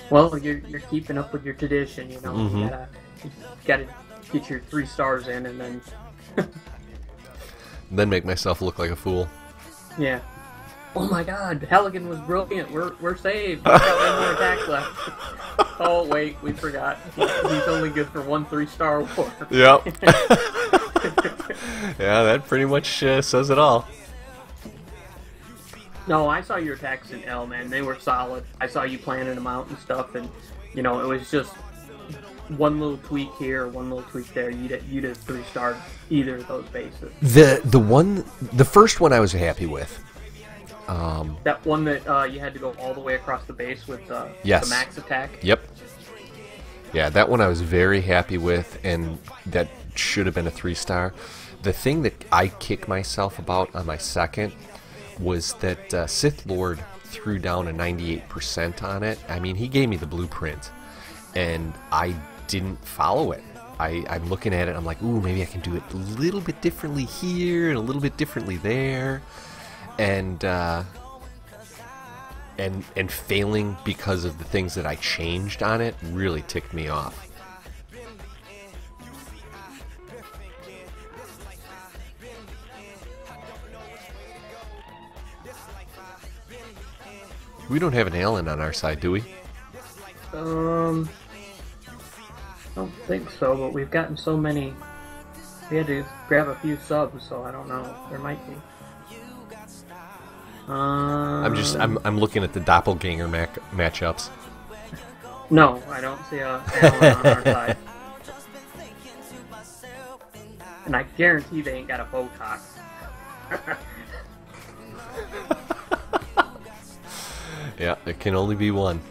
Well, you're keeping up with your tradition, you know. Mm-hmm. You gotta get your 3 stars in, and then then make myself look like a fool. Yeah. Oh my God, Halligan was brilliant. We're saved. We've got 1 more attack left. Oh wait, we forgot. He's only good for 1 3-star war. Yep. Yeah, that pretty much says it all. No, I saw your attacks in L, man. They were solid. I saw you planning them out and stuff, and you know, it was just one little tweak here, one little tweak there. You'd have 3-starred either of those bases. The first one I was happy with. That one that you had to go all the way across the base with yes. the max attack. Yep. Yeah, that one I was very happy with, and that should have been a 3-star. The thing that I kick myself about on my second was that Sith Lord threw down a 98% on it. I mean, he gave me the blueprint, and I didn't follow it. I'm looking at it, I'm like, ooh, maybe I can do it a little bit differently here and a little bit differently there, and failing because of the things that I changed on it really ticked me off. We don't have an Alan on our side, do we? I don't think so, but we've gotten so many. We had to grab a few subs, so I don't know. There might be. I'm looking at the doppelganger matchups. No, I don't see a Alan on our side. And I guarantee they ain't got a Botox. Yeah, it can only be one.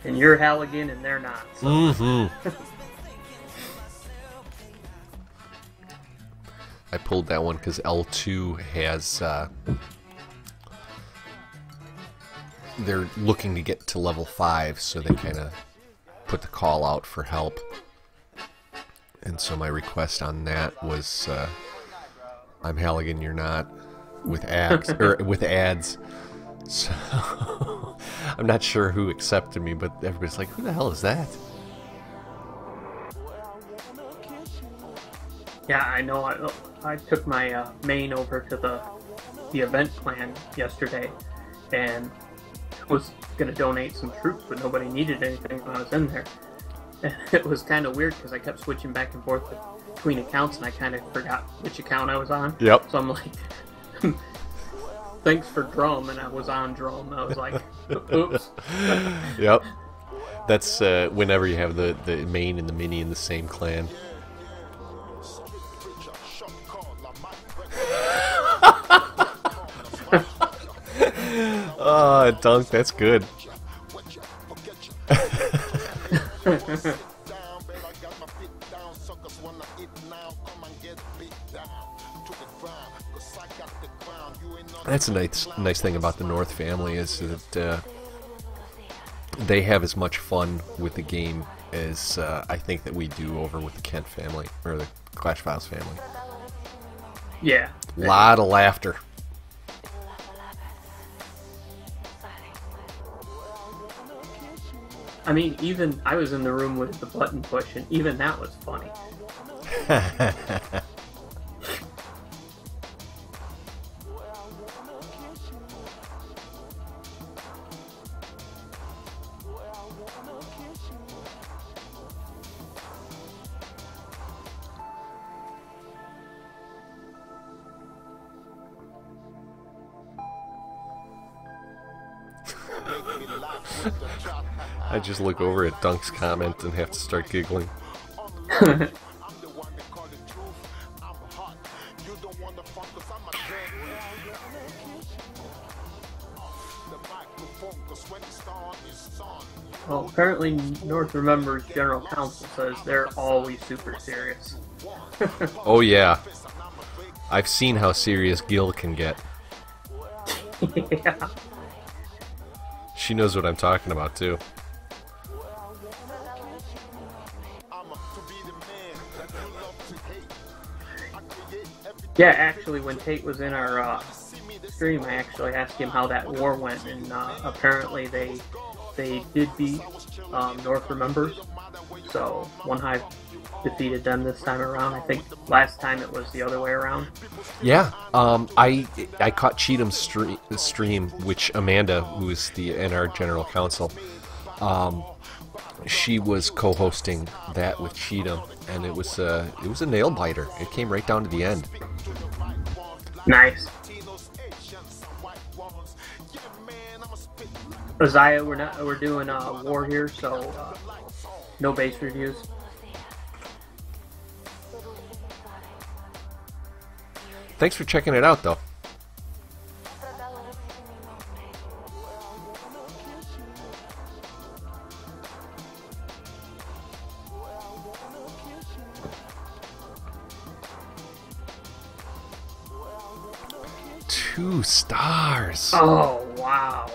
And you're Halligan and they're not. So. Mm-hmm. I pulled that one because L2 has... they're looking to get to level 5, so they kind of put the call out for help. And so my request on that was, I'm Halligan, you're not, with ads. So I'm not sure who accepted me, but everybody's like, who the hell is that? Yeah, I know. I took my main over to the event clan yesterday, and was going to donate some troops, but nobody needed anything when I was in there. And it was kind of weird because I kept switching back and forth between accounts, and I kind of forgot which account I was on. Yep. So I'm like, thanks for drum, and I was on drum. I was like, oops. Yep. That's whenever you have the main and the mini in the same clan. Oh, Dunk, that's good. That's a nice thing about the North family is that they have as much fun with the game as I think that we do over with the Kent family or the Clash Files family. Yeah. A lot of laughter. I mean, even I was in the room with the button push, and even that was funny. I just look over at Dunk's comment and have to start giggling. Well, apparently North Remember's general counsel says they're always super serious. Oh yeah. I've seen how serious Gil can get. Yeah. She knows what I'm talking about too. Yeah, actually, when Tate was in our stream, I actually asked him how that war went, and apparently they did beat North Remembers, so One Hive defeated them this time around. I think last time it was the other way around. Yeah, I caught Cheatham's stream, which Amanda, who is the NR General Counsel, she was co-hosting that with Cheatham, and it was a nail biter. It came right down to the end. Nice. Isaiah, we're doing war here, so no base reviews. Thanks for checking it out, though. 2 stars. Oh, wow.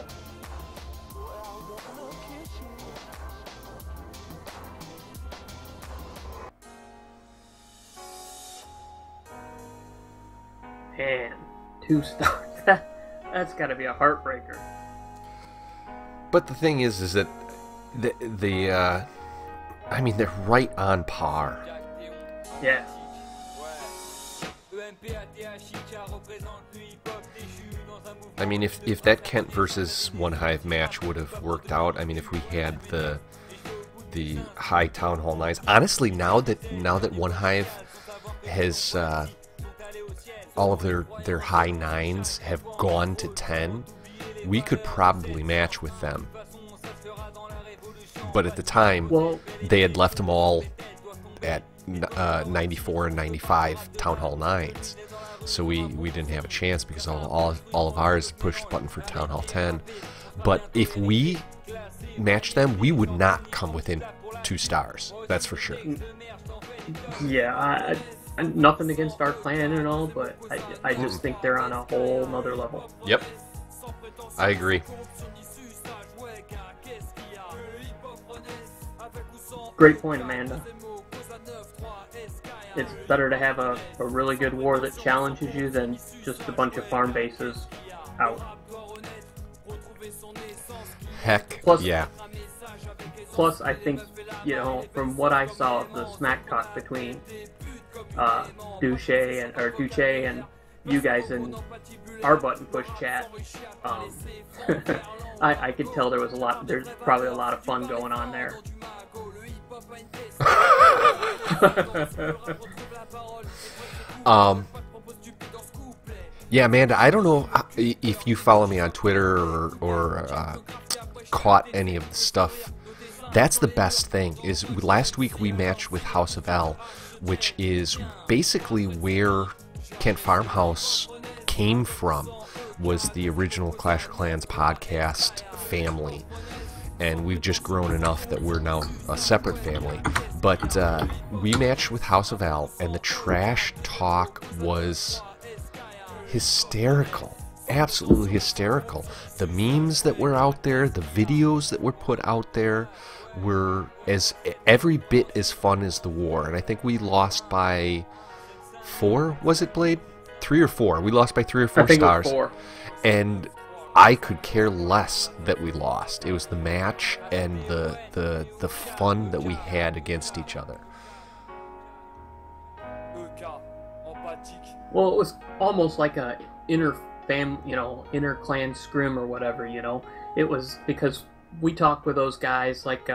Man, 2 stars. That's got to be a heartbreaker. But the thing is that I mean, they're right on par. Yeah. I mean, if that Kent versus One Hive match would have worked out, I mean, if we had the high Town Hall 9s, honestly, now that One Hive has all of their high 9s have gone to 10, we could probably match with them. But at the time, they had left them all at 94 and 95 Town Hall 9s. So we didn't have a chance because all of ours pushed the button for Town Hall 10. But if we matched them, we would not come within 2 stars. That's for sure. Yeah, nothing against our clan and all, but I just think they're on a whole nother level. Yep. I agree. Great point, Amanda. It's better to have a really good war that challenges you than just a bunch of farm bases out. Heck, yeah. Plus, I think, from what I saw of the smack talk between Duce and you guys in our button push chat, I could tell there's probably a lot of fun going on there. Yeah, Amanda, I don't know if you follow me on Twitter or caught any of the stuff. That's the best thing, is last week we matched with House of L, which is basically where Kent Farmhouse came from, was the original Clash of Clans podcast family. And we've just grown enough that we're now a separate family. But we matched with House of L, and the trash talk was hysterical. Absolutely hysterical. The memes that were out there, the videos that were put out there were every bit as fun as the war. And I think we lost by 4, was it, Blade? 3 or 4. We lost by 3 or 4 I think stars. It was 4. And I could care less that we lost. It was the match and the fun that we had against each other. Well, it was almost like a inner clan scrim or whatever, It was because we talked with those guys, like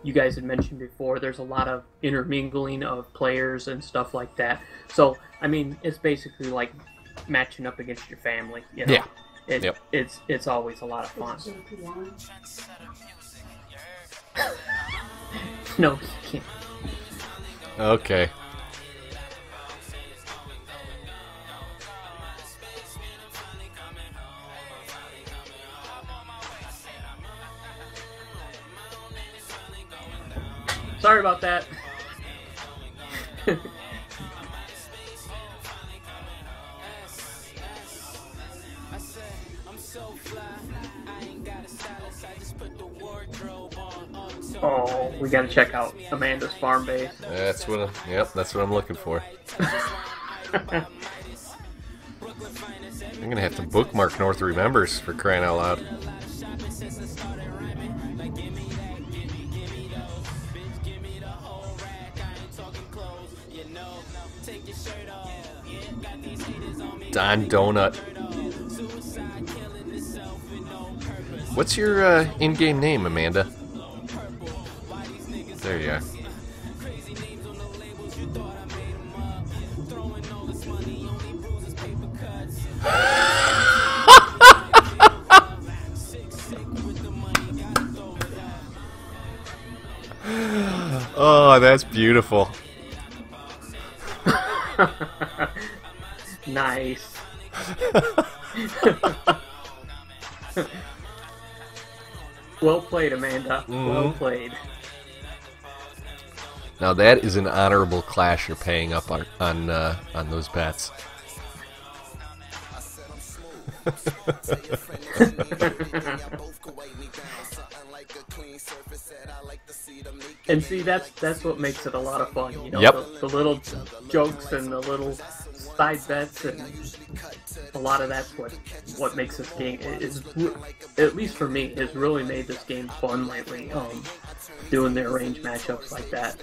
you guys had mentioned before, there's a lot of intermingling of players and stuff like that. So, I mean, it's basically like matching up against your family, Yeah. It's always a lot of fun. No, you can't. Okay. Sorry about that. Oh, we gotta check out Amanda's farm base. That's what I'm looking for. I'm gonna have to bookmark North Remembers, for crying out loud. Don Donut. What's your in-game name, Amanda? There you are. Oh, that's beautiful. Nice. Well played, Amanda. Well played. Now that is an honorable clash you're paying up on those bets. And see, that's what makes it a lot of fun, you know, Yep. the little jokes and the little side bets, and a lot of that's what makes this game is, at least for me, has really made this game fun lately. Doing the arranged matchups like that.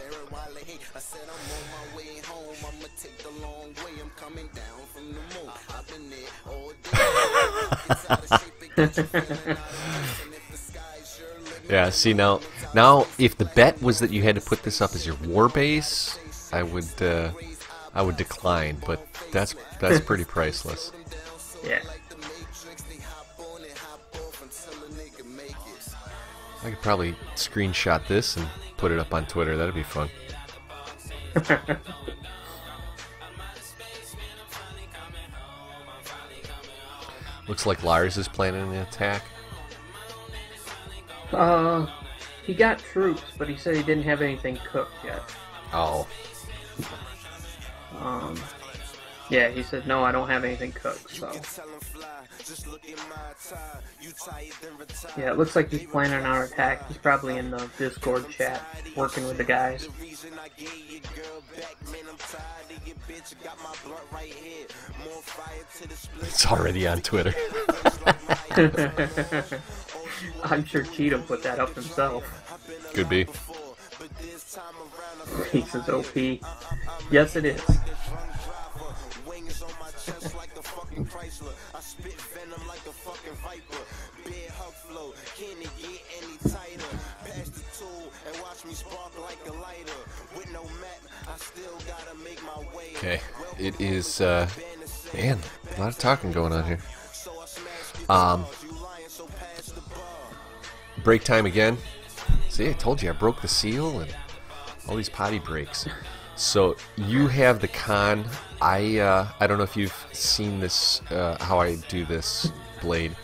Yeah, see now if the bet was that you had to put this up as your war base, I would decline, but that's pretty priceless. Yeah. I could probably screenshot this and put it up on Twitter. That'd be fun. Looks like Lars is planning an attack. He got troops, but he said he didn't have anything cooked yet. Oh. Yeah, he said, no, I don't have anything cooked, so. Yeah, it looks like he's planning our attack. He's probably in the Discord chat, working with the guys. It's already on Twitter. I'm sure Cheatham put that up himself. Could be. He says OP. Yes, it is. Okay, it is, man, a lot of talking going on here. Break time again. See, I told you I broke the seal and all these potty breaks. So you have the con. I don't know if you've seen this, how I do this, Blade.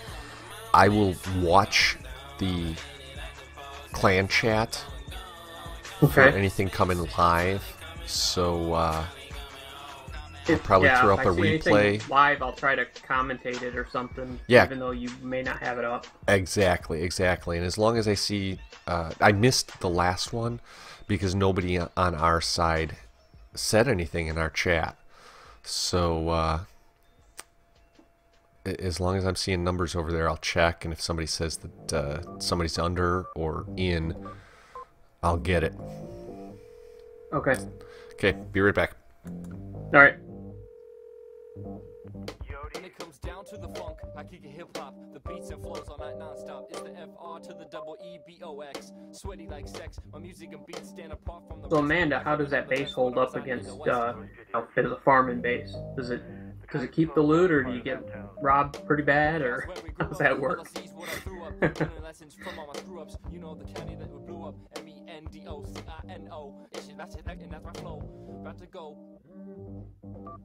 I will watch the clan chat for anything coming live. So I'll probably throw up a replay. Live, I'll try to commentate it or something. Yeah. Even though you may not have it up. Exactly. And as long as I see, I missed the last one because nobody on our side said anything in our chat. So as long as I'm seeing numbers over there, I'll check. And if somebody says that somebody's under or in, I'll get it. Okay. Okay, be right back. All right. When it comes down to the funk, I kick it hip hop. The beats and flows all night non-stop. It's the FR to the double EBOX. Sweaty like sex. My music and beats stand apart from the. So Amanda, how does that base hold up against as a farming base? Does it keep the loot, or do you get robbed pretty bad, or how does that work? You know the county that we blew up. MENDOCINO. That's it, and that's my flow. About to go.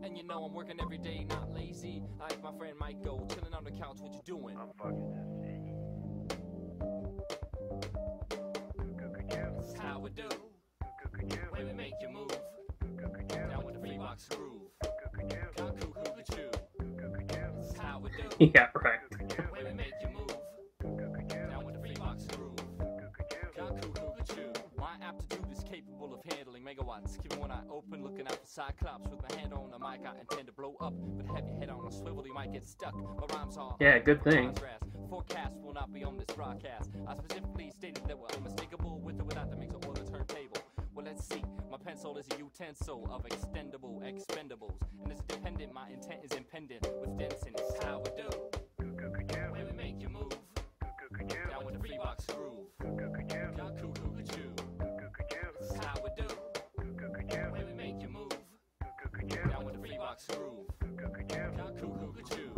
And you know I'm working every day, not lazy. Like my friend Mike go, chilling on the couch. What you doing? I'm fucking this is how we do. Way we make you move. Down with the free box groove. Kaku Hoochoo. This is how we do. Yeah, right. Way we make you move. Down with the free box groove. Kaku Hoochoo. My aptitude is capable of handling megawatts. Keeping one eye open, looking out for Cyclops. With my hand on the mic, I intend to blow up. But have your head on a swivel, you might get stuck. My rhymes are Yeah, good thing. Forecast will not be on this broadcast. I specifically stated that we're unmistakable with or without the mixer or the turntable. Well, let's see. My pencil is a utensil of extendable expendables. And it's dependent, my intent is impending. With Denson, it's how we do. Way we make you move. Down with the free box groove. Kaku Hoochoo. This is how we do. Way we make you move. Down with the free box groove. Kaku Hoochoo.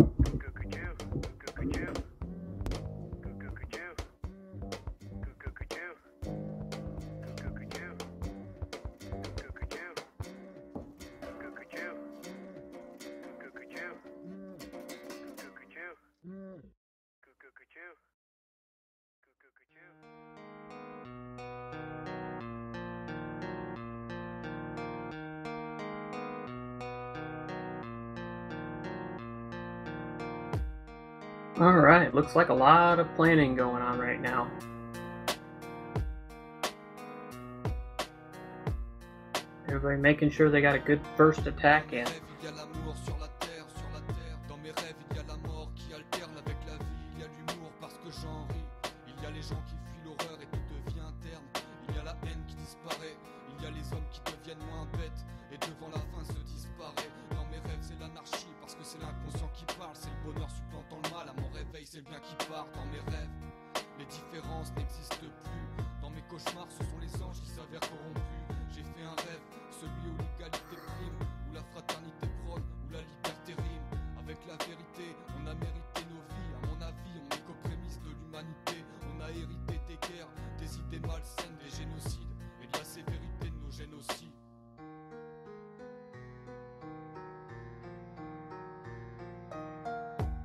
Alright, looks like a lot of planning going on right now. Everybody making sure they got a good first attack in. Il y a l'amour sur la terre, Dans mes rêves, il y a la mort qui alterne avec la vie. Il y a l'humour parce que j'en ris. Il y a les gens qui fuient l'horreur et tout devient terne. Il y a la haine qui disparaît. Il y a les hommes qui deviennent moins bêtes. Et devant la fin se disparaît. Dans mes rêves, c'est l'anarchie parce que c'est l'inconscient qui parle. C'est le bonheur supplantant le mal. À mon réveil, c'est le bien qui part. Dans mes rêves, les différences n'existent plus. Dans mes cauchemars, ce sont les anges qui s'avèrent corrompus. J'ai fait un rêve, celui où l'égalité prime, où la fraternité prône, où la liberté rime. Avec la vérité, on a mérité nos vies. À mon avis, on est qu'aux prémices de l'humanité. On a hérité des guerres, des idées malsaines, des génocides et de la sévérité de nos génocides.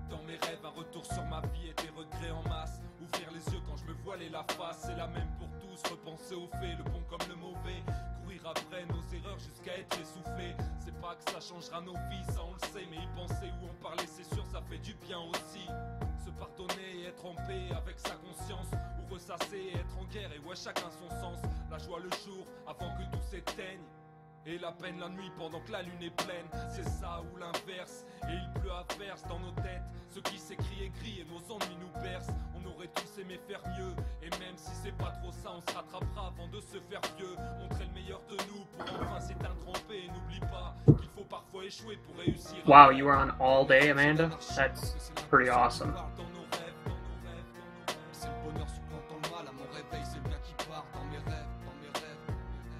Dans mes rêves, un retour sur ma vie et des regrets en masse. Ouvrir les yeux quand je me voilais la face, c'est la même pour tous. Repenser aux faits, le bon comme le mauvais. Courir après nos erreurs jusqu'à être essoufflé. C'est pas que ça changera nos vies, ça on le sait. Mais y penser ou en parler, c'est sûr, ça fait du bien aussi. Se pardonner et être en paix avec sa conscience. Ou ressasser et être en guerre, et ouais, chacun son sens. La joie le jour, avant que tout s'éteigne. Et la peine la nuit pendant que la lune est pleine. C'est ça ou l'inverse. Et il pleut à verse dans nos têtes. Ce qui s'écrit est gris et nos ennuis nous bercent. On aurait tous aimé faire mieux. Et même si c'est pas trop ça, on se rattrapera avant de se faire vieux. Montrer le meilleur de nous pour enfin s'éteindre en paix. Et n'oublie pas qu'il faut parfois échouer pour réussir. Wow, you were on all day, Amanda? That's pretty awesome. C'est le bonheur supplantant le mal. À mon réveil, c'est le bien qui part. Dans mes rêves, dans mes rêves.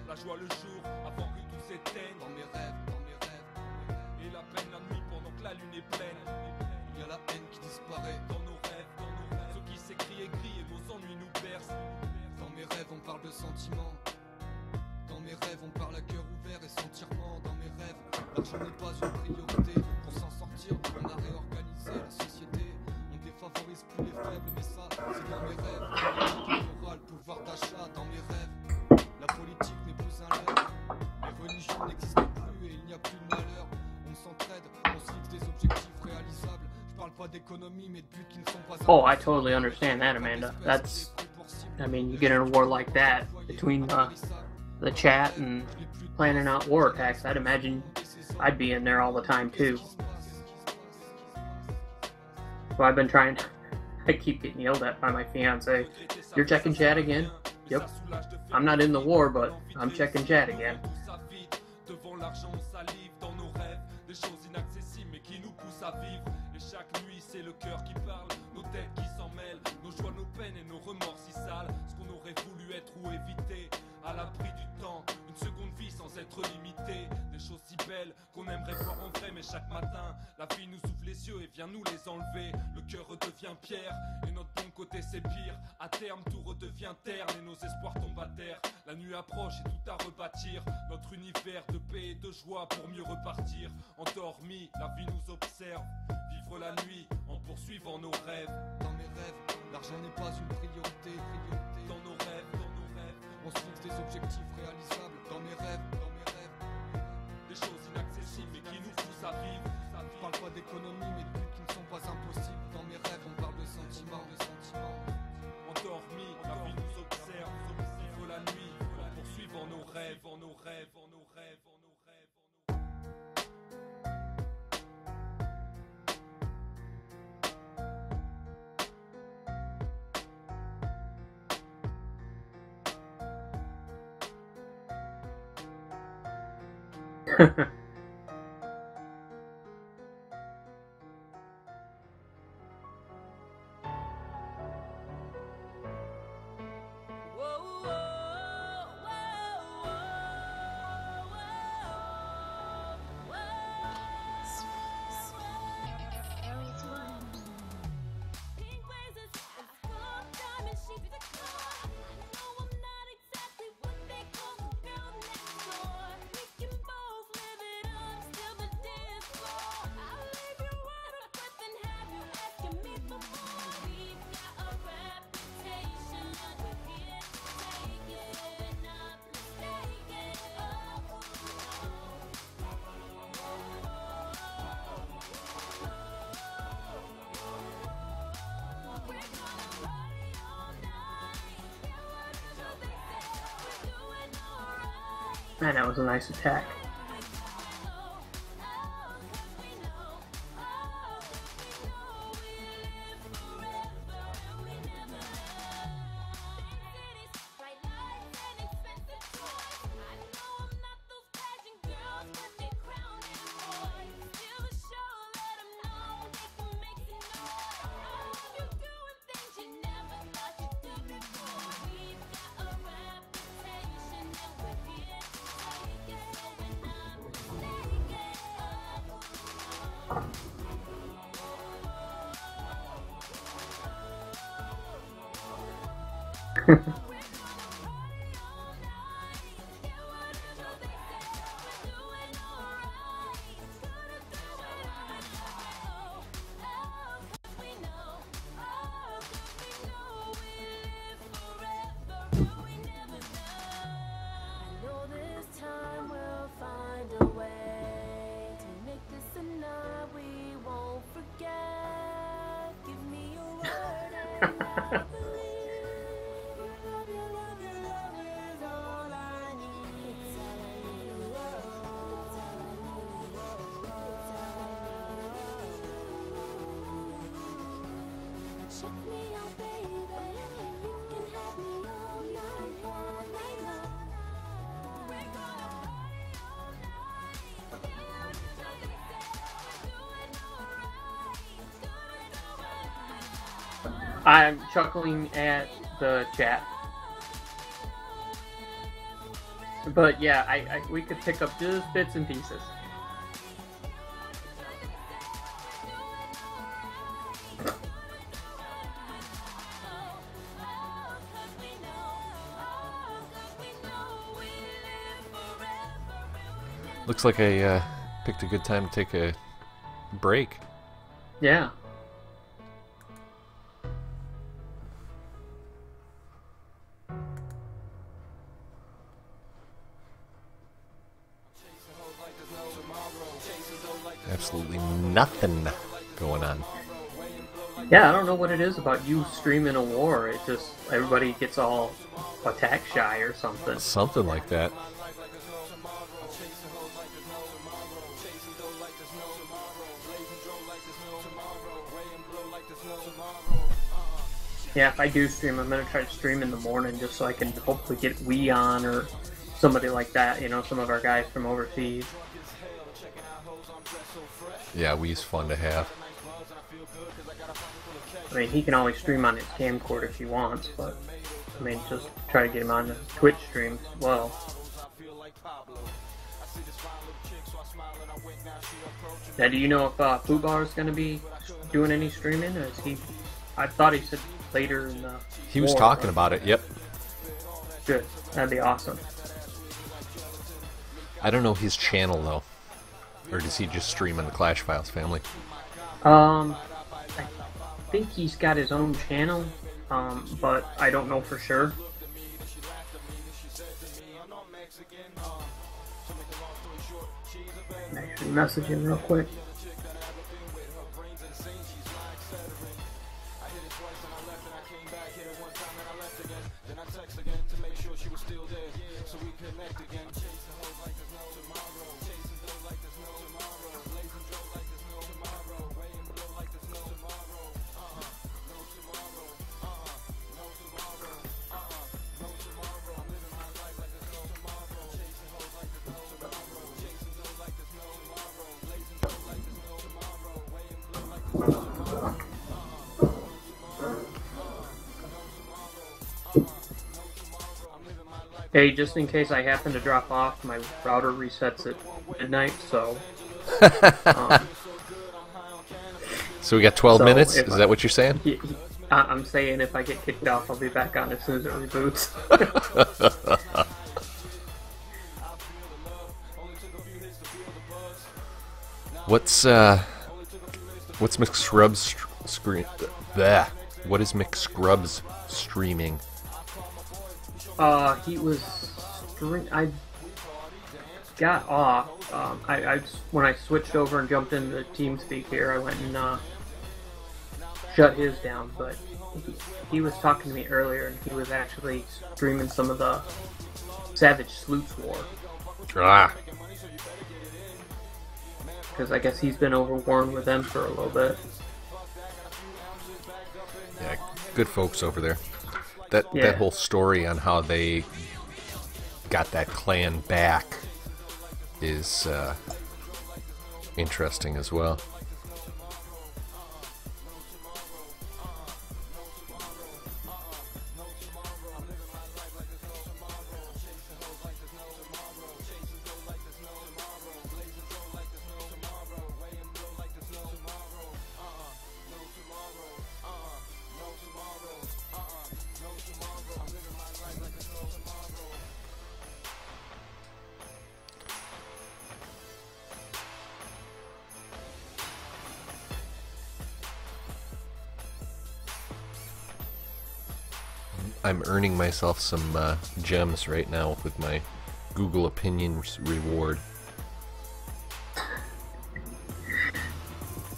La joie le jour, avant que tout s'éteigne. Dans mes rêves, dans mes rêves. Et la peine la nuit pendant que la lune est pleine. Il y a la haine qui disparaît. Dans nos rêves, ce qui s'écrit est gris et nos ennuis nous bercent. Dans mes rêves, on parle de sentiments. Dans mes rêves, on parle à cœur ouvert et sentirement. Dans mes rêves, l'argent n'est pas une priorité. Pour s'en sortir, on a réorganisé la société. On défavorise plus les faibles, mais ça, c'est dans mes rêves. Moral, pouvoir d'achat, dans mes rêves. La politique n'est plus un leurre. Les religions n'existent plus et il n'y a plus de malheur. On s'entraide, on se fixe des objectifs réalisables. Je parle pas d'économie, mais de buts qui ne sont pas. Oh, I totally understand that, Amanda. That's, I mean, you get in a war like that between the chat and planning out war attacks. I'd imagine I'd be in there all the time too. So I've been trying. I keep getting yelled at by my fiance. You're checking chat again? Yep. I'm not in the war, but I'm checking chat again. Devant l'argent, on salive dans nos rêves. Des choses inaccessibles mais qui nous poussent à vivre. Et chaque nuit, c'est le cœur qui parle. Nos têtes qui s'en mêlent. Nos joies, nos peines et nos remords si sales. Ce qu'on aurait voulu être ou éviter. À l'abri du temps, une seconde vie sans être limitée. Des choses si belles qu'on aimerait voir en vrai. Mais chaque matin, la vie nous ouvre les yeux et vient nous les enlever. Le cœur redevient pierre et notre bon côté c'est pire. À terme, tout redevient terne et nos espoirs tombent à terre. La nuit approche et tout à rebâtir. Notre univers de paix et de joie pour mieux repartir. Endormis, la vie nous observe. Vivre la nuit en poursuivant nos rêves. Dans mes rêves, l'argent n'est pas une priorité. Dans nos rêves, on se fixe des objectifs réalisables. Dans mes rêves, des choses inaccessibles mais qui nous poussent à vivre. Je parle pas d'économie, mais de buts qui ne sont pas impossibles. Dans mes rêves, on parle de sentiments. Endormis, la vie nous observe. Vivre la nuit en poursuivant nos rêves, en nos rêves, en nos rêves, en nos rêves. Exactly what they call the girl next door. We can both live it Man, that was a nice attack. I'm chuckling at the chat. But yeah, we could pick up just bits and pieces. Looks like I picked a good time to take a break. Yeah. Absolutely nothing going on. Yeah, I don't know what it is about you streaming a war. It just, everybody gets all attack shy or something. Something like that. Yeah, if I do stream, I'm going to try to stream in the morning just so I can hopefully get Wii on or somebody like that, you know, some of our guys from overseas. Yeah, Wii's fun to have. I mean, he can always stream on his camcorder if he wants, but I mean, just try to get him on the Twitch streams as well. Now, do you know if Fubar is going to be doing any streaming? Or is he? I thought he said later in the. He was talking about it. Yep. Good. That'd be awesome. I don't know his channel though, or does he just stream on the Clash Files family? I think he's got his own channel, but I don't know for sure. Actually, message him real quick. Hey, just in case I happen to drop off, my router resets at midnight, so... So we got 12 minutes? Is that what you're saying? I'm saying if I get kicked off, I'll be back on as soon as it reboots. What's McScrub's screen? What is McScrub's streaming? He was I got off. When I switched over and jumped into TeamSpeak here, I went and shut his down. But he was talking to me earlier, and he was actually streaming some of the Savage Sleuths War. Ah. Because I guess he's been overworn with them for a little bit. Yeah, good folks over there. That whole story on how they got that clan back is interesting as well. I'm earning myself some gems right now with my Google Opinions reward.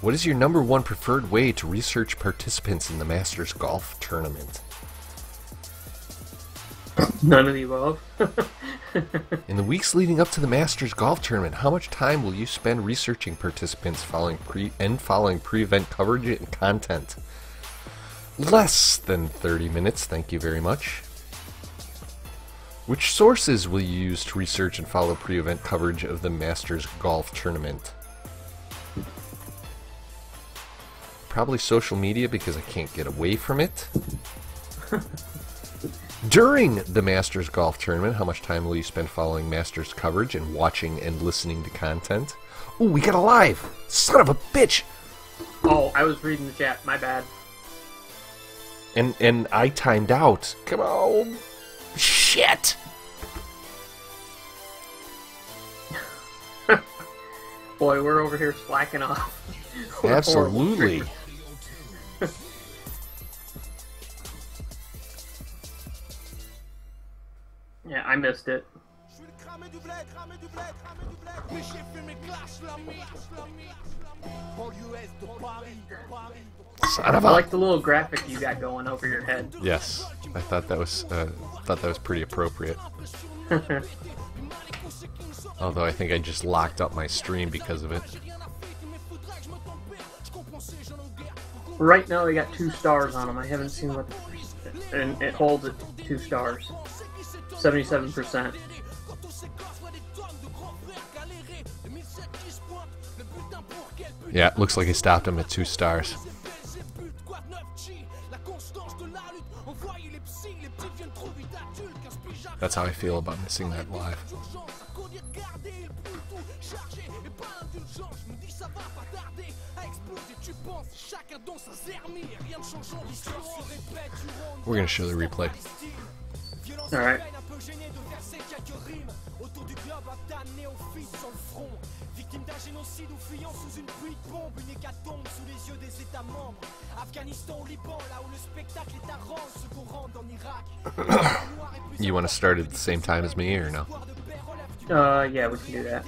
What is your #1 preferred way to research participants in the Masters Golf Tournament? None of the above. In the weeks leading up to the Masters Golf Tournament, how much time will you spend researching participants following pre-event coverage and content? Less than 30 minutes, thank you very much. Which sources will you use to research and follow pre-event coverage of the Masters Golf Tournament? Probably social media because I can't get away from it. During the Masters Golf Tournament, how much time will you spend following Masters coverage and watching and listening to content? Ooh, we got a live! Son of a bitch! Oh, I was reading the chat, my bad. And I timed out. Come on. Shit. Boy, we're over here slacking off. Absolutely. Yeah, I missed it. Son of I a... like the little graphic you got going over your head. Yes, I thought that was pretty appropriate. Although I think I just locked up my stream because of it. Right now they got 2 stars on them. I haven't seen what, and it holds at 2 stars. 77%. Yeah, it looks like he stopped him at 2 stars. That's how I feel about missing that live. We're gonna show the replay. Alright. Victime d'un génocide ou fuyant sous une pluie de bombes, une hécatombe sous les yeux des États membres. Afghanistan au Liban, là où le spectacle est arrange, ce qu'on rentre en Irak. You want to start at the same time as me or no? Yeah, we can do that.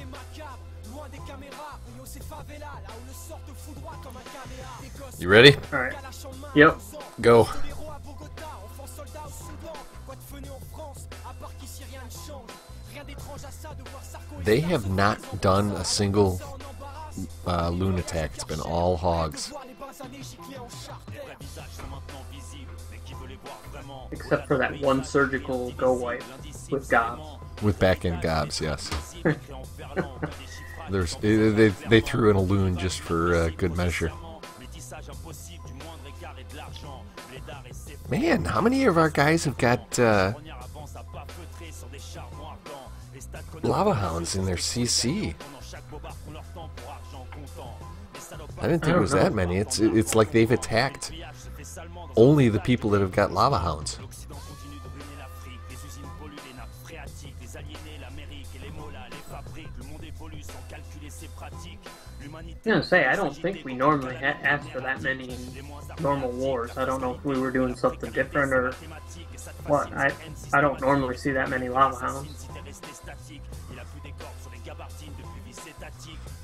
You ready? Alright. Yep. Go. They have not done a single loon attack. It's been all hogs. Except for that one surgical go wipe with gobs. With back-end gobs, yes. They threw in a loon just for good measure. Man, how many of our guys have got lava hounds in their CC? I didn't think it was that many. It's like they've attacked only the people that have got lava hounds. I was gonna say, I don't think we normally ask for that many in normal wars. I don't know if we were doing something different or what. I don't normally see that many lava hounds.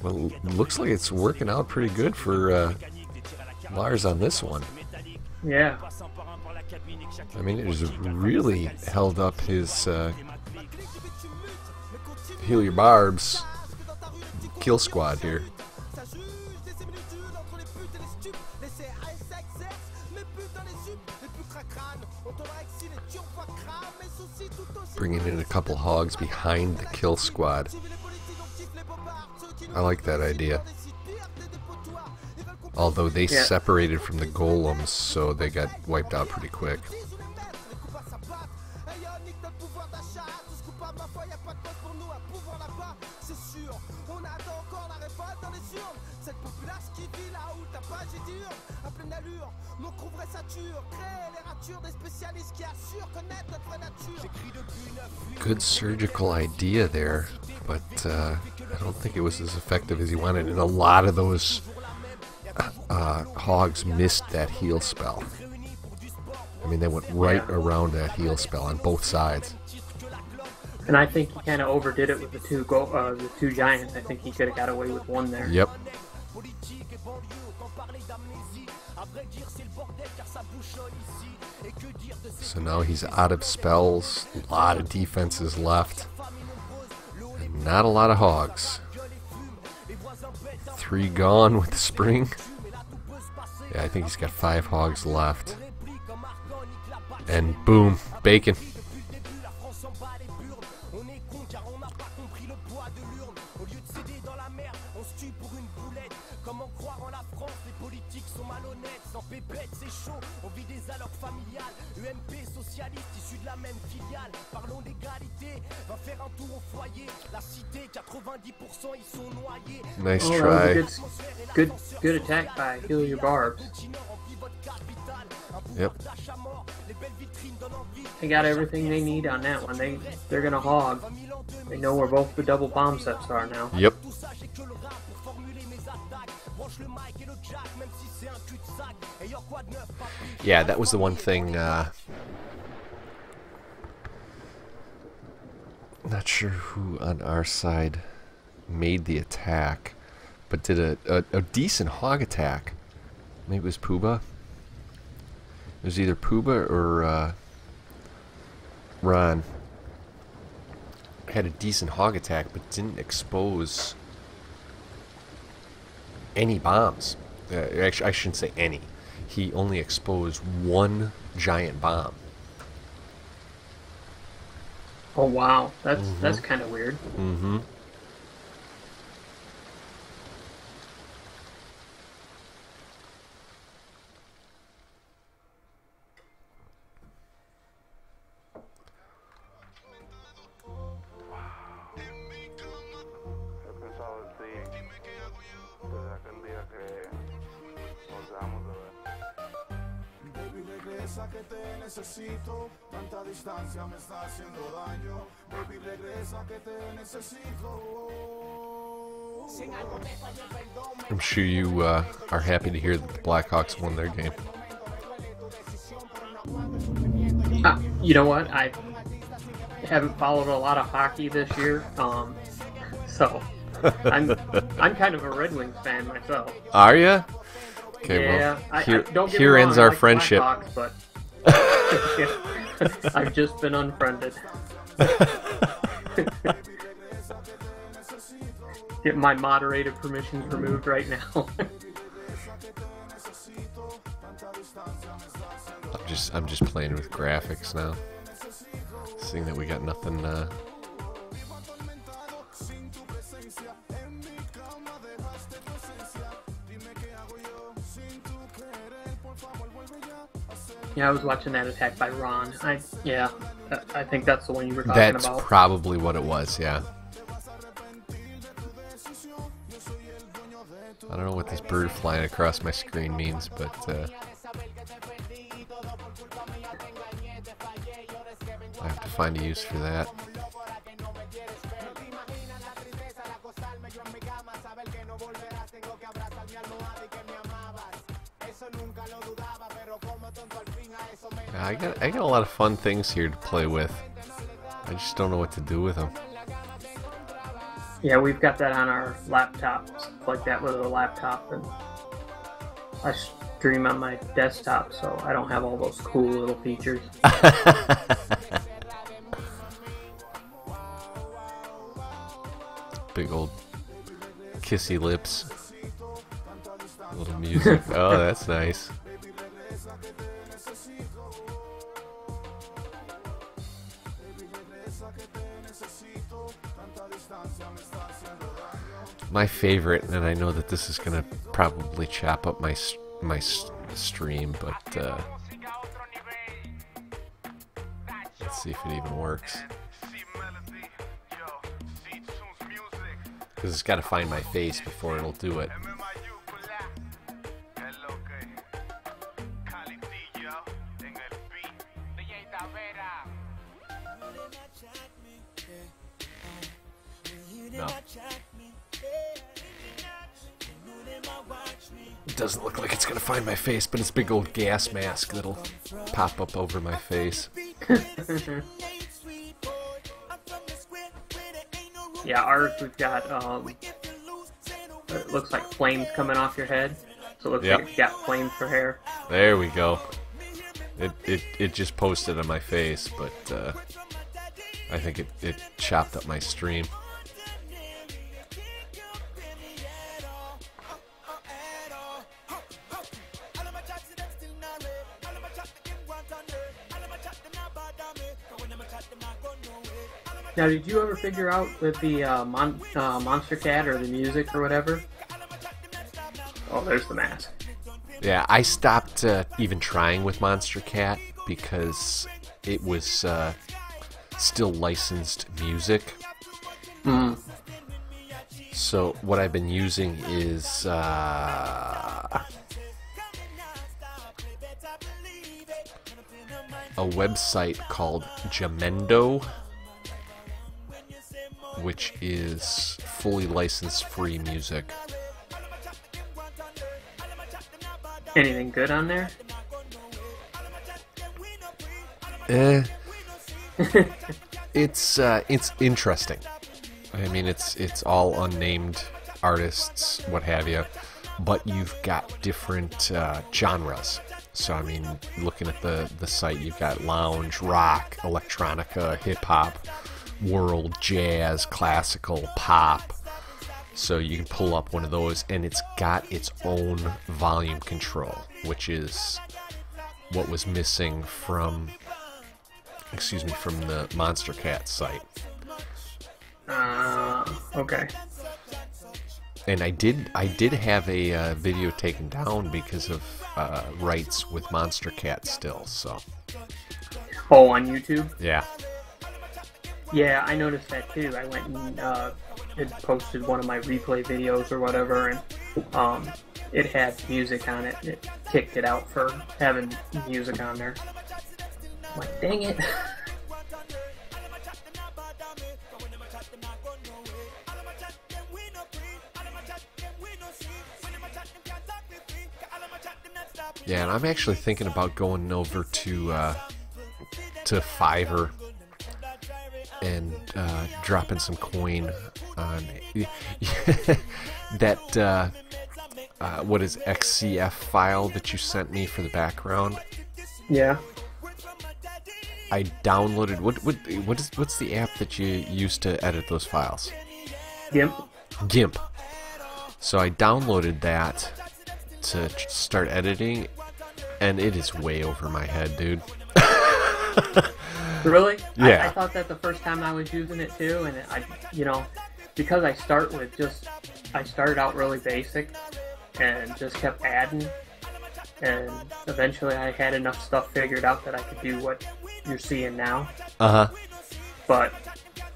Well, it looks like it's working out pretty good for Lars on this one. Yeah. I mean, it has really held up his Heal Your Barbs. Kill Squad here. Bringing in a couple hogs behind the Kill Squad. I like that idea. Although they separated from the golems, so they got wiped out pretty quick. Good surgical idea there, but I don't think it was as effective as he wanted, and a lot of those hogs missed that heal spell. I mean, they went right around that heal spell on both sides. And I think he kind of overdid it with the two giants. I think he could have got away with one there. Yep. So now he's out of spells, a lot of defenses left, and not a lot of hogs. 3 gone with the spring. Yeah, I think he's got 5 hogs left. And boom, bacon. Nice try. Good attack by Heal Your Barbs. Yep. They got everything they need on that one. They're gonna hog. They know where both the double bomb sets are now. Yep. Yeah, that was the one thing. Not sure who on our side made the attack, but did a decent hog attack. Maybe it was Puba. It was either Puba or Ron. Had a decent hog attack, but didn't expose any bombs. Actually, I shouldn't say any. He only exposed 1 giant bomb. Oh wow, that's kind of weird. Mm-hmm. Que te necesito, tanta distancia me está haciendo daño. Baby, regresa que te necesito. I'm sure you are happy to hear that the Blackhawks won their game. You know what? I haven't followed a lot of hockey this year, so I'm kind of a Red Wings fan myself. Are you? Okay, yeah, well, here ends our friendship. Blackhawks, but I've just been unfriended. Get my moderator permissions removed right now. I'm just playing with graphics now. Seeing that we got nothing. Yeah, I was watching that attack by Ron. I think that's the one you were talking That's about. That's probably what it was, yeah. I don't know what this bird flying across my screen means, but I have to find a use for that. I got a lot of fun things here to play with. I just don't know what to do with them. Yeah, we've got that on our laptops, like that with a laptop, and I stream on my desktop, so I don't have all those cool little features. big old kissy lips. A little music. Oh, that's nice. My favorite, and I know that this is gonna probably chop up my stream, but let's see if it even works. Because it's got to find my face before it'll do it. No. It doesn't look like it's going to find my face, but it's a big old gas mask that'll pop up over my face. Yeah, ours, we've got, it looks like flames coming off your head. So it looks like it's got flames for hair. There we go. It just posted on my face, but I think it chopped up my stream. Now, did you ever figure out with the Monster Cat or the music or whatever? Oh, there's the mask. Yeah, I stopped even trying with Monster Cat because it was still licensed music. Mm. So what I've been using is a website called Jamendo, which is fully licensed free music. Anything good on there? It's interesting. I mean, it's all unnamed artists, what have you, but you've got different genres. So I mean, looking at the site, you've got lounge, rock, electronica, hip hop, world, jazz, classical, pop. So you can pull up one of those, and it's got its own volume control, which is what was missing from the Monster Cat site. Okay. And I did have a video taken down because of rights with Monster Cat still. So. Oh, on YouTube? Yeah. Yeah, I noticed that too. I went and had posted one of my replay videos or whatever, and it had music on it. It kicked it out for having music on there. I'm like, dang it. Yeah, and I'm actually thinking about going over to Fiverr and dropping some coin on that what is XCF file that you sent me for the background. Yeah. I downloaded what's the app that you use to edit those files? GIMP. So I downloaded that to start editing, and it is way over my head, dude. Really? Yeah. I thought that the first time I was using it too, and because I started out really basic and just kept adding, and eventually I had enough stuff figured out that I could do what you're seeing now. But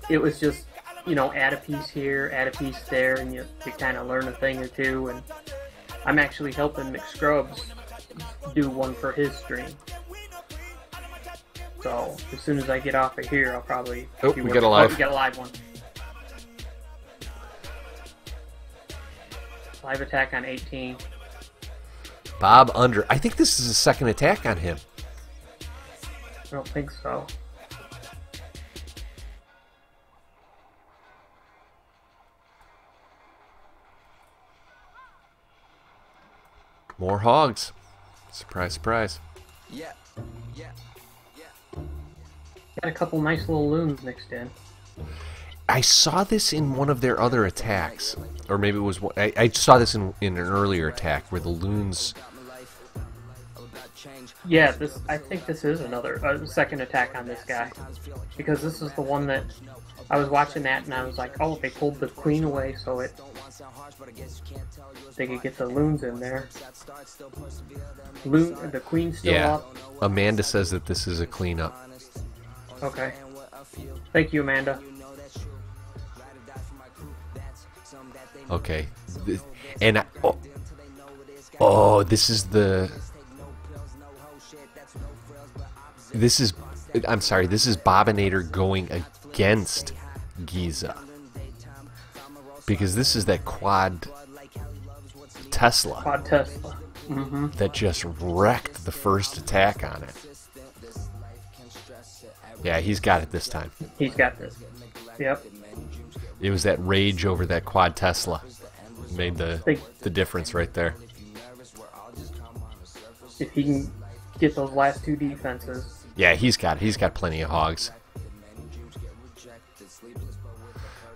it was just, add a piece here, add a piece there, and you kind of learn a thing or two. And I'm actually helping McScrubs do one for his stream. So as soon as I get off of here, I'll probably. Oh, we got a live. We got a live one. Live attack on 18. Bob Under. I think this is a second attack on him. I don't think so. More hogs. Surprise, surprise. Got a couple nice little loons mixed in. I saw this in one of their other attacks, or maybe it was one, I saw this in an earlier attack where the loons. Yeah, I think this is another second attack on this guy, because this is the one that I was watching that and I was like, oh, they pulled the queen away so they could get the loons in there. The queen's still up. Amanda says that this is a cleanup. Okay. Thank you, Amanda. Okay, and this is the. I'm sorry, this is Bobinator going against Giza. Because this is that quad Tesla. Mm-hmm. That just wrecked the first attack on it. Yeah, he's got it this time. He's got this. Yep. It was that rage over that quad Tesla. Made the difference right there. If he can get those last two defenses. Yeah, he's got plenty of hogs.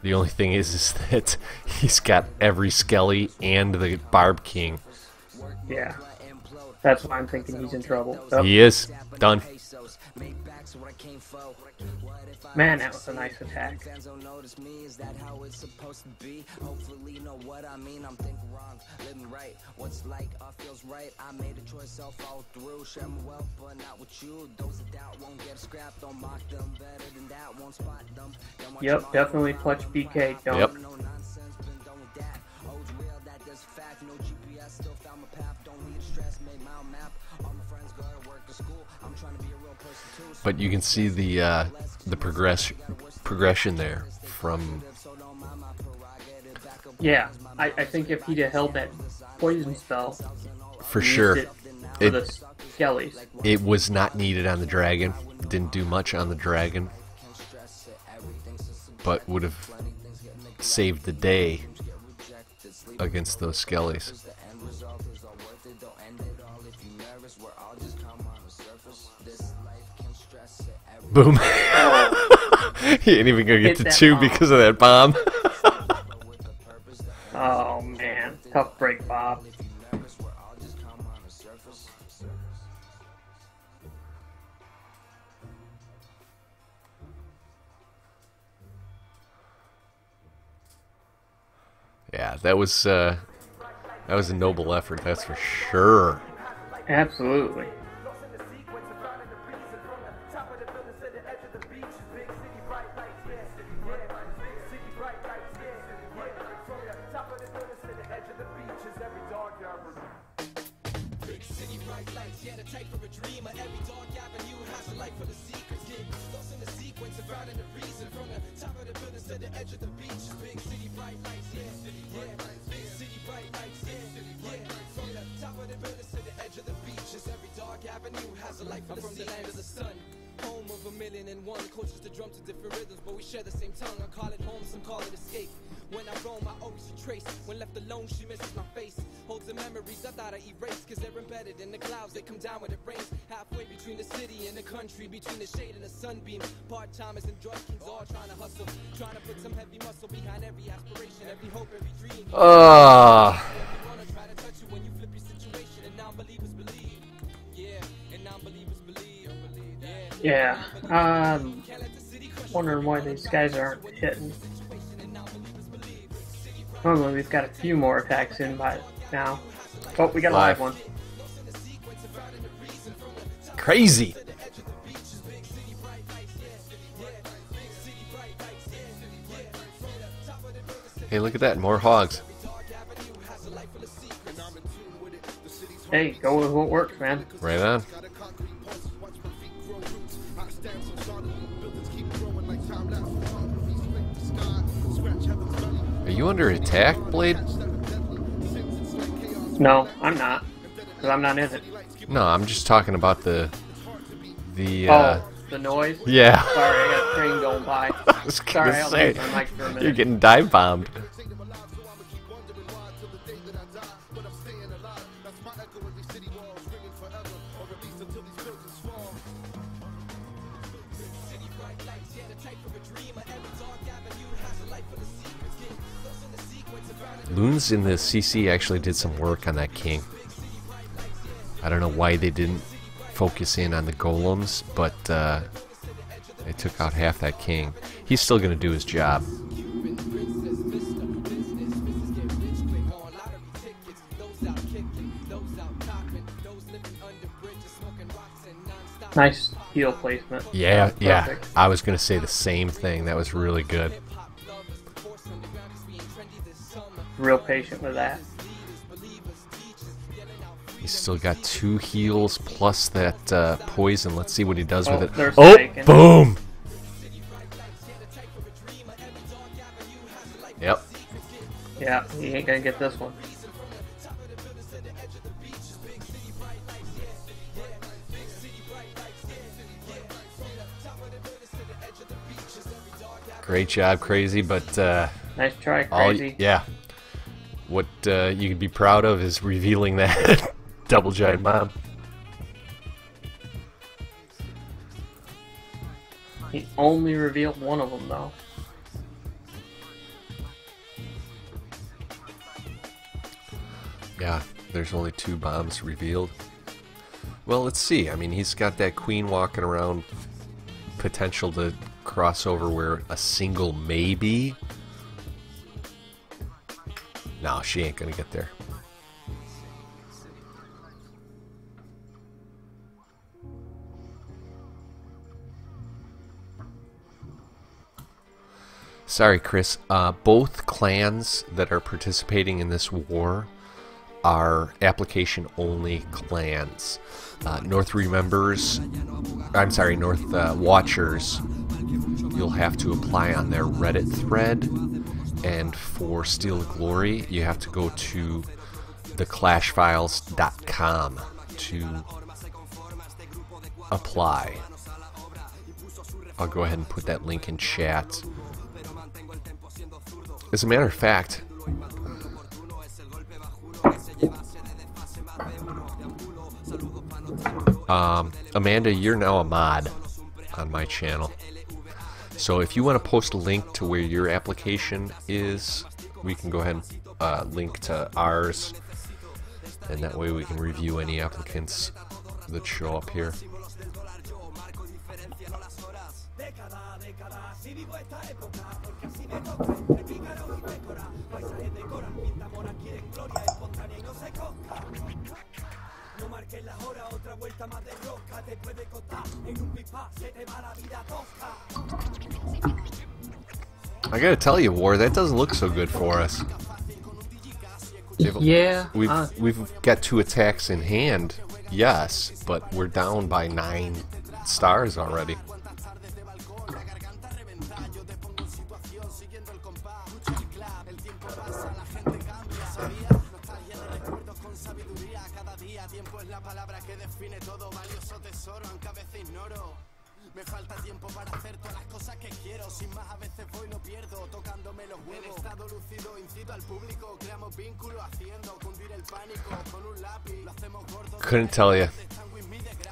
The only thing is that he's got every Skelly and the Barb King. Yeah. That's why I'm thinking he's in trouble. Oh. He is. Done. Man, that was a nice attack. Yep, definitely clutch BK. Don't. Yep. But you can see the progression there from. Yeah, I think if he'd have held that poison spell, for sure, for the Skellies. It was not needed on the dragon. Didn't do much on the dragon, but would have saved the day against those Skellies. Boom. He ain't even gonna get to 2 because of that bomb. Oh man, tough break, Bob. Yeah, that was a noble effort, that's for sure. Absolutely. I'm from the land of the sun, home of 1,000,001 coaches to drum to different rhythms, but we share the same tongue. I call it home, some call it escape. When I roam, I always retrace. When left alone, she misses my face. Holds the memories I thought I erased, cause they're embedded in the clouds. They come down when it rains. Halfway between the city and the country, between the shade and the sunbeam. Part-timers and drug kings all trying to hustle, trying to put some heavy muscle behind every aspiration, every hope, every dream. Wanna try to touch you when you flip your situation, and non-believers believe. Yeah, and non-believers believe. Yeah, wondering why these guys aren't hitting. Normally we've got a few more attacks in by now. Oh, we got a live one. Crazy. Hey, look at that, more hogs. Hey, go with what works, man. Right on. Are you under attack, Blade? No, I'm not. Because I'm not in it. No, I'm just talking about the noise? Yeah. Sorry, I got a train going by. I was gonna Sorry, say, I'll leave my mic for a minute. you're getting dive bombed. Loons in the CC actually did some work on that king. I don't know why they didn't focus in on the golems, but they took out half that king. He's still going to do his job. Nice heel placement. Yeah, yeah. Perfect. I was going to say the same thing. That was really good. Real patient with that. He's still got 2 heals plus that poison. Let's see what he does with it. there's Oh, Taken. boom! Yep. Yeah, he ain't gonna get this one. Great job, Crazy, but Nice try, Crazy. yeah. What you could be proud of is revealing that double giant bomb. He only revealed one of them, though. Yeah, there's only 2 bombs revealed. Well, let's see. I mean, he's got that queen walking around, potential to cross over where a single may be. No, she ain't gonna get there. Sorry, Chris. Both clans that are participating in this war are application-only clans. North Remembers, I'm sorry, North Watchers, you'll have to apply on their Reddit thread, and for Steel Glory, you have to go to theclashfiles.com to apply. I'll go ahead and put that link in chat. As a matter of fact, Amanda, you're now a mod on my channel. So if you want to post a link to where your application is, we can go ahead and link to ours, and that way we can review any applicants that show up here. I gotta tell you, War, that doesn't look so good for us. Yeah. We've got 2 attacks in hand, yes, but we're down by 9 stars already. Couldn't tell you.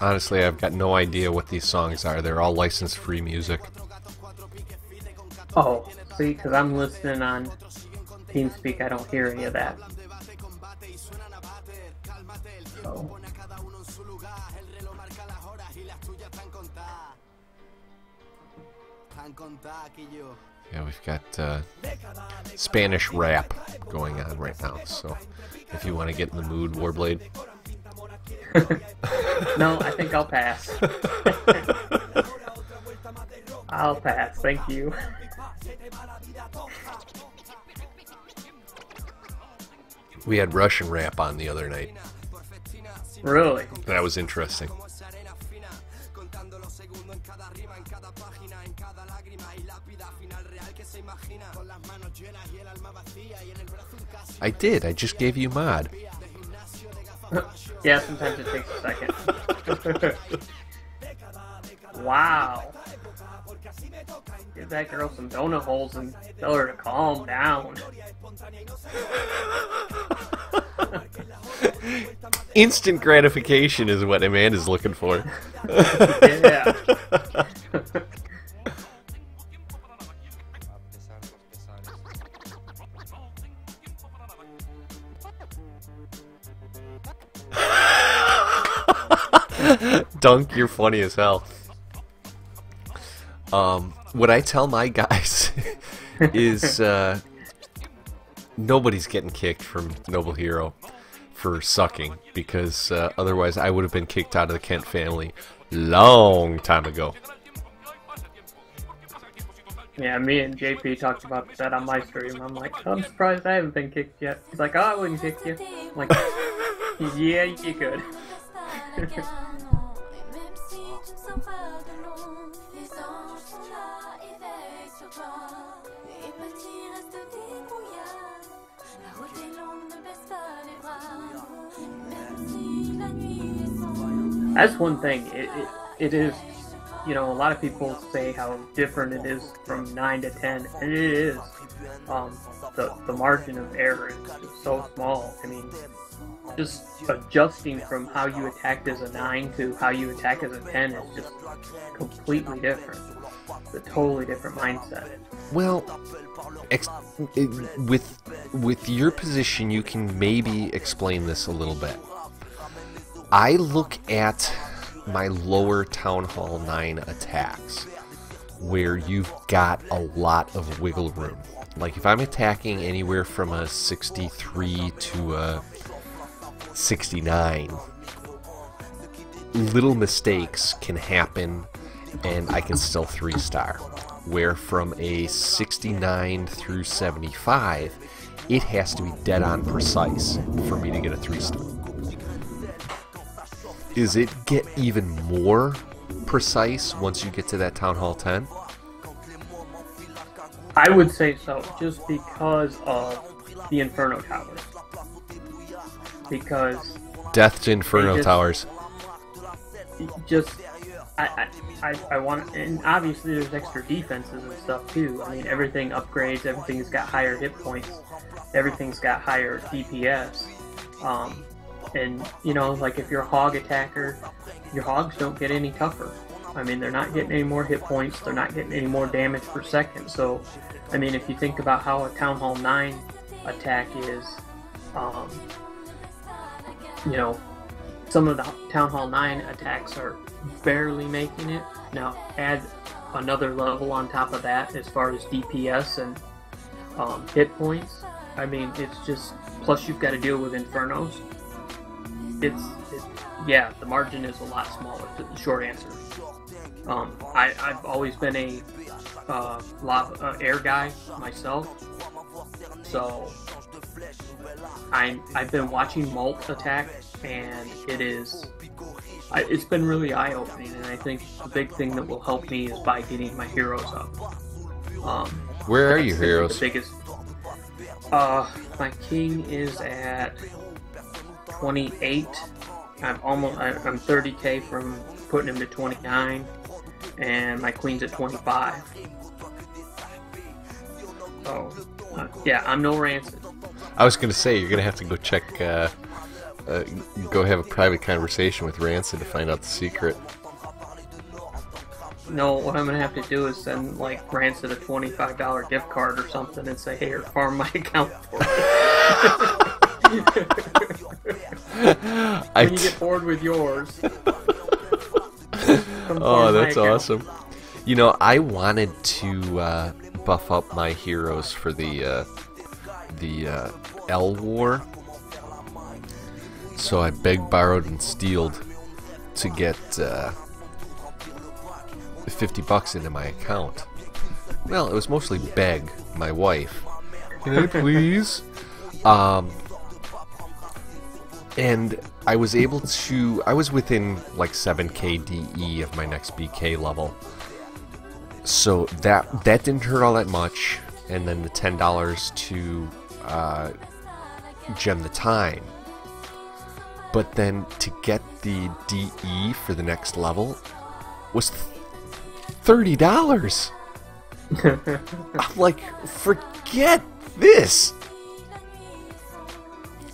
Honestly, I've got no idea what these songs are. They're all licensed free music. Oh, see, because I'm listening on TeamSpeak, I don't hear any of that. Oh. Yeah, we've got Spanish rap going on right now, so if you want to get in the mood, Warblade. No, I think I'll pass. I'll pass, thank you. We had Russian rap on the other night. Really? That was interesting. I did. I just gave you mod. Yeah, sometimes it takes a second. Wow. Give that girl some donut holes and tell her to calm down. Instant gratification is what Amanda's looking for. Yeah. Dunk, you're funny as hell. What I tell my guys is nobody's getting kicked from Noble Hero for sucking, because otherwise I would have been kicked out of the Kent family long time ago. Yeah, me and JP talked about that on my stream. I'm like, I'm surprised I haven't been kicked yet. He's like, oh, I wouldn't kick you. I'm like, yeah, you could. That's one thing. It is, you know, a lot of people say how different it is from 9 to 10, and it is. The margin of error is just so small. I mean, just adjusting from how you attacked as a 9 to how you attack as a 10 is just completely different. It's a totally different mindset. Well, with your position, you can maybe explain this a little bit. I look at my lower Town Hall 9 attacks, where you've got a lot of wiggle room. Like, if I'm attacking anywhere from a 63 to a 69, little mistakes can happen and I can still 3-star. Where from a 69 through 75, it has to be dead on precise for me to get a 3-star. Is it get even more precise once you get to that Town Hall 10? I would say so, just because of the Inferno Towers. Because Death to Inferno Towers. I want, and obviously there's extra defenses and stuff too. I mean, everything upgrades, everything's got higher hit points, everything's got higher DPS. And, you know, like if you're a hog attacker, your hogs don't get any tougher. I mean, they're not getting any more hit points, they're not getting any more damage per second. So, I mean, if you think about how a Town Hall 9 attack is, you know, some of the Town Hall 9 attacks are barely making it. Now, add another level on top of that as far as DPS and hit points. I mean, it's just, plus you've got to deal with Infernos. Yeah, the margin is a lot smaller, the short answer. I've always been a air guy myself, so I've been watching Molt attack, and it's been really eye-opening, and I think the big thing that will help me is by getting my heroes up. Where are your heroes? The biggest. My king is at 28. I'm 30k from putting him to 29, and my queen's at 25. So yeah, I'm no Rancid. I was gonna say, you're gonna have to go check, go have a private conversation with Rancid to find out the secret. No, what I'm gonna have to do is send like Rancid a $25 gift card or something and say, "Hey, farm my account for me." When you get bored with yours. Oh, that's awesome. You know, I wanted to buff up my heroes for the L War, so I begged, borrowed, and stealed to get $50 into my account. Well, it was mostly beg my wife. Can I please? And I was able to, I was within like 7k DE of my next BK level. So that didn't hurt all that much. And then the $10 to gem the time. But then to get the DE for the next level was $30. I'm like, forget this.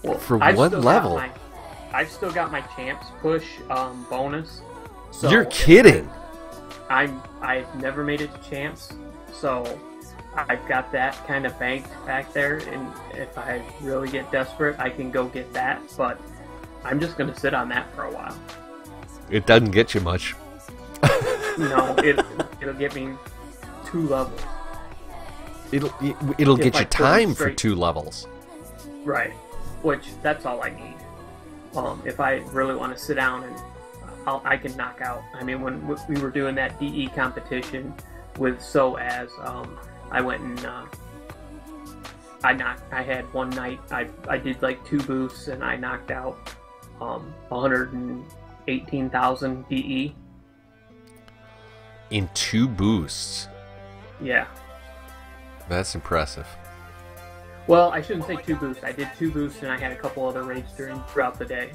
Well, for one level. I've still got my champs push bonus. So you're kidding. I've never made it to champs, so I've got that kind of banked back there, and if I really get desperate, I can go get that. But I'm just gonna sit on that for a while. It doesn't get you much. No, it'll get me 2 levels. It'll If get I you put 'em time for straight. 2 levels. Right, which that's all I need. If I really want to sit down and I can knock out. I mean, when we were doing that DE competition with SOAS, I went and I had one night. I did like 2 boosts and I knocked out 118,000 DE In 2 boosts. Yeah. That's impressive. Well, I shouldn't say 2 boosts. I did 2 boosts and I had a couple other raids throughout the day.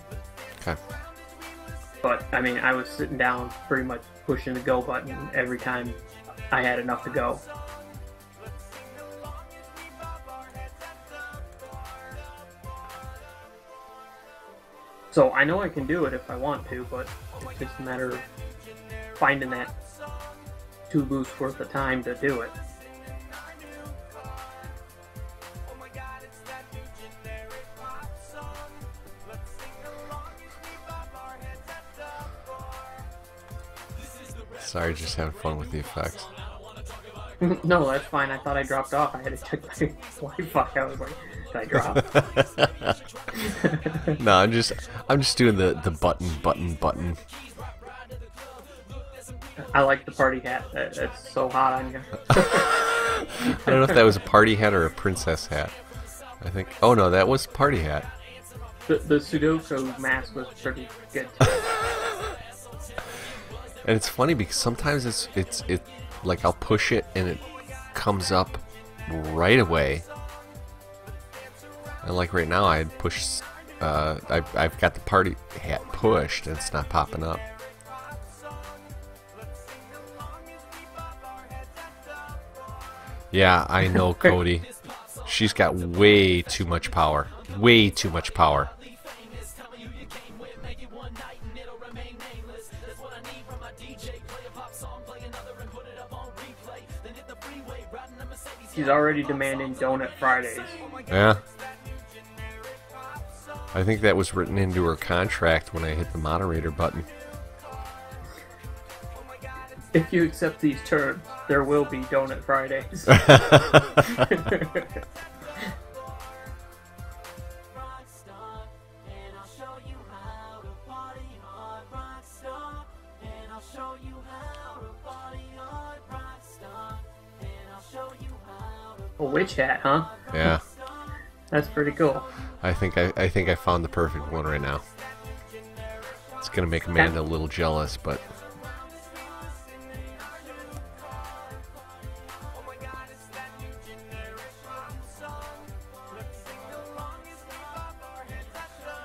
Okay. But I mean, I was sitting down, pretty much pushing the go button every time I had enough to go. So I know I can do it if I want to, but it's just a matter of finding that 2 boosts worth of time to do it. Sorry, just having fun with the effects. No, that's fine. I thought I dropped off. I had to check my Wi-Fi. I was like, did I drop? No, I'm just doing the button. I like the party hat. It's so hot on you. I don't know if that was a party hat or a princess hat. I think. Oh no, that was party hat. The Sudoku mask was pretty good. And it's funny because sometimes it's like I'll push it and it comes up right away. And like right now, I had pushed. I've got the party hat pushed and it's not popping up. Yeah, I know, Cody. She's got way too much power. Way too much power. She's already demanding Donut Fridays. Yeah. I think that was written into her contract when I hit the moderator button. If you accept these terms, there will be Donut Fridays. A witch hat, huh? Yeah. That's pretty cool. I think I found the perfect one right now. It's gonna make Amanda a little jealous, but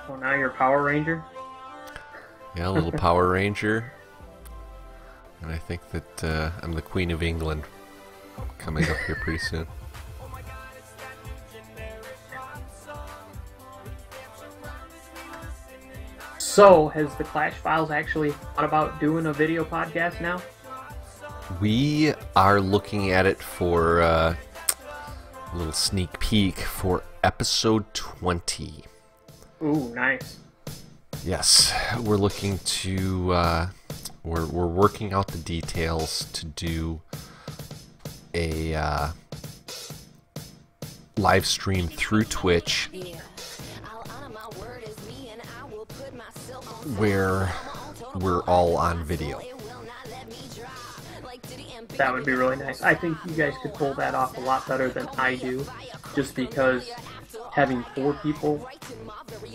Well, now you're a Power Ranger? yeah, a little Power Ranger. And I think that I'm the Queen of England coming up here pretty soon. So, has the Clash Files actually thought about doing a video podcast now? We are looking at it for a little sneak peek for episode 20. Ooh, nice. Yes, we're looking to we're working out the details to do a live stream through Twitch where we're all on video. That would be really nice. I think you guys could pull that off a lot better than I do, just because having 4 people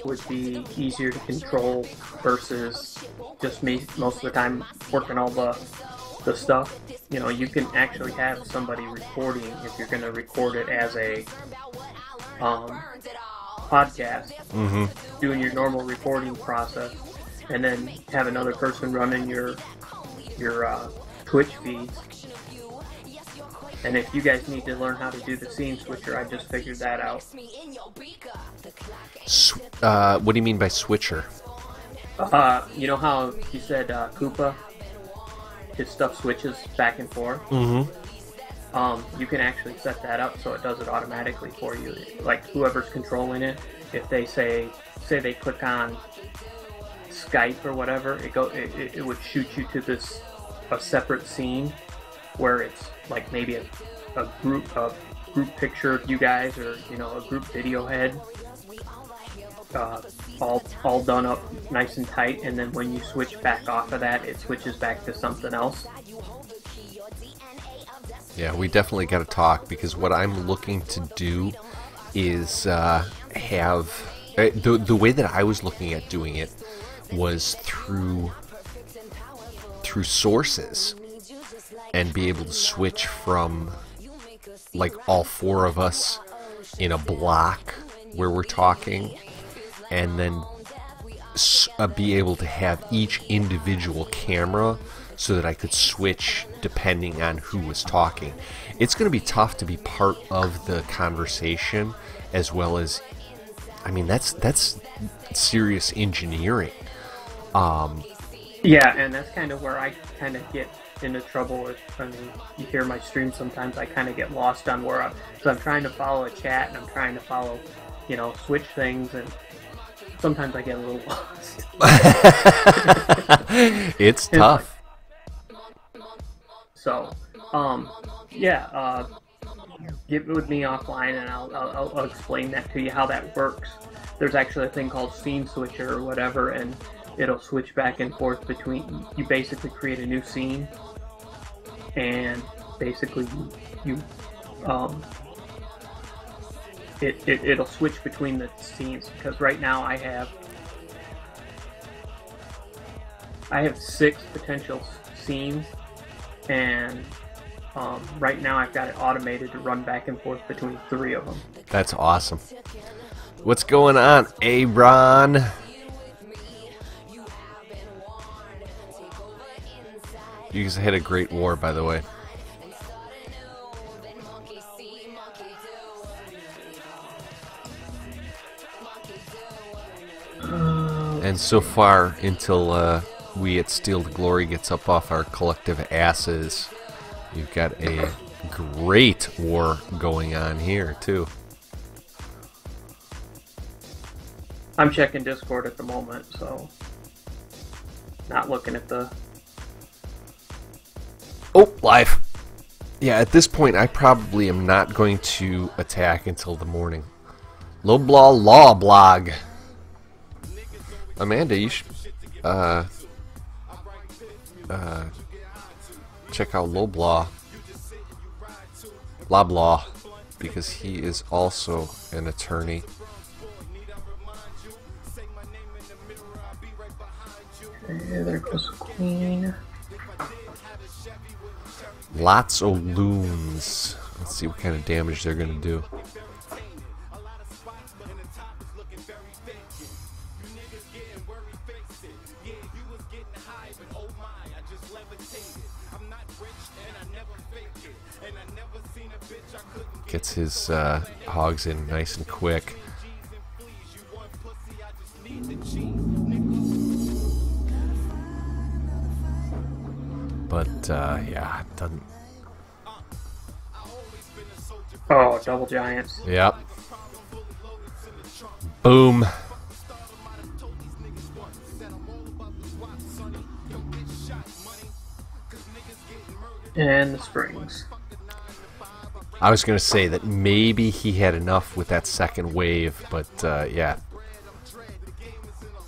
would be easier to control versus just me most of the time working all the stuff. You know, you can actually have somebody recording if you're going to record it as a podcast, doing your normal recording process, and then have another person running your Twitch feeds. And if you guys need to learn how to do the scene switcher, I just figured that out. What do you mean by switcher? You know how you said Koopa, his stuff switches back and forth? You can actually set that up so it does it automatically for you. Like, whoever's controlling it, if they say they click on Skype or whatever, it would shoot you to a separate scene where it's like maybe a group picture of you guys, or a group video head, all done up nice and tight, and then when you switch back off of that, it switches back to something else. Yeah, we definitely got to talk, because what I'm looking to do is have the way that I was looking at doing it was through sources, and be able to switch from like all four of us in a block where we're talking, and then be able to have each individual camera so that I could switch depending on who was talking. It's going to be tough to be part of the conversation, as well as, I mean, that's serious engineering. Yeah, and that's kind of where I kind of get into trouble. I mean, you hear my stream sometimes, I kind of get lost on where so I'm trying to follow a chat, and I'm trying to follow, switch things, and sometimes I get a little lost. It's tough. So, yeah, get with me offline, and I'll explain that to you, how that works. There's actually a thing called Scene Switcher or whatever, and it'll switch back and forth between. You basically create a new scene, and basically it'll switch between the scenes, because right now I have 6 potential scenes, and right now I've got it automated to run back and forth between 3 of them. That's awesome. What's going on, Abron? You guys had a great war, by the way. And so far, until we at Steel to Glory gets up off our collective asses, you've got a great war going on here, too. I'm checking Discord at the moment, so not looking at the... Oh, live. Yeah, at this point, I probably am not going to attack until the morning. Loblaw Law Blog. Amanda, you should check out Loblaw, because he is also an attorney. Yeah, there goes Queen. Lots of loons. Let's see what kind of damage they're going to do. Gets his hogs in nice and quick. But, yeah, it doesn't... Oh, double giants. Yep. Boom. And the springs. I was going to say that maybe he had enough with that second wave, but, yeah.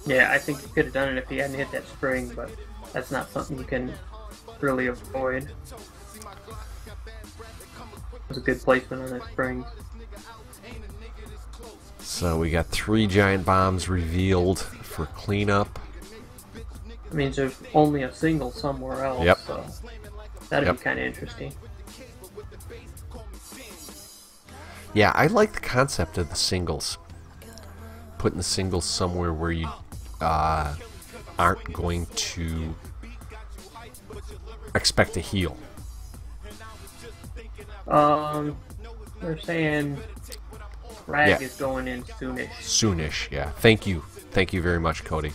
Yeah, I think he could have done it if he hadn't hit that spring, but that's not something you can really avoid. It was a good placement on that spring. So we got 3 giant bombs revealed for cleanup. That means there's only a single somewhere else, yep. So that'd be kind of interesting. Yeah, I like the concept of the singles. Putting the singles somewhere where you aren't going to expect a heal. They're saying Rag is going in soonish. Soonish, yeah. Thank you. Thank you very much, Cody.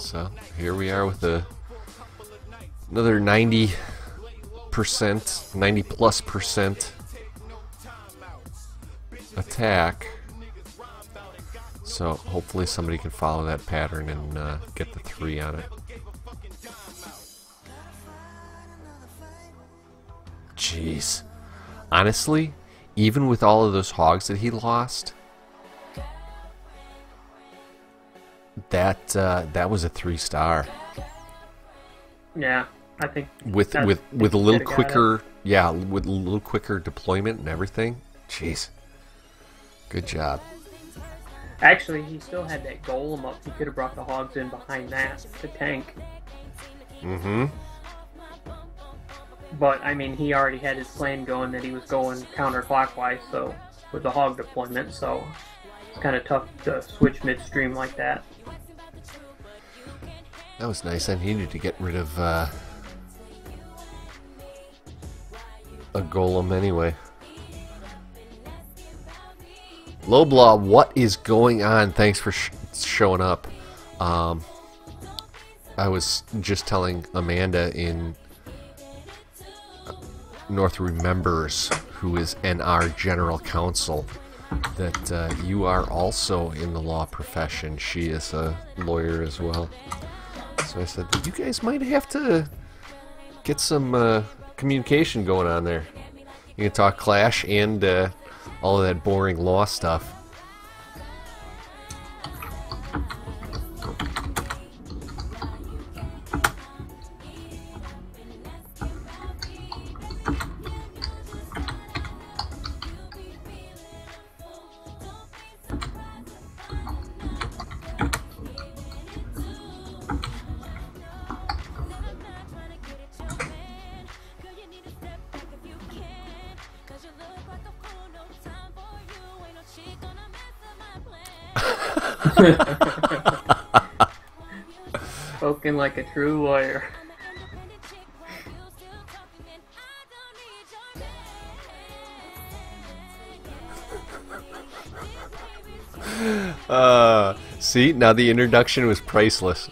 So here we are with another 90%, 90+% attack. So hopefully somebody can follow that pattern and get the 3 on it. Jeez. Honestly, even with all of those hogs that he lost, that was a 3-star. Yeah, I think with a little quicker, yeah, with a little quicker deployment and everything. Jeez, good job. Actually, he still had that golem up. He could have brought the hogs in behind that to tank. Mm-hmm. But I mean, he already had his plan going that he was going counterclockwise, so with the hog deployment, so it's kind of tough to switch midstream like that. That was nice. I needed to get rid of a golem anyway. Loblaw, what is going on? Thanks for showing up. I was just telling Amanda in North Remembers, who is NR General Counsel, that you are also in the law profession. She is a lawyer as well. So I said, you guys might have to get some communication going on there. You can talk Clash and all of that boring law stuff. Spoken like a true lawyer. See, now the introduction was priceless.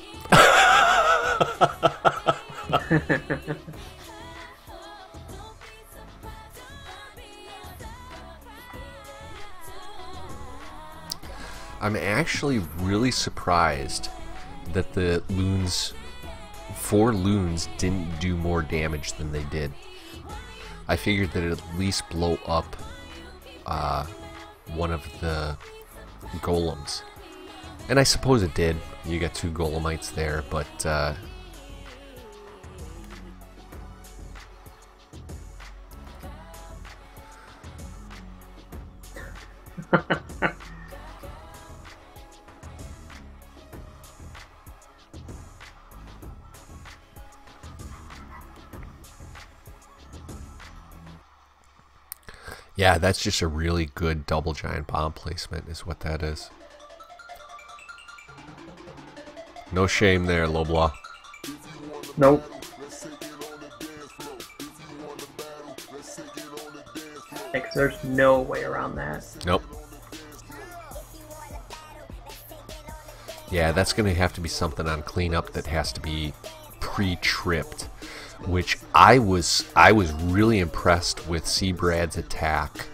I'm actually really surprised that the loons, 4 loons, didn't do more damage than they did. I figured that it'd at least blow up one of the golems. And I suppose it did. You got 2 golemites there, but yeah, that's just a really good double giant bomb placement is what that is. No shame there, Loblaw. Nope. Because there's no way around that. Nope. Yeah, that's going to have to be something on cleanup that has to be pre-tripped, which I was really impressed with Seabrad's attack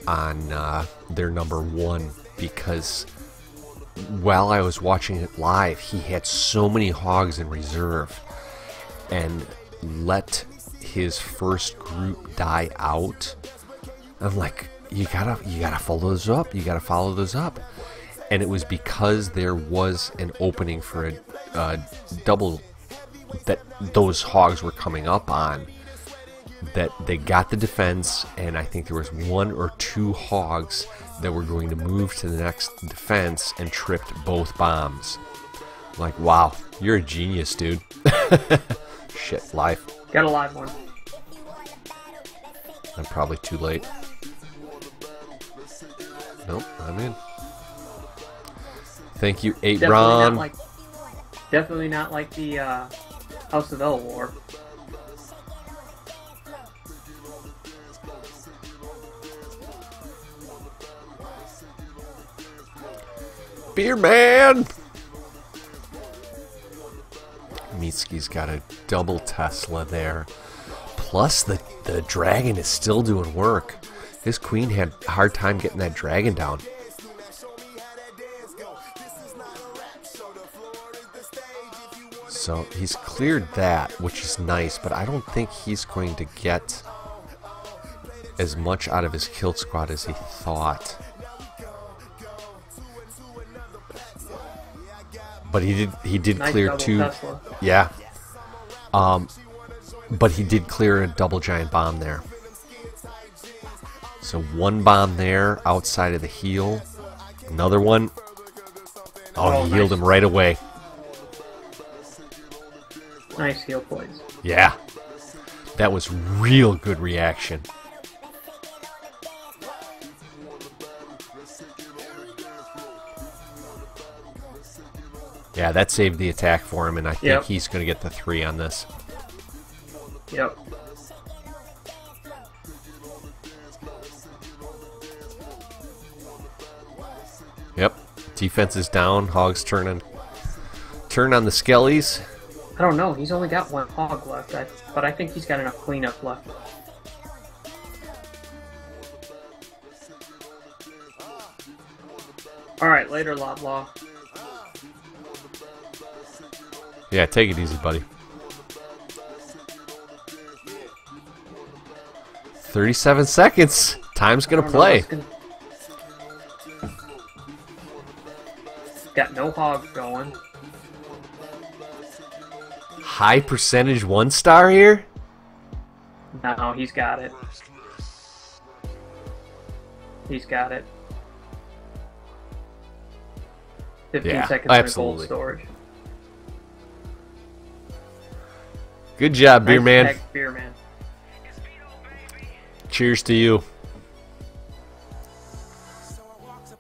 on their number 1, because while I was watching it live, he had so many hogs in reserve and let his first group die out. I'm like, you gotta follow those up. You gotta follow those up. And it was because there was an opening for a double that those hogs were coming up on, that they got the defense, and I think there was 1 or 2 hogs that were going to move to the next defense and tripped both bombs. I'm like, wow, you're a genius, dude. Shit, live. Got a live one. I'm probably too late. Nope, I'm in. Thank you, 8 Ron. Definitely not like the House of El War. Beer man! Mitsuki's got a double Tesla there. Plus, the dragon is still doing work. His queen had a hard time getting that dragon down. So he's cleared that, which is nice, but I don't think he's going to get as much out of his kill squad as he thought. But he did Nice clear double 2. Tesla. Yeah. But he did clear a double giant bomb there. So 1 bomb there outside of the heal. Another one. Oh, he healed him right away. Nice heal points. Yeah. That was real good reaction. Yeah, that saved the attack for him, and I think he's going to get the 3 on this. Yep. Yep. Defense is down. Hog's turn on the skellies. I don't know. He's only got 1 hog left, but I think he's got enough cleanup left. Alright, later, Loblaw. Yeah, take it easy, buddy. 37 seconds. Time's gonna play. Got no hogs going. High percentage 1-star here? No, he's got it. He's got it. 15 seconds in gold storage. Good job, Beer Man. Nice Beer Man. Cheers to you.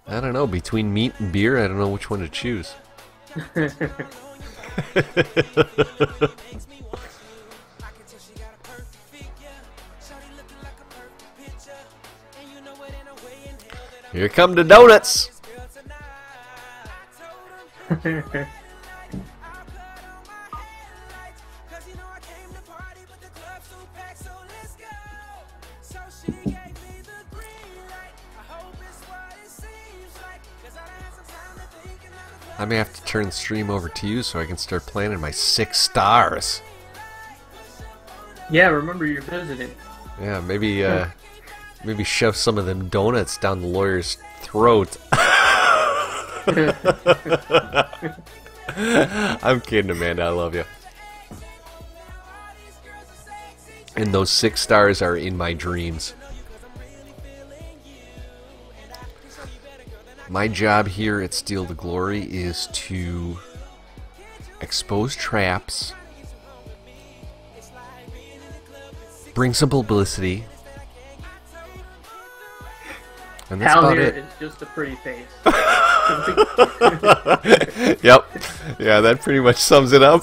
I don't know, between meat and beer, I don't know which one to choose. Here come the donuts. I may have to turn the stream over to you so I can start planning my 6 stars. Yeah, remember you're visiting. Yeah, maybe maybe shove some of them donuts down the lawyer's throat. I'm kidding, Amanda. I love you. And those 6 stars are in my dreams. My job here at Steal the Glory is to expose traps, bring some publicity, and that's Hal about here it. is just a pretty face. Yep. Yeah, that pretty much sums it up.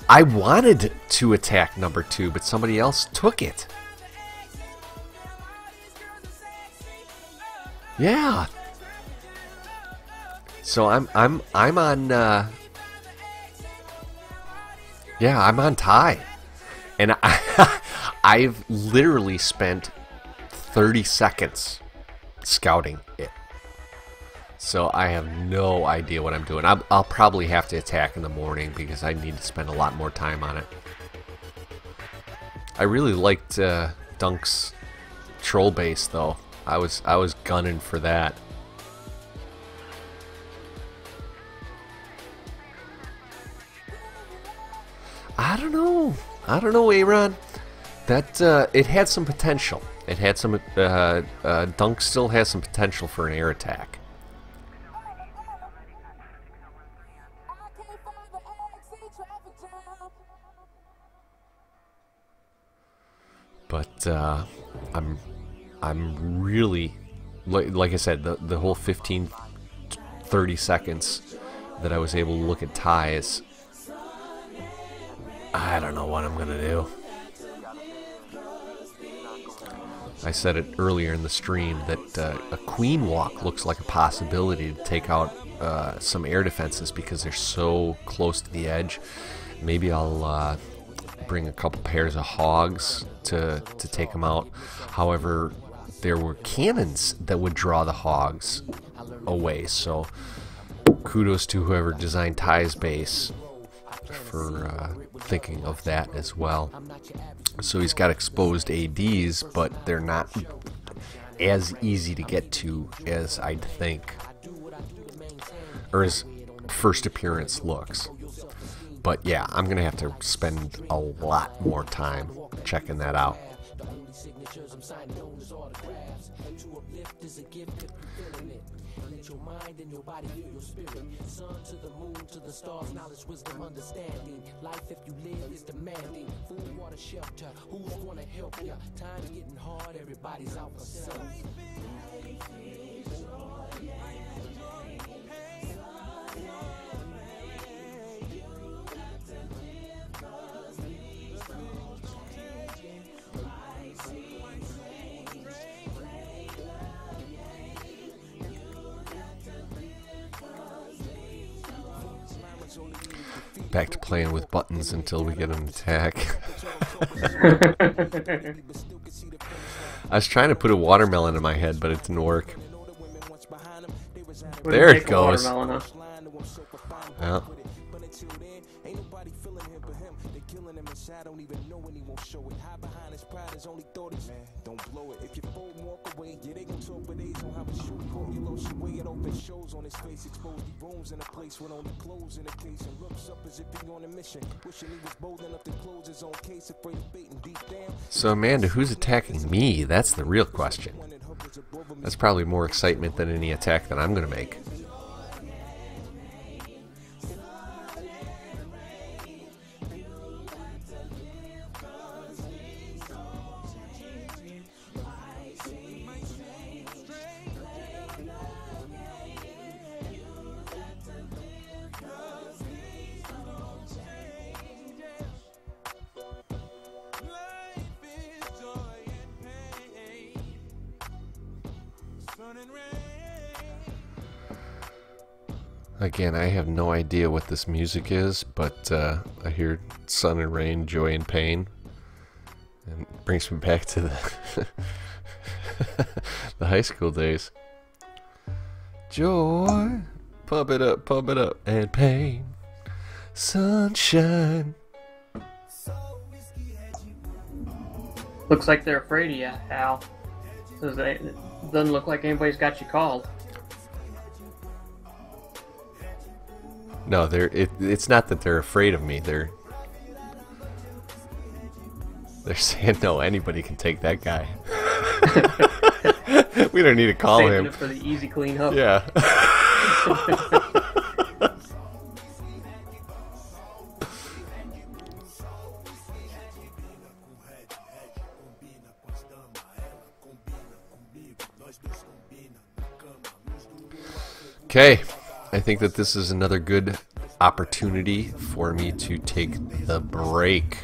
I wanted to attack number 2, but somebody else took it. Yeah. So I'm on yeah, I'm on tie. And I've literally spent 30 seconds scouting it. So I have no idea what I'm doing. I'll probably have to attack in the morning because I need to spend a lot more time on it. I really liked Dunk's troll base though. I was gunning for that. I don't know, Aaron. That it had some potential. It had some. Dunk still has some potential for an air attack. But I'm really, like I said, the whole 15-30 seconds that I was able to look at ties. I don't know what I'm gonna do. I said it earlier in the stream that a queen walk looks like a possibility to take out some air defenses because they're so close to the edge. Maybe I'll bring a couple pairs of hogs to take them out. However, there were cannons that would draw the hogs away, so kudos to whoever designed Ty's base for thinking of that as well. So he's got exposed ADs, but they're not as easy to get to as I'd think, or his first appearance looks. But yeah, I'm gonna have to spend a lot more time checking that out. Stars, knowledge, wisdom, understanding. Life, if you live, is demanding. Food, water, shelter. Who's gonna help ya? Time's getting hard, everybody's out for self. Back to playing with buttons until we get an attack. I was trying to put a watermelon in my head, but it didn't work. There it goes. Yeah. Don't blow it. If you fold and walk away, yeah, they gon' talk, but they don't have a shoe. Call your lotion, weigh it open, shows on his face, expose the rooms in a place with only clothes in the case, and looks up as if he on a mission. Wishing he was bold enough to close his own case, afraid of baiting deep down. So Amanda, who's attacking me? That's the real question. That's probably more excitement than any attack that I'm gonna make. Again, I have no idea what this music is, but I hear sun and rain, joy and pain, and it brings me back to the the high school days. Joy, pump it up, and pain, sunshine. Looks like they're afraid of you, Al. It doesn't look like anybody's got you called. No, it's not that they're afraid of me. They're saying no, anybody can take that guy. We don't need to call him. It for the easy clean hook. Yeah. Okay. I think that this is another good opportunity for me to take the break.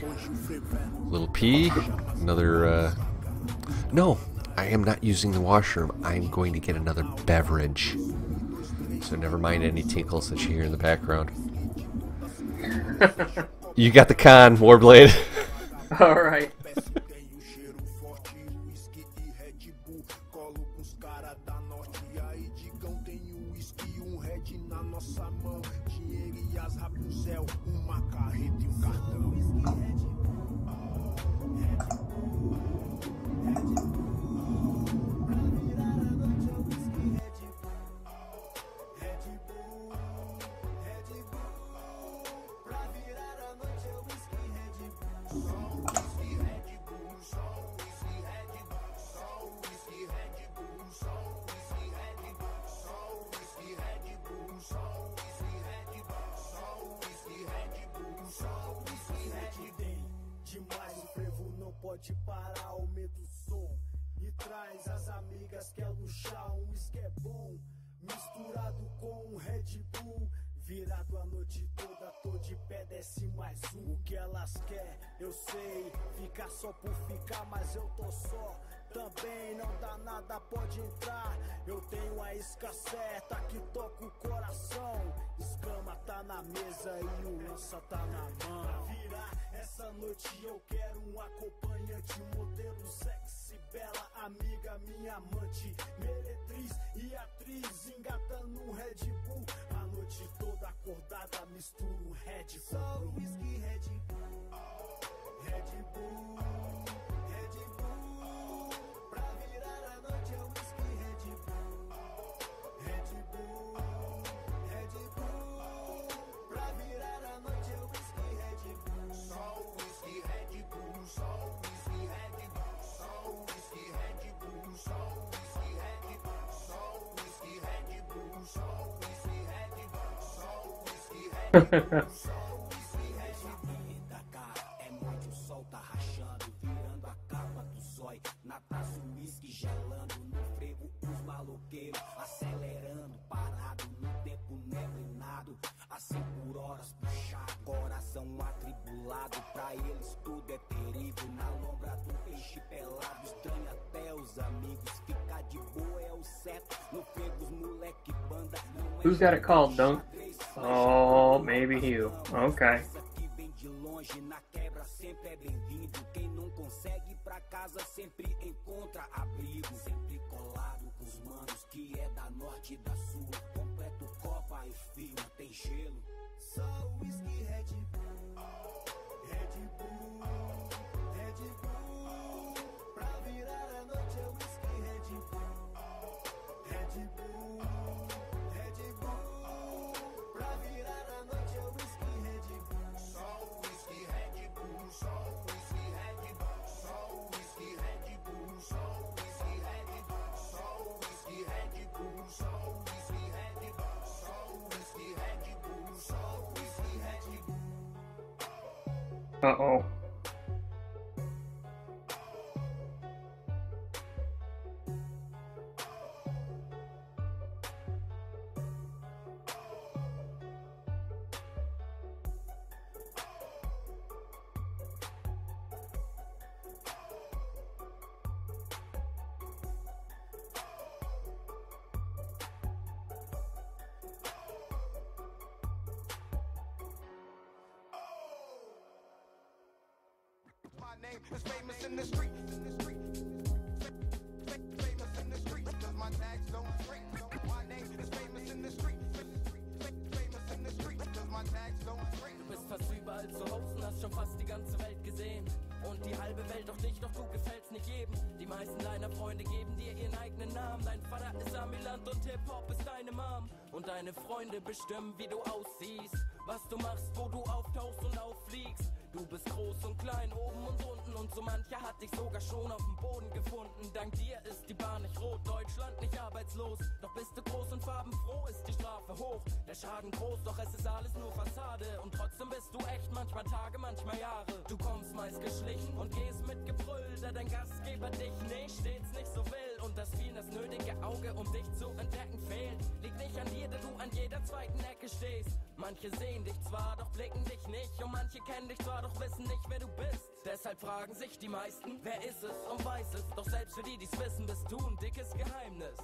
Little pee, another, no, I am not using the washroom. I'm going to get another beverage. So never mind any tinkles that you hear in the background. You got the con, Warblade. Alright. Pode parar, aumenta o som e traz as amigas que é luxar. Um whisky é bom, misturado com um Red Bull. Virado a noite toda, tô de pé, desce mais um. O que elas quer, eu sei. Ficar só por ficar, mas eu tô só. Também não dá nada, pode entrar. Eu tenho a isca certa que toca o coração. Escama tá na mesa e o lança tá na mão. Pra virar essa noite eu quero um acompanhante, modelo sexy, bela amiga, minha amante, meretriz e atriz, engatando um Red Bull. A noite toda acordada, misturo Red Bull. Só whisky, Red Bull, Red Bull, Red Bull. Pra virar a noite é whisky, Red Bull, Red Bull, Red Bull. Pra virar a noite é whisky, Red Bull. Só whisky, Red Bull, só whisky, Red Bull, só whisky, Red Bull, só whisky, Red Bull, só whisky, Red Bull, só whisky, Red Bull, só whisky, Red Bull, só whisky, Red Bull. Da cara é noite, o sol tá rachando, virando a capa do zói. Na taça o whisky gelando, no frevo os maloqueiros acelerando, parado no tempo neblinado, a 100 por horas puxado, coração atribulado, pra eles tudo é perigo. Na lombra do peixe pelado, estranha até os amigos, ficar de boa é o certo, no frevo os moleque banda. Who's got it called, Dunk? Oh, maybe you. Okay. De longe na quebra sempre é bem-vindo. Quem não consegue ir pra casa sempre encontra abrigo. Sempre colado com os manos que é da norte e da sul. Completo copa e fio, não tem gelo. Só whisky, Red Bull, Red Bull, Red Bull. Pra virar a noite é whisky, Red Bull, Red Bull, Red Bull. Pra virar a noite é whisky, Red Bull. Só whisky, Red Bull, só whisky, Red Bull, só whisky, Red Bull, só whisky, Red Bull, só whisky, Red Bull, só whisky, Red Bull, só whisky, Red Bull, só whisky, Red Bull. Uh-oh. My name is famous in the street. Famous in the street, cause my tags don't straight. My name is famous in the street. Famous in the street, cause my tags don't straight. Du bist fast überall zu Hause und hast schon fast die ganze Welt gesehen. Und die halbe Welt auch dich, doch du gefällst nicht jedem. Die meisten deiner Freunde geben dir ihren eigenen Namen. Dein Vater ist Amiland und Hip-Hop ist deine Mom. Und deine Freunde bestimmen, wie du aussiehst, was du machst, wo du auftauchst und auffliegst. Du bist groß und klein, oben und unten, und so mancher hat dich sogar schon auf dem Boden gefunden. Dank dir ist die Bahn nicht rot, Deutschland nicht arbeitslos. Doch bist du groß und farbenfroh, ist die Strafe hoch. Der Schaden groß, doch es ist alles nur Fassade. Und trotzdem bist du echt, manchmal Tage, manchmal Jahre. Du kommst meist geschlichen und gehst mit Gebrüll, da dein Gastgeber dich nicht, stets nicht so will. Und dass vielen das nötige Auge, um dich zu entdecken, fehlt. Liegt nicht an dir, da du an jeder zweiten Ecke stehst. Manche sehen dich zwar, doch blicken dich nicht. Und manche kennen dich zwar, doch wissen nicht, wer du bist. Deshalb fragen sich die meisten, wer ist es und weiß es. Doch selbst für die, die's wissen, bist du ein dickes Geheimnis.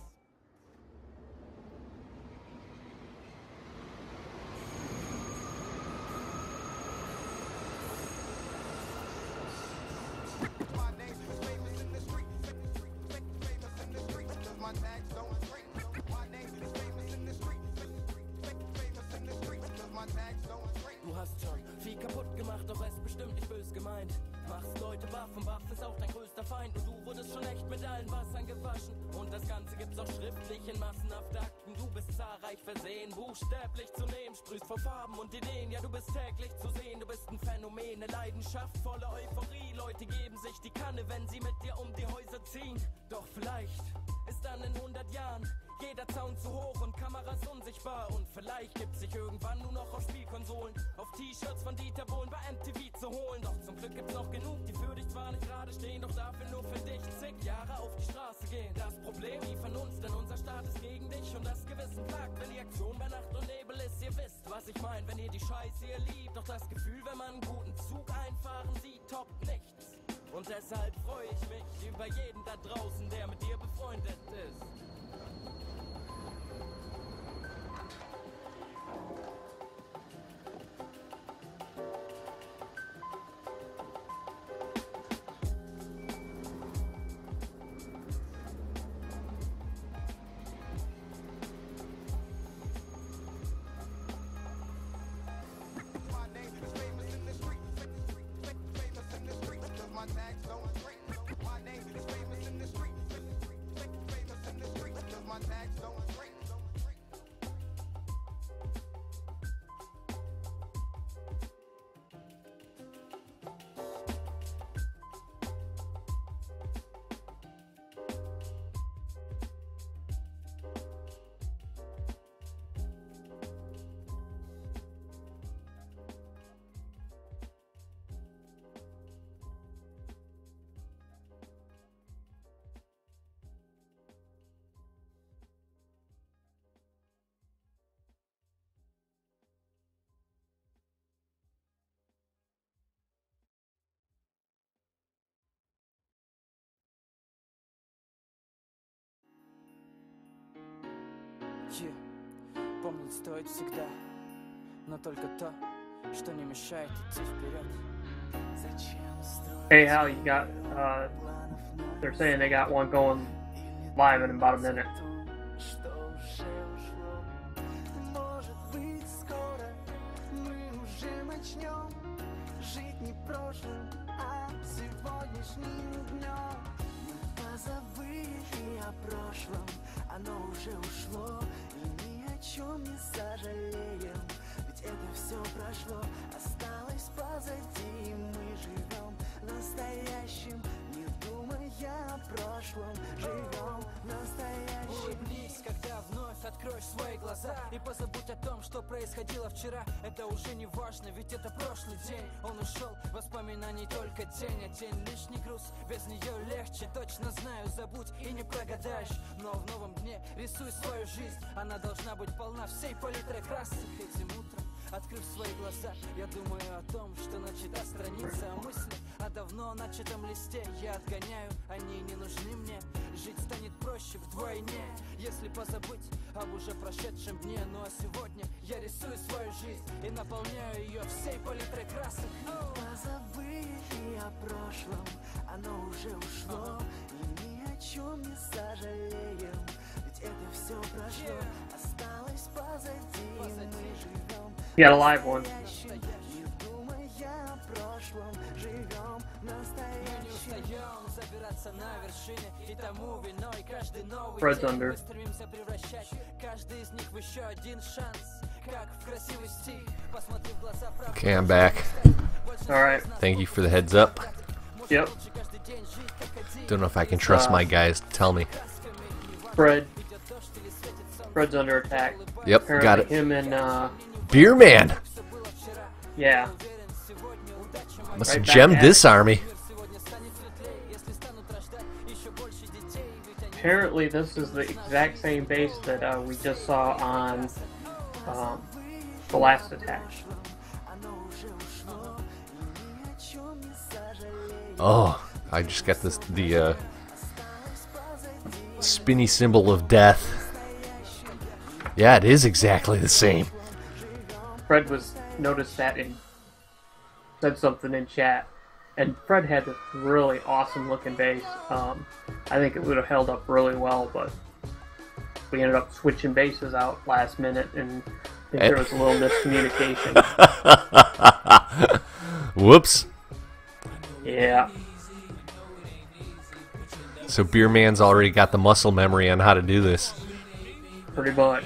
My name is famous in the street. Famous in the street, cause my tags don't straight. My name is famous in the street. Famous in the street, cause my tags don't straight. Du hast schon viel kaputt gemacht, doch es bestimmt nicht bös gemeint. Machst Leute baff und baff ist auch dein größter Feind. Und du wurdest schon echt mit allen Wassern gewaschen. Und das Ganze gibt's auch schriftlich in massenhaft Akten. Du bist zahlreich versehen, buchstäblich zu nehmen. Sprühst vor Farben und Ideen, ja du bist täglich zu sehen. Du bist ein Phänomen, eine Leidenschaft, volle Euphorie. Leute geben sich die Kanne, wenn sie mit dir um die Häuser ziehen. Doch vielleicht ist dann in 100 Jahren jeder Zaun zu hoch und Kameras unsichtbar. Und vielleicht gibt's sich irgendwann nur noch auf Spielkonsolen, auf T-Shirts von Dieter Bohlen bei MTV zu holen. Doch zum Glück gibt's noch genug, die für dich zwar nicht gerade stehen, doch dafür nur für dich zig Jahre auf die Straße gehen. Das Problem, die von uns, denn unser Staat ist gegen dich und das Gewissen klagt, wenn die Aktion bei Nacht und Nebel ist. Ihr wisst, was ich mein, wenn ihr die Scheiße ihr liebt. Doch das Gefühl, wenn man einen guten Zug einfahren sieht, toppt nichts. Und deshalb freue ich mich über jeden da draußen, der mit dir befreundet ist. Помнить стоит всегда, но только то, что не мешает идти вперед. Hey, Hal, you got, they're saying they got one going live in about a minute. Может быть, скоро мы уже начнем жить не прошлым, а сегодняшним днем. Мы позабыли о прошлом, оно уже ушло, и ни о чем не сожалеем, ведь это все прошло, осталось позади, и мы живем настоящим, не думая о прошлом, живем настоящим. Улыбнись, когда вновь откроешь свои глаза, и позабудь о том, что происходило вчера. Это уже не важно, ведь это прошлый день. Он ушел, воспоминаний только тень, а тень лишний груз, без нее легче. Точно знаю, забудь и не прогадаешь, но в новом дне рисуй свою жизнь. Она должна быть полна всей палитрой красок. Этим утром, открыв свои глаза, я думаю о том, что начата страница, а мысли о давно начатом листе я отгоняю, они не нужны мне. Жить станет проще вдвойне, если позабыть об уже прошедшем дне. Ну а сегодня я рисую свою жизнь и наполняю ее всей палитрой красок. Позабыли о прошлом, оно уже ушло, и ни о чем не сожалеем, ведь это все прошло, осталось позади, мы живем. You got a live one. Не думая о прошлом, живем настоящим. Забираться на вершине, и тому виной каждый новый Fred's день. under. Мы стремимся превращать каждый из них в еще один шанс, как в красивый стих. Посмотри в глаза правды. Okay, I'm back. Alright. Thank you for the heads up. Yep. Don't know if I can trust my guys to tell me. Fred's under attack. Yep, Apparently got it. Him and, Beer Man! yeah. Must Right have back gemmed at this it. army. Apparently this is the exact same base that we just saw on the last attack. Oh, I just got this the spinny symbol of death. Yeah, it is exactly the same. Fred noticed that and said something in chat. And Fred had this really awesome looking base. I think it would have held up really well, but we ended up switching bases out last minute, and I think there was a little miscommunication. Whoops. Yeah. So Beer Man's already got the muscle memory on how to do this. Pretty much.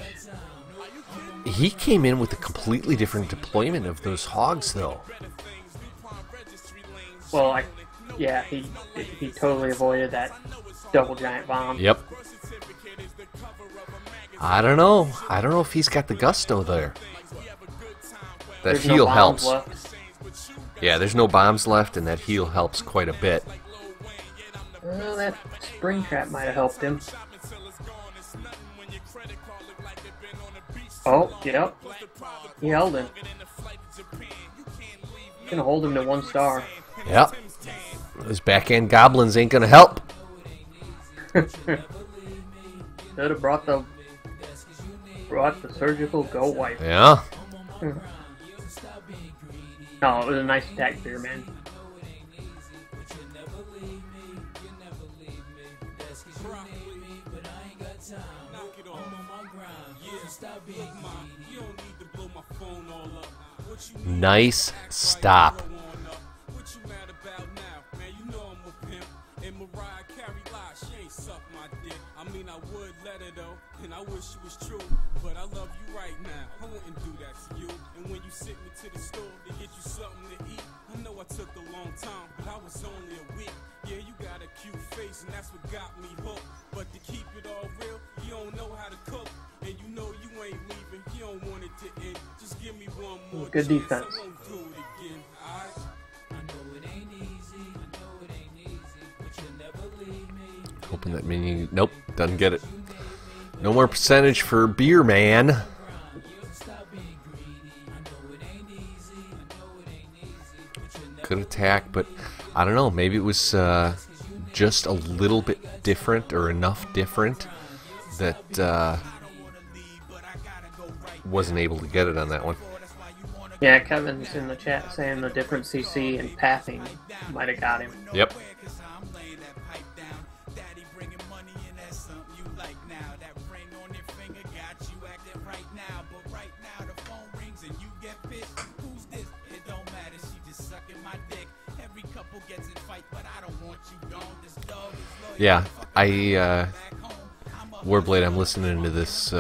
He came in with a completely different deployment of those hogs, though. Well, yeah, he totally avoided that double giant bomb. Yep. I don't know. I don't know if he's got the gusto there. That There's heal no bombs helps. left. Yeah, there's no bombs left, and that heal helps quite a bit. Well, that spring trap might have helped him. Oh, yep. He held him. Gonna hold him to 1 star. Yep. Those backhand goblins ain't gonna help. Should have brought the surgical goat wipe. Yeah. No, it was a nice attack, Beer Man. Nice stop. And I wish it was true, but I love you right now. I wouldn't do that to you. And when you sent me to the store to get you something to eat, I know I took a long time, but I was only a week. Yeah, you got a cute face, and that's what got me hooked. But to keep it all real, you don't know how to cook, and you know you ain't leaving. You don't want it to end. Just give me one more Good chance. defense. I won't do it again. I know it ain't easy. I know it ain't easy, but you'll never leave me. Hoping that mini. Nope, doesn't get it. No more percentage for Beer Man. Could attack, but I don't know. Maybe it was just a little bit different or enough different that wasn't able to get it on that one. Yeah, Kevin's in the chat saying the different CC and pathing might have got him. Yep. Yeah, Warblade, I'm listening to this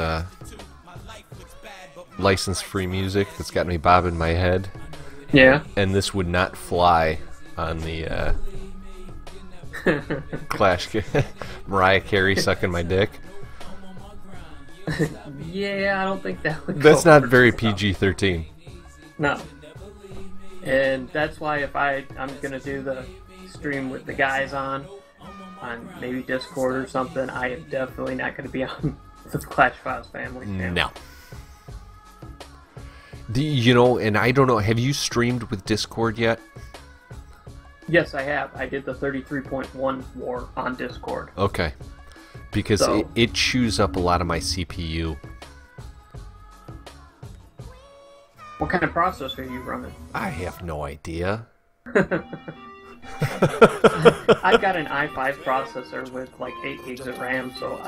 license-free music that's got me bobbing my head. Yeah. And this would not fly on the Clash Mariah Carey sucking my dick. Yeah, I don't think that would That's go not very PG-13. No. And that's why if I'm gonna do the stream with the guys on maybe Discord or something, I am definitely not gonna be on the Clash Files family channel. No. You know, and I don't know, have you streamed with Discord yet? Yes, I have. I did the 33.1 war on Discord. Okay. Because So- it chews up a lot of my CPU. What kind of processor are you running? I have no idea. I've got an i5 processor with like 8 gigs of RAM, so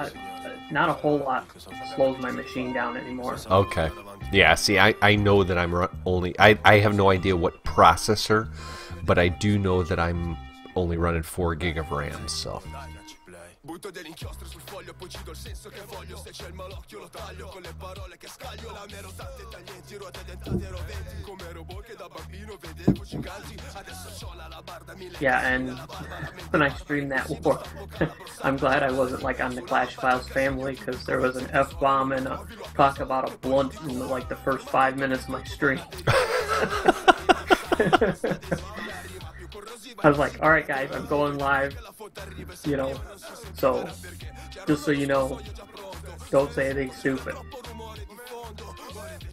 not a whole lot slows my machine down anymore. Okay. Yeah, see, I know that I'm I have no idea what processor, but I do know that I'm only running 4 gig of RAM, so. Butto dell'inchiostro sul foglio, poi ci do il senso che voglio. Se c'è il malocchio lo taglio, con le parole che scaglio. La mia rotante taglienti, ruote dentate roventi. Come robot che da bambino vedevo giganti. Adesso c'ho la labarda mille. Yeah, and when I streamed that war, I'm glad I wasn't like on the Clash Files family, because there was an F-bomb and a talk about a blunt in like the first 5 minutes of my stream. I was like, alright guys, I'm going live, you know, so, just so you know, don't say anything stupid.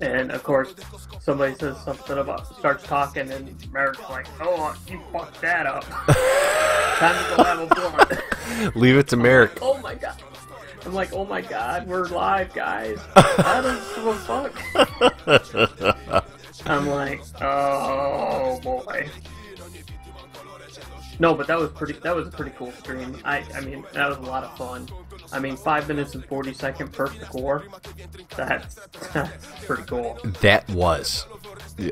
And of course, somebody says something starts talking, and Merrick's like, oh, you fucked that up. Time to go have a blunt. Leave it to Merrick. Oh my god. I'm like, oh my god, we're live, guys. How does the fuck? I'm like, oh boy. No, but that was a pretty cool stream. I mean, that was a lot of fun. I mean, 5 minutes and 40-second perfect war. That's pretty cool. That was.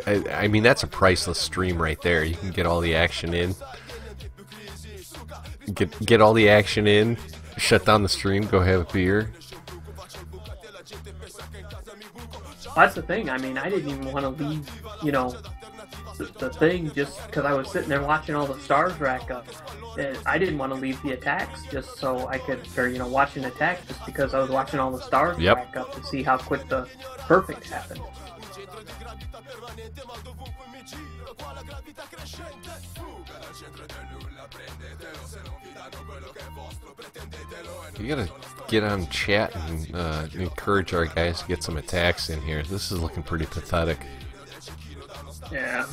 I mean, that's a priceless stream right there. You can get all the action in. Get all the action in. Shut down the stream. Go have a beer. That's the thing. I mean, I didn't even want to leave, you know, the thing just because I was sitting there watching all the stars rack up. I didn't want to leave the attacks just so I could, or, you know, watching attacks just because I was watching all the stars rack up to see how quick the perfect happened. You gotta get on chat and encourage our guys to get some attacks in here. This is looking pretty pathetic. Yeah.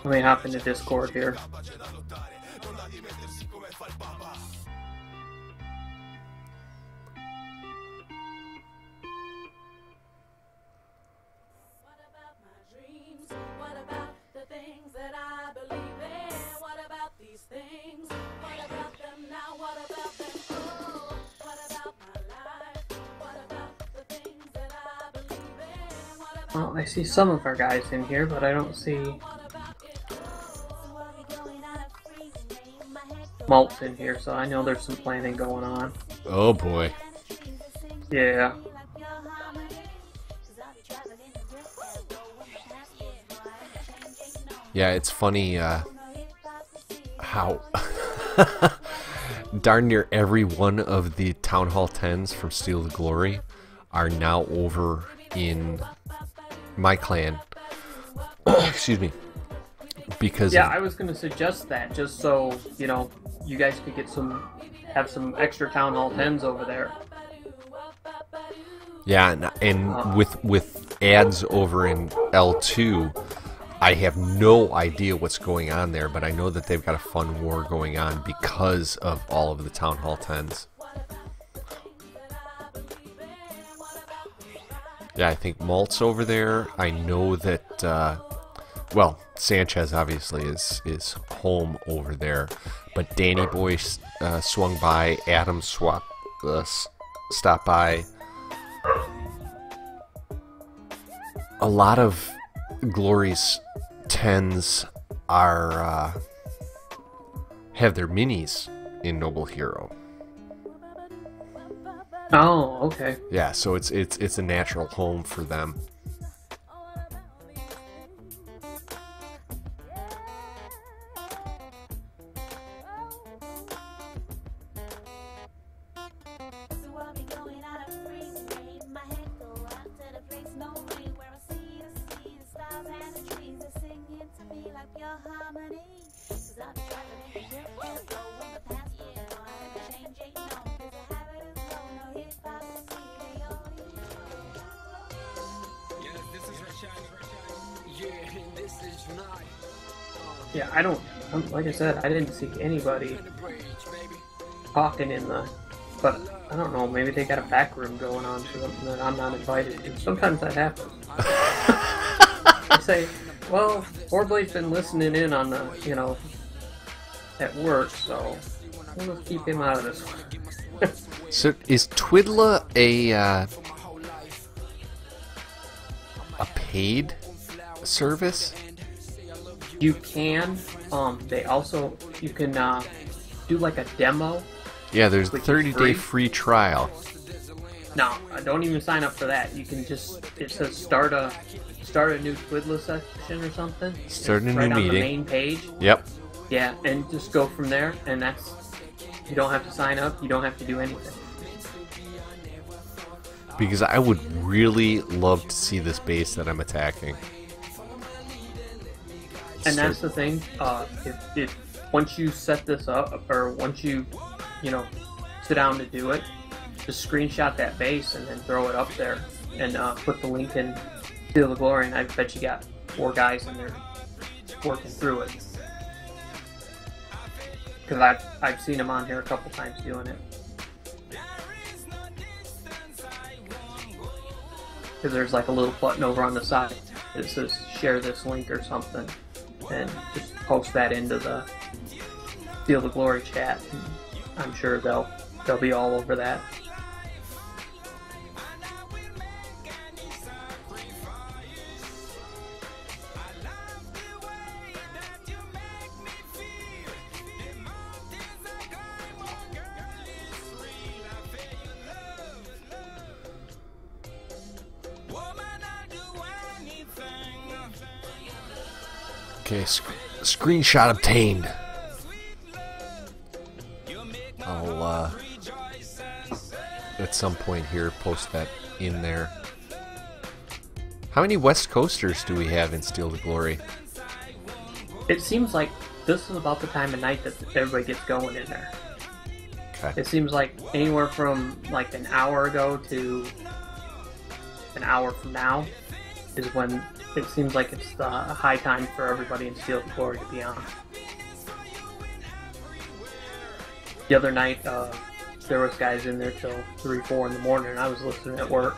Let me hop into Discord here. Well, I see some of our guys in here, but I don't see Malt's in here, so I know there's some planning going on. Oh boy. Yeah. Yeah, it's funny how darn near every one of the Town Hall 10s from Steel the Glory are now over in my clan. Excuse me. Because yeah, I was going to suggest that just so, you know, you guys could get have some extra Town Hall 10s over there. Yeah, and with ads over in L2, I have no idea what's going on there, but I know that they've got a fun war going on because of all of the Town Hall 10s. Yeah, I think Malt's over there. I know that, well, Sanchez obviously is home over there, but Danny Boy swung by, Adam stopped by. A lot of Glory's 10s are have their minis in Noble Hero. Oh, okay. Yeah, so it's a natural home for them. Yeah, I don't, like I said, I didn't see anybody talking in the, but I don't know, maybe they got a back room going on for something that I'm not invited to. Sometimes that happens. I say, well, Warblade's been listening in on the, you know, at work, so we'll just keep him out of this one. So is Twidla a paid service? You can. They also, you can do like a demo. Yeah, there's a 30-day free trial. No, don't even sign up for that. You can just, it says start a new Twidla section or something. Start a new right meeting. On the main page. Yep. Yeah, and just go from there, and that's, you don't have to sign up, you don't have to do anything. Because I would really love to see this base that I'm attacking. And that's the thing, if once you set this up, or once you know, sit down to do it, just screenshot that base and then throw it up there, and put the link in Steel the Glory, and I bet you got 4 guys in there working through it. Because I've seen them on here a couple times doing it. Because there's like a little button over on the side that says share this link or something, and just post that into the Steel the Glory chat, and I'm sure they'll be all over that. Okay, screenshot obtained. I'll at some point here post that in there. How many West Coasters do we have in Steel the Glory? It seems like this is about the time of night that everybody gets going in there. Okay. It seems like anywhere from like an hour ago to an hour from now is when it seems like it's the high time for everybody in Steel Glory to be on. The other night, there was guys in there till 3, 4 in the morning, and I was listening at work.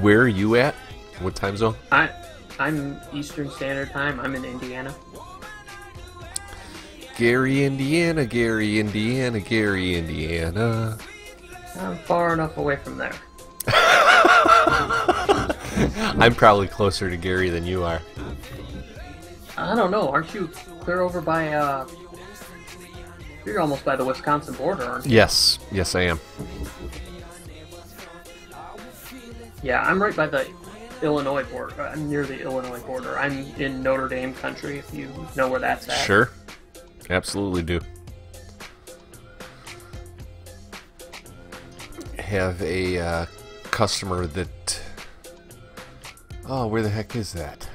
Where are you at? What time zone? I'm Eastern Standard Time. I'm in Indiana. Gary, Indiana, Gary, Indiana, Gary, Indiana. I'm far enough away from there. I'm probably closer to Gary than you are. I don't know. Aren't you clear over by, you're almost by the Wisconsin border, aren't you? Yes. Yes, I am. Yeah, I'm right by the Illinois border. I'm near the Illinois border. I'm in Notre Dame country, if you know where that's at. Sure. Absolutely do. Have a customer that... Oh, where the heck is that?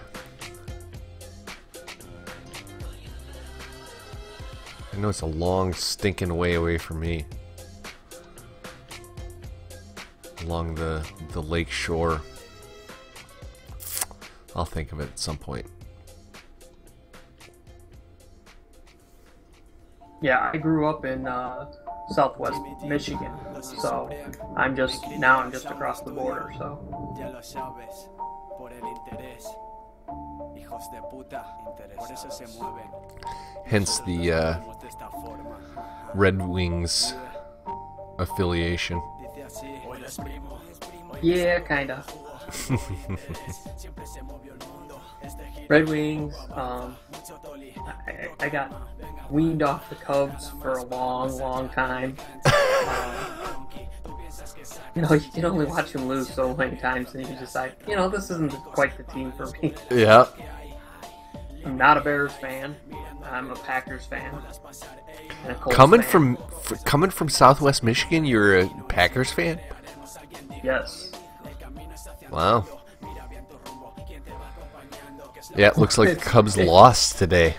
I know it's a long stinking way away from me. Along the lake shore. I'll think of it at some point. Yeah, I grew up in Southwest Michigan, so I'm just across the border. So hence the Red Wings affiliation. yeah, kinda. Red Wings. I got weaned off the Cubs for a long time. You know, you can only watch them lose so many times, and you decide, you know, this isn't quite the team for me. Yeah. I'm not a Bears fan. I'm a Packers fan. And a Colts Coming fan. from Southwest Michigan, you're a Packers fan? Yes. Wow. Yeah, it looks like the Cubs lost today.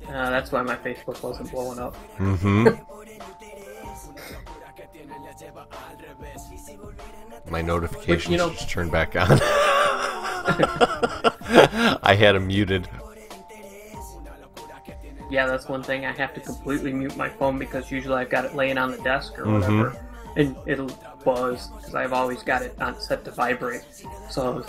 That's why my Facebook wasn't blowing up. Mm-hmm. My notifications just turned back on. I had them muted. Yeah, that's one thing. I have to completely mute my phone because usually I've got it laying on the desk or whatever, and it'll buzz because I've always got it on set to vibrate. So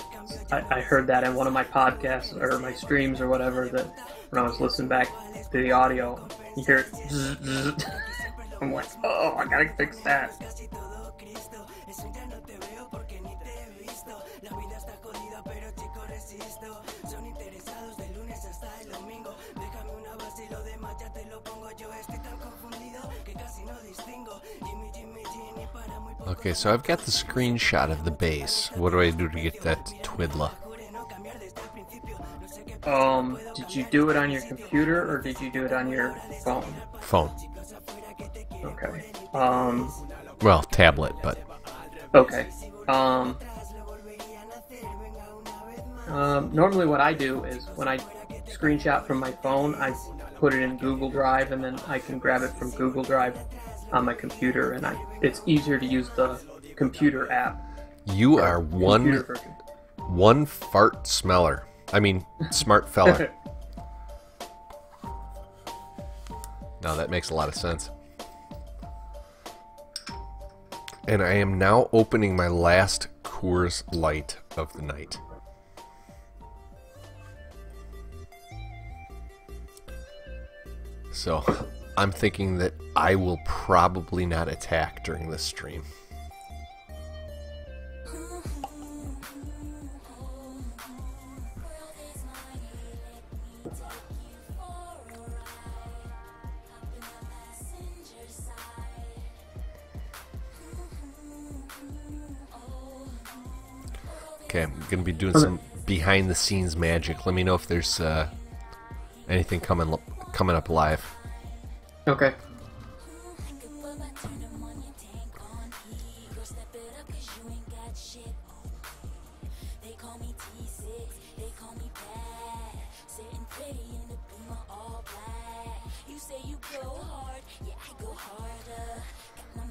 I heard that in one of my podcasts or my streams or whatever, that when I was listening back to the audio, you hear it. Zzz, zzz. I'm like, oh, I gotta fix that. Okay, so I've got the screenshot of the base. What do I do to get that twiddler? Did you do it on your computer or did you do it on your phone? Phone. Okay. Well, tablet, but... Okay. Normally what I do is when I screenshot from my phone, I put it in Google Drive, and then I can grab it from Google Drive on my computer, and it's easier to use the computer app. You are one fart smeller. I mean, smart feller. No, that makes a lot of sense. And I am now opening my last Coors Light of the night. So, I'm thinking that I will probably not attack during this stream. Okay, I'm going to be doing some behind-the-scenes magic. Let me know if there's anything coming up live. Okay.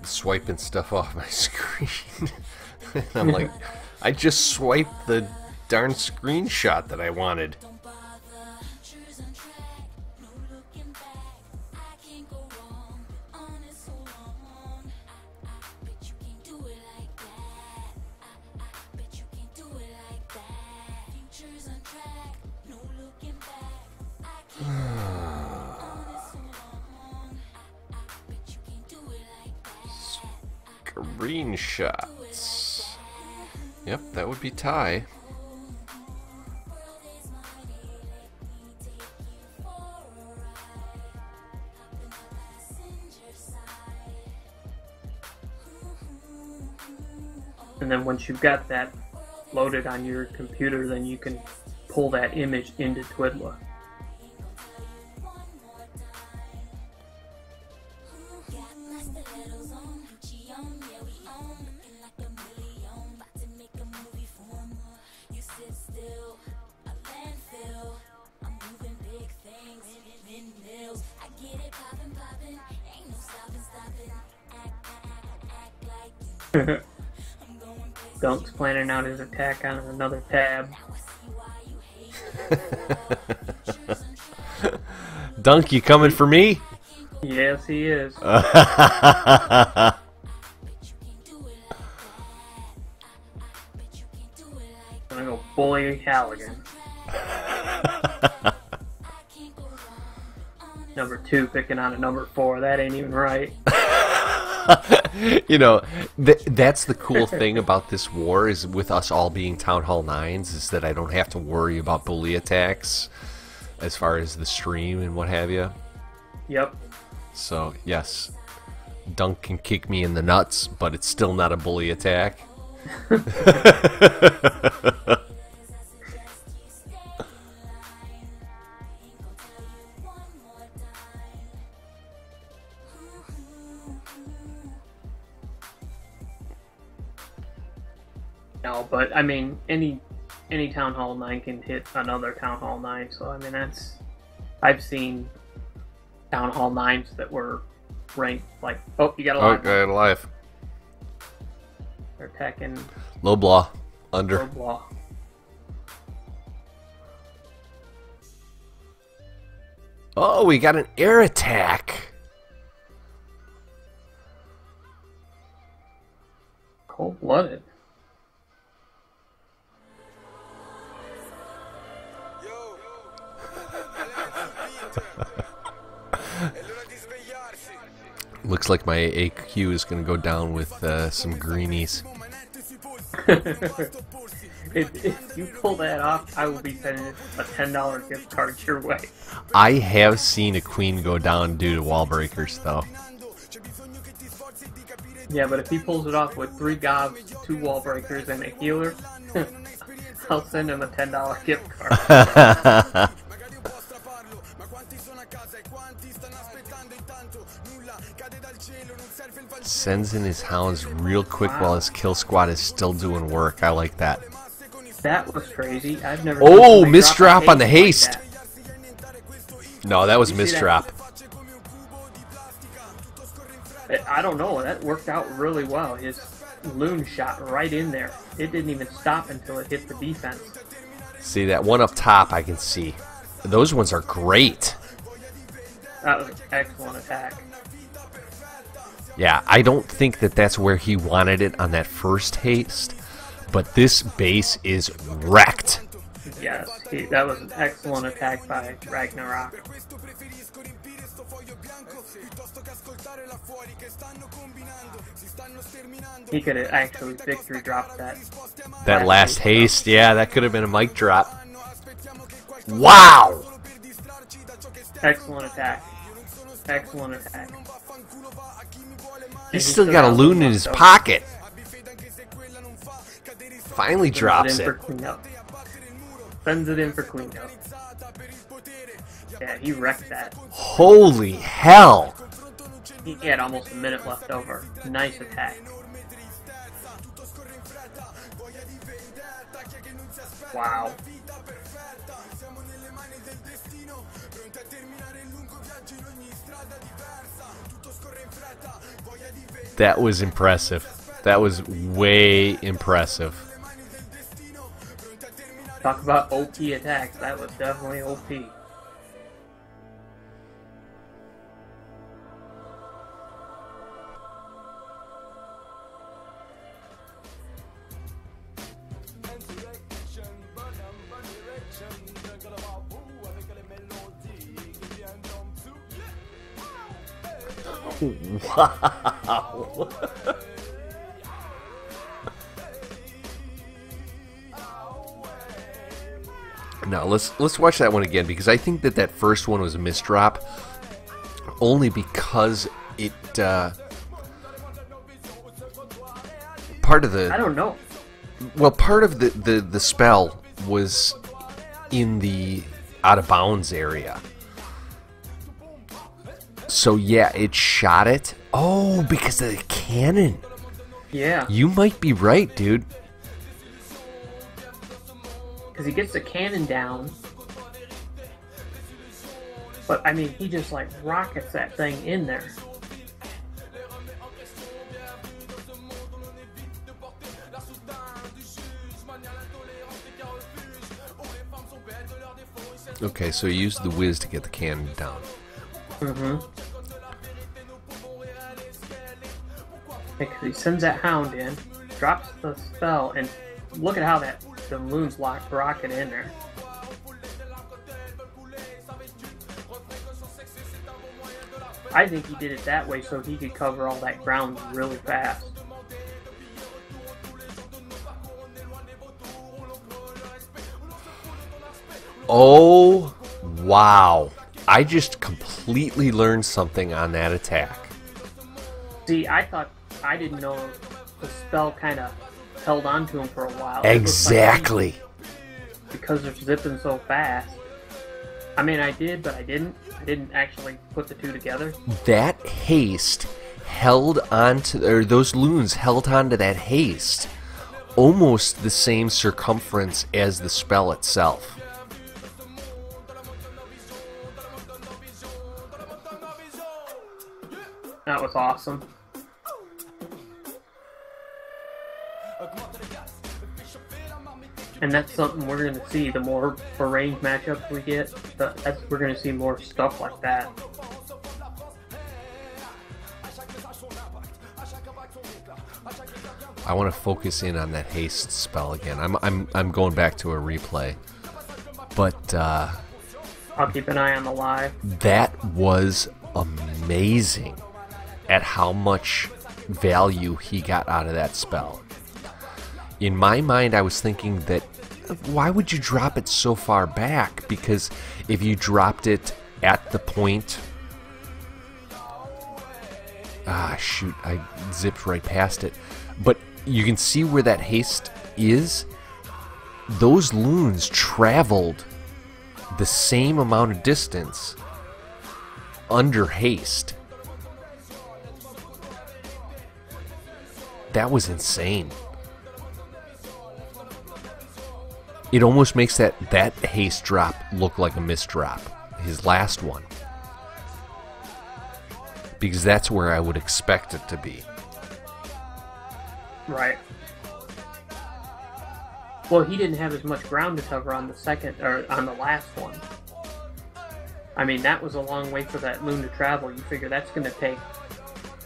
swiping stuff off my screen. And I'm like, I just swiped the darn screenshot that I wanted. Screenshots. Yep, that would be Ty. And then once you've got that loaded on your computer, then you can pull that image into Twidla. Dunk's planning out his attack on another tab. Dunk, you coming for me? Yes, he is. Gonna go bully Halligan. Number 2 picking on a number 4. That ain't even right. You know, that's the cool thing about this war is with us all being Town Hall 9s is that I don't have to worry about bully attacks as far as the stream and what have you. Yep. So, yes, Dunk can kick me in the nuts, but it's still not a bully attack. No, but I mean, any Town Hall 9 can hit another Town Hall 9. So I mean, I've seen Town Hall 9s that were ranked like, oh, you got a live. Oh, got a live. They're attacking. Low blah, under. Low blah. Oh, we got an air attack. Cold-blooded. Looks like my AQ is going to go down with some greenies. If you pull that off, I will be sending a $10 gift card your way. I have seen a queen go down due to wall breakers, though. Yeah, but if he pulls it off with 3 gobs, 2 wall breakers, and a healer, I'll send him a $10 gift card. Sends in his hounds real quick while his kill squad is still doing work. I like that. That was crazy. I've never. Oh, misdrop on the haste. Like no, that was misdrop. I don't know. That worked out really well. His loon shot right in there. It didn't even stop until it hit the defense. See, that one up top I can see. Those ones are great. That was an excellent attack. Yeah, I don't think that that's where he wanted it on that first haste, but this base is wrecked. Yes, that was an excellent attack by Ragnarok. He could have actually victory dropped that. That last haste, yeah, that could have been a mic drop. Wow! Excellent attack. Excellent attack. He's still got a loon in his pocket. Finally drops it. Sends it in for cleanup. Yeah, he wrecked that. Holy hell! He had almost a minute left over. Nice attack. Wow. That was impressive. That was way impressive. Talk about OP attacks. That was definitely OP. Wow. Now let's watch that one again, because I think that first one was a misdrop, only because it part of the I don't know. Well, part of the spell was in the out of bounds area. So yeah, it shot it. Oh, because of the cannon. Yeah. You might be right, dude. Because he gets the cannon down. But, I mean, he just, like, rockets that thing in there. Okay, so he used the whiz to get the cannon down. Mm-hmm. He sends that hound in, drops the spell, and look at how the moon's rocket in there. I think he did it that way so he could cover all that ground really fast. Oh, wow. I just completely learned something on that attack. See, I didn't know the spell kind of held on to him for a while. Exactly. Because they're zipping so fast. I mean, I did, but I didn't. I didn't actually put the two together. That haste held on to, or those loons held on to that haste almost the same circumference as the spell itself. That was awesome. And that's something we're going to see. The more for range matchups we get, we're going to see more stuff like that. I want to focus in on that haste spell again. I'm going back to a replay, but I'll keep an eye on the live. That was amazing at how much value he got out of that spell. In my mind, I was thinking that why would you drop it so far back? Because if you dropped it at the point... Ah, shoot, I zipped right past it. But you can see where that haste is. Those loons traveled the same amount of distance under haste. That was insane. It almost makes that haste drop look like a misdrop. His last one. Because that's where I would expect it to be. Right. Well, he didn't have as much ground to cover on the second, or on the last one. I mean, that was a long way for that loon to travel. You figure that's going to take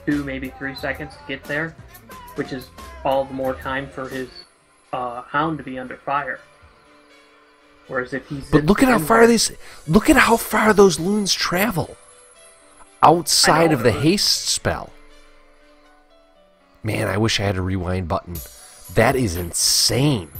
2, maybe 3 seconds to get there, which is all the more time for his hound to be under fire. Whereas if he's... But look at how far look at how far those loons travel. Outside of the haste spell. Man, I wish I had a rewind button. That is insane.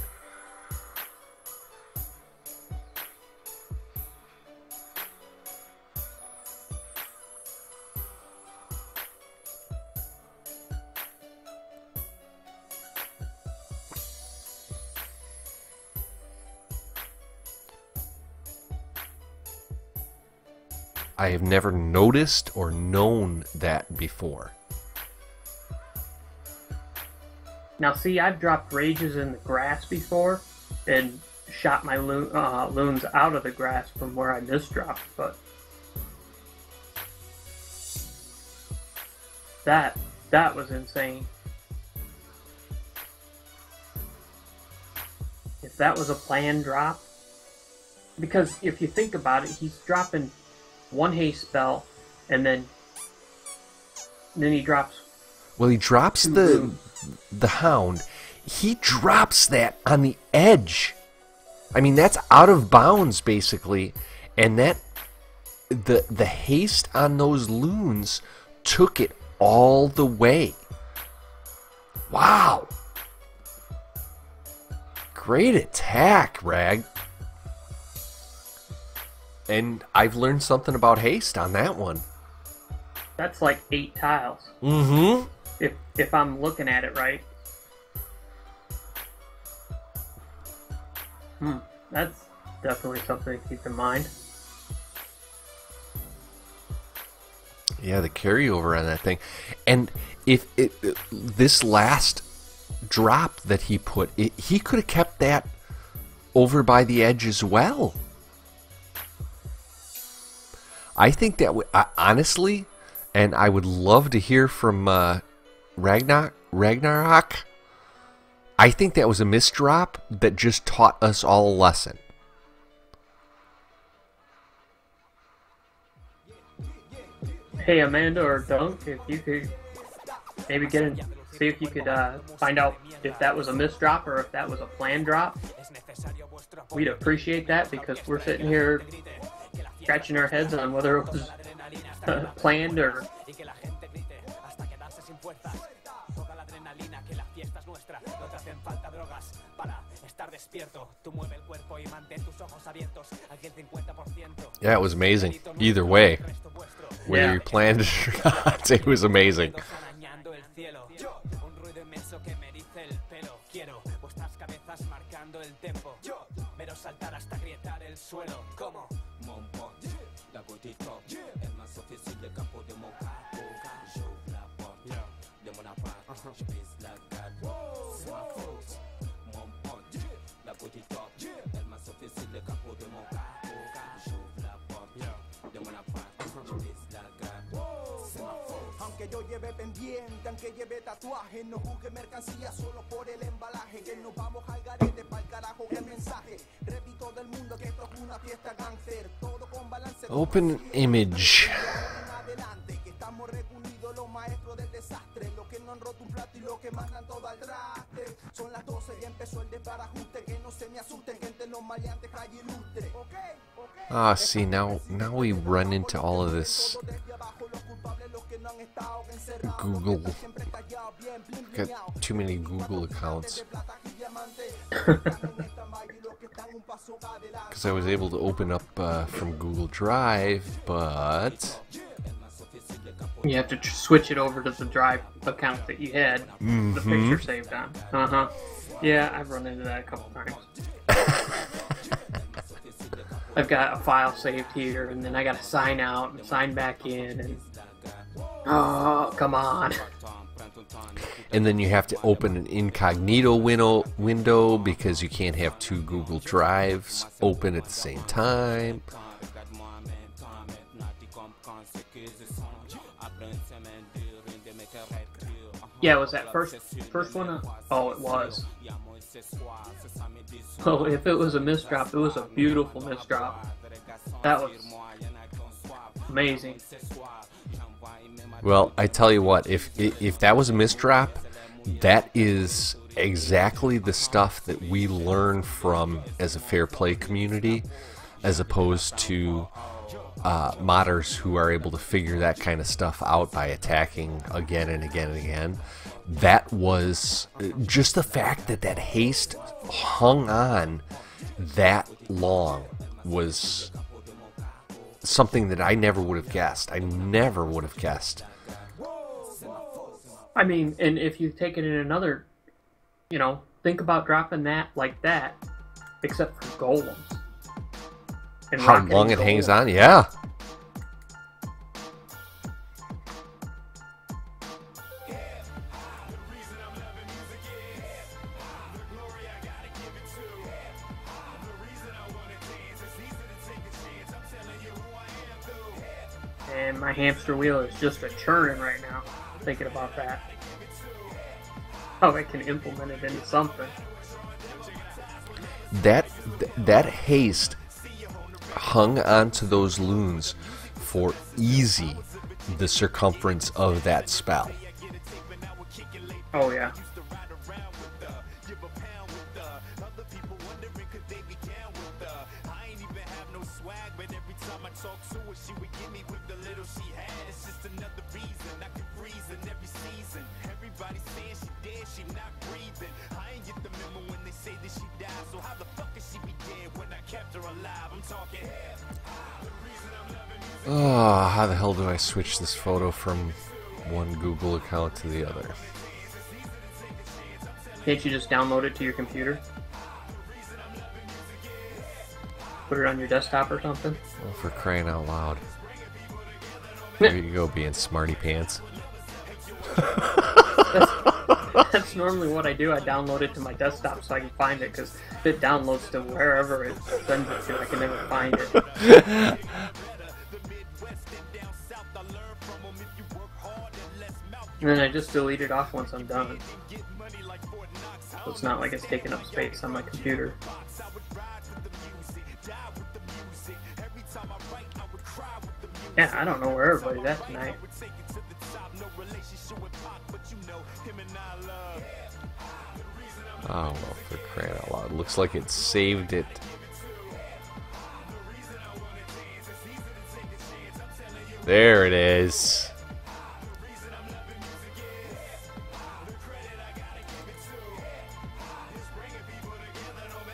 I have never noticed or known that before. Now, see, I've dropped rages in the grass before and shot my loons out of the grass from where I misdropped, but That was insane. If that was a planned drop, because if you think about it, he's dropping one haste spell, and then he drops. Well, he drops the hound. He drops that on the edge. I mean, that's out of bounds basically, and that the haste on those loons took it all the way. Wow. Great attack, Rag. And I've learned something about haste on that one. That's like 8 tiles. Mm-hmm. If I'm looking at it right. That's definitely something to keep in mind. Yeah, the carryover on that thing. And if this last drop that he put, he could have kept that over by the edge as well. I think that honestly, and I would love to hear from Ragnarok. I think that was a misdrop that just taught us all a lesson. Hey, Amanda or Dunk, if you could maybe see if you could find out if that was a misdrop or if that was a planned drop. We'd appreciate that, because we're sitting here scratching our heads on whether it was planned or... Yeah, it was amazing. Either way, whether you planned it or not, it was amazing. Aunque yo lleve pendiente, aunque lleve tatuaje, no juzgue mercancía solo por el embalaje. Que nos vamos al garete pa'l carajo, qué mensaje. Repito del mundo que esto es una fiesta gánster. Todo con balance. Open image. Que estamos reunidos los maestros del desastre. Los que no han roto un plato y los que mandan todo al traste. Son las 12 y empezó el desbarajuste. Que no se me asusten, gente, los maleantes calle ilustre. Ah, see, now we run into all of this Google. Got too many Google accounts. Because I was able to open up from Google Drive, but... You have to switch it over to the Drive account that you had the picture saved on. Yeah, I've run into that a couple times. I've got a file saved here, and then I got to sign out and sign back in, and oh, come on. And then you have to open an incognito window because you can't have 2 Google Drives open at the same time. Yeah, was that first one? Oh, it was. Oh, if it was a misdrop, it was a beautiful misdrop. That was amazing. Well, I tell you what, if that was a misdrop, that is exactly the stuff that we learn from as a fair play community, as opposed to modders who are able to figure that kind of stuff out by attacking again and again and again. That was just the fact that that haste hung on that long was something that I never would have guessed. I never would have guessed. I mean, and if you take it in another, think about dropping that like that, except for golems. And how long it hangs on, yeah. And my hamster wheel is just a churning right now. thinking about that. Oh, I can implement it into something. That haste hung onto those loons for easy the circumference of that spell. Oh yeah. Oh, how the hell do I switch this photo from one Google account to the other? Can't you just download it to your computer? Put it on your desktop or something? Oh, for crying out loud. There you go, being smarty pants. That's normally what I do. I download it to my desktop so I can find it, because if it downloads to wherever it sends it to, I can never find it. And then I just delete it off once I'm done. So it's not like it's taking up space on my computer. Yeah, I don't know where everybody's at tonight. Oh, well, for crying out loud. Looks like it saved it. There it is.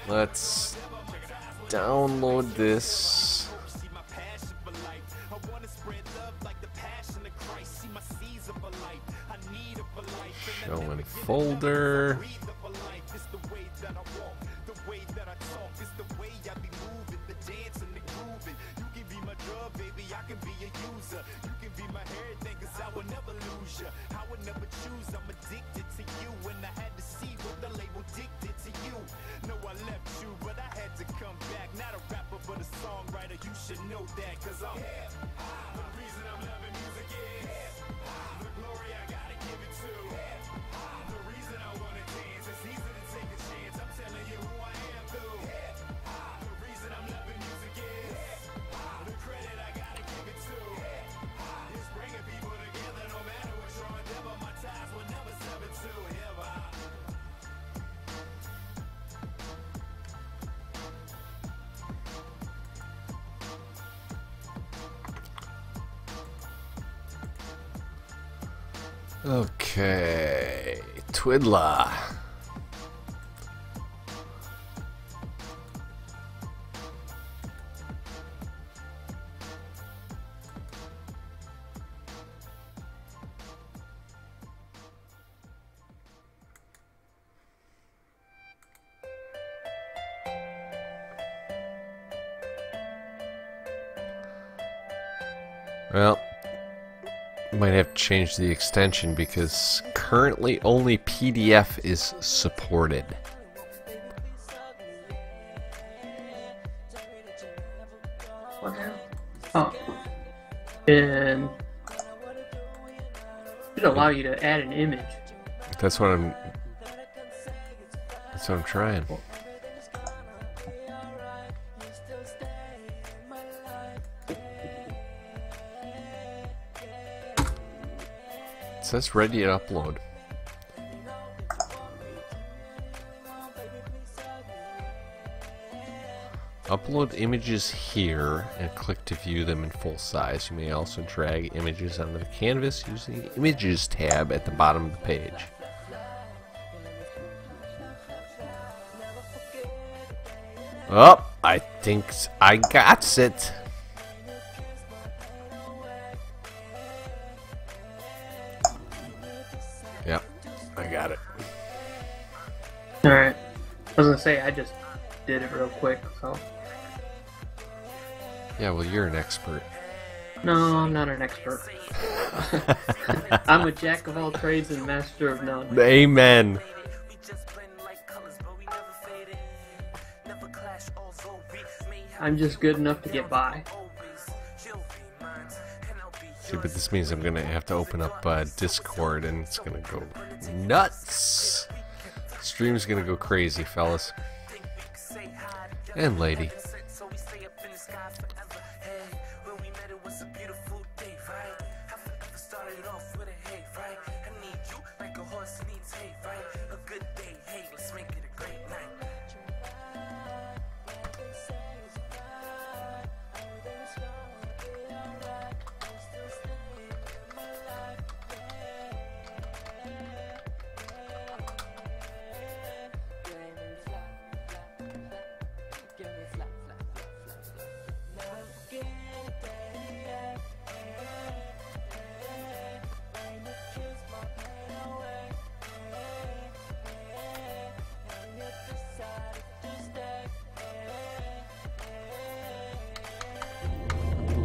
Let's download this. Show in folder. Okay, Twiddler. Well, might have to change the extension because currently only PDF is supported. What now? Oh. And it allow you to add an image. That's what I'm trying. It says ready to upload. Upload images here and click to view them in full size. You may also drag images onto the canvas using the Images tab at the bottom of the page. Oh, I think I got it. Yep, I got it. Alright. I was gonna say, I just did it real quick, so. Yeah, well, you're an expert. No, I'm not an expert. I'm a jack of all trades and master of none. Amen. I'm just good enough to get by. See, but this means I'm gonna have to open up Discord, and it's gonna go nuts. Stream's gonna go crazy, fellas and lady.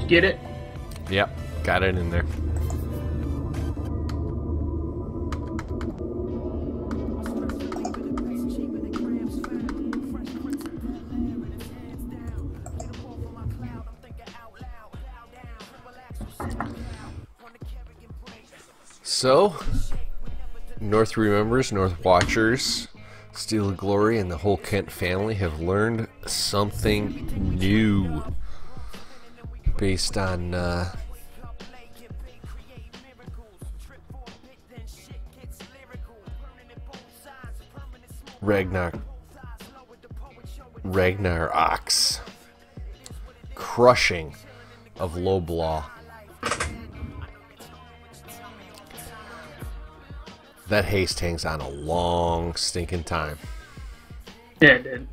Get it? Yep, got it in there. So, North Remembers, North Watchers, Steel of Glory, and the whole Kent family have learned something new. Based on Ragnar Ox crushing of Loblaw. That haste hangs on a long stinking time. Yeah, it did.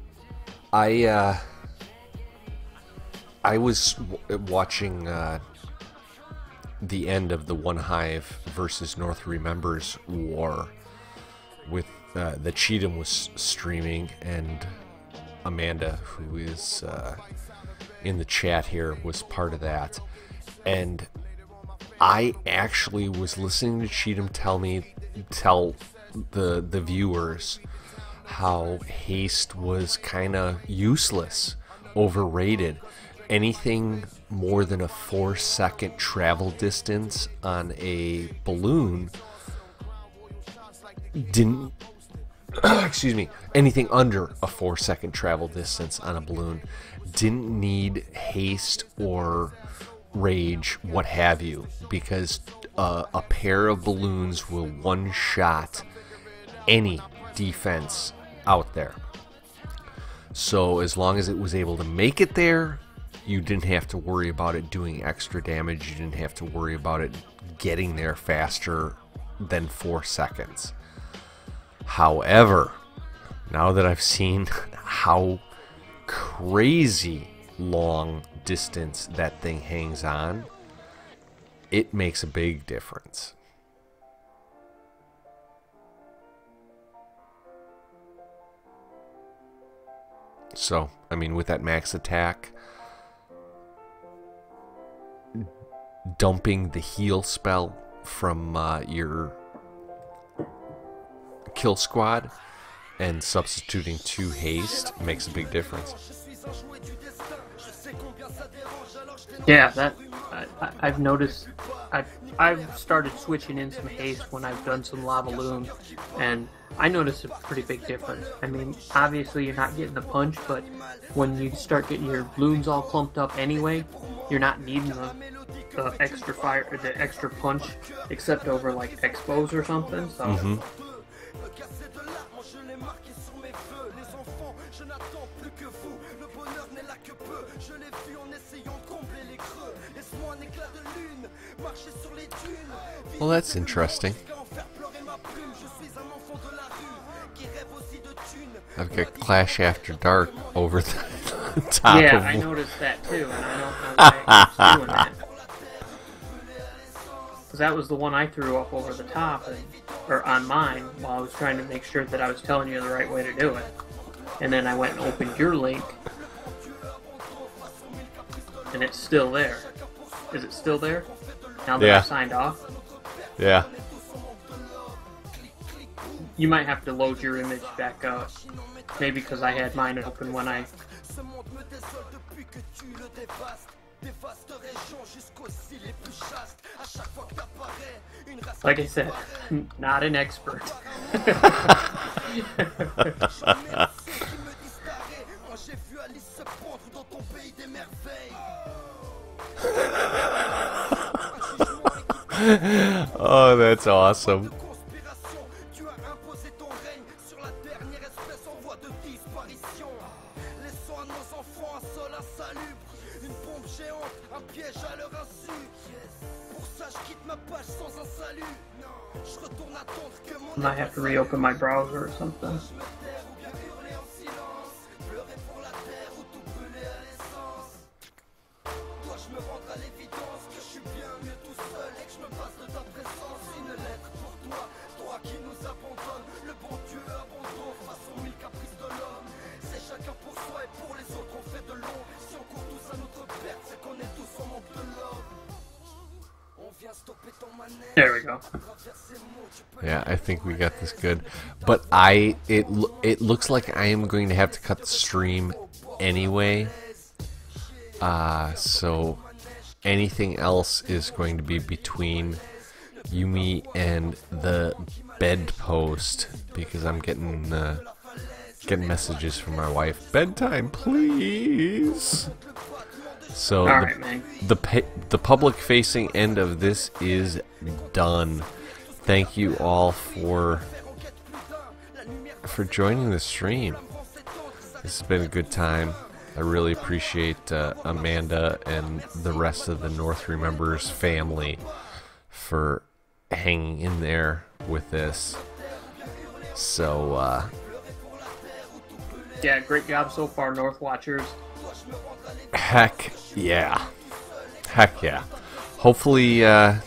I was watching the end of the One Hive versus North Remembers war with the Cheatham was streaming, and Amanda, who is in the chat here, was part of that. And I actually was listening to Cheatham tell the viewers how haste was kind of useless, overrated. Anything more than a 4-second travel distance on a balloon didn't excuse me, anything under a 4-second travel distance on a balloon didn't need haste or rage, what have you, because a pair of balloons will one-shot any defense out there. So as long as it was able to make it there, you didn't have to worry about it doing extra damage. You didn't have to worry about it getting there faster than 4 seconds. However, now that I've seen how crazy long distance that thing hangs on, it makes a big difference. So, I mean, with that max attack, dumping the heal spell from your kill squad and substituting 2 haste makes a big difference. Yeah, that I've noticed. I've started switching in some haste when I've done some lava loom, and I noticed a pretty big difference. I mean, obviously you're not getting the punch, but when you start getting your balloons all clumped up anyway, you're not needing the extra fire or the extra punch, except over like expos or something. So. Well, that's interesting. I've got Clash After Dark over the top yeah, of... I noticed that too, and I don't know why it's doing that. Because that was the one I threw up over the top, or on mine, while I was trying to make sure that I was telling you the right way to do it. And then I went and opened your link, and it's still there. Is it still there? Now that I've signed off? Yeah. You might have to load your image back up. Maybe because I had mine open when I... Like I said, not an expert. Oh, that's awesome. I might have to reopen my browser or something. There we go. Yeah, I think we got this good. But it looks like I am going to have to cut the stream anyway. So anything else is going to be between Yumi and the bedpost, because I'm getting messages from my wife. Bedtime, please. So the public facing end of this is done. Thank you all for joining the stream. This has been a good time. I really appreciate Amanda and the rest of the North Remembers family for hanging in there with this. So yeah, great job so far, North Watchers. Heck yeah. Heck yeah. Hopefully our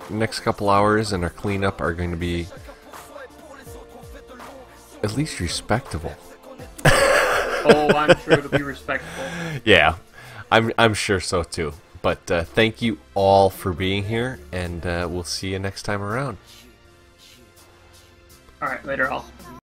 next couple hours and our cleanup are going to be at least respectable. Oh, I'm sure it'll be respectable. Yeah, I'm sure so too. But thank you all for being here, and we'll see you next time around. All right, later all.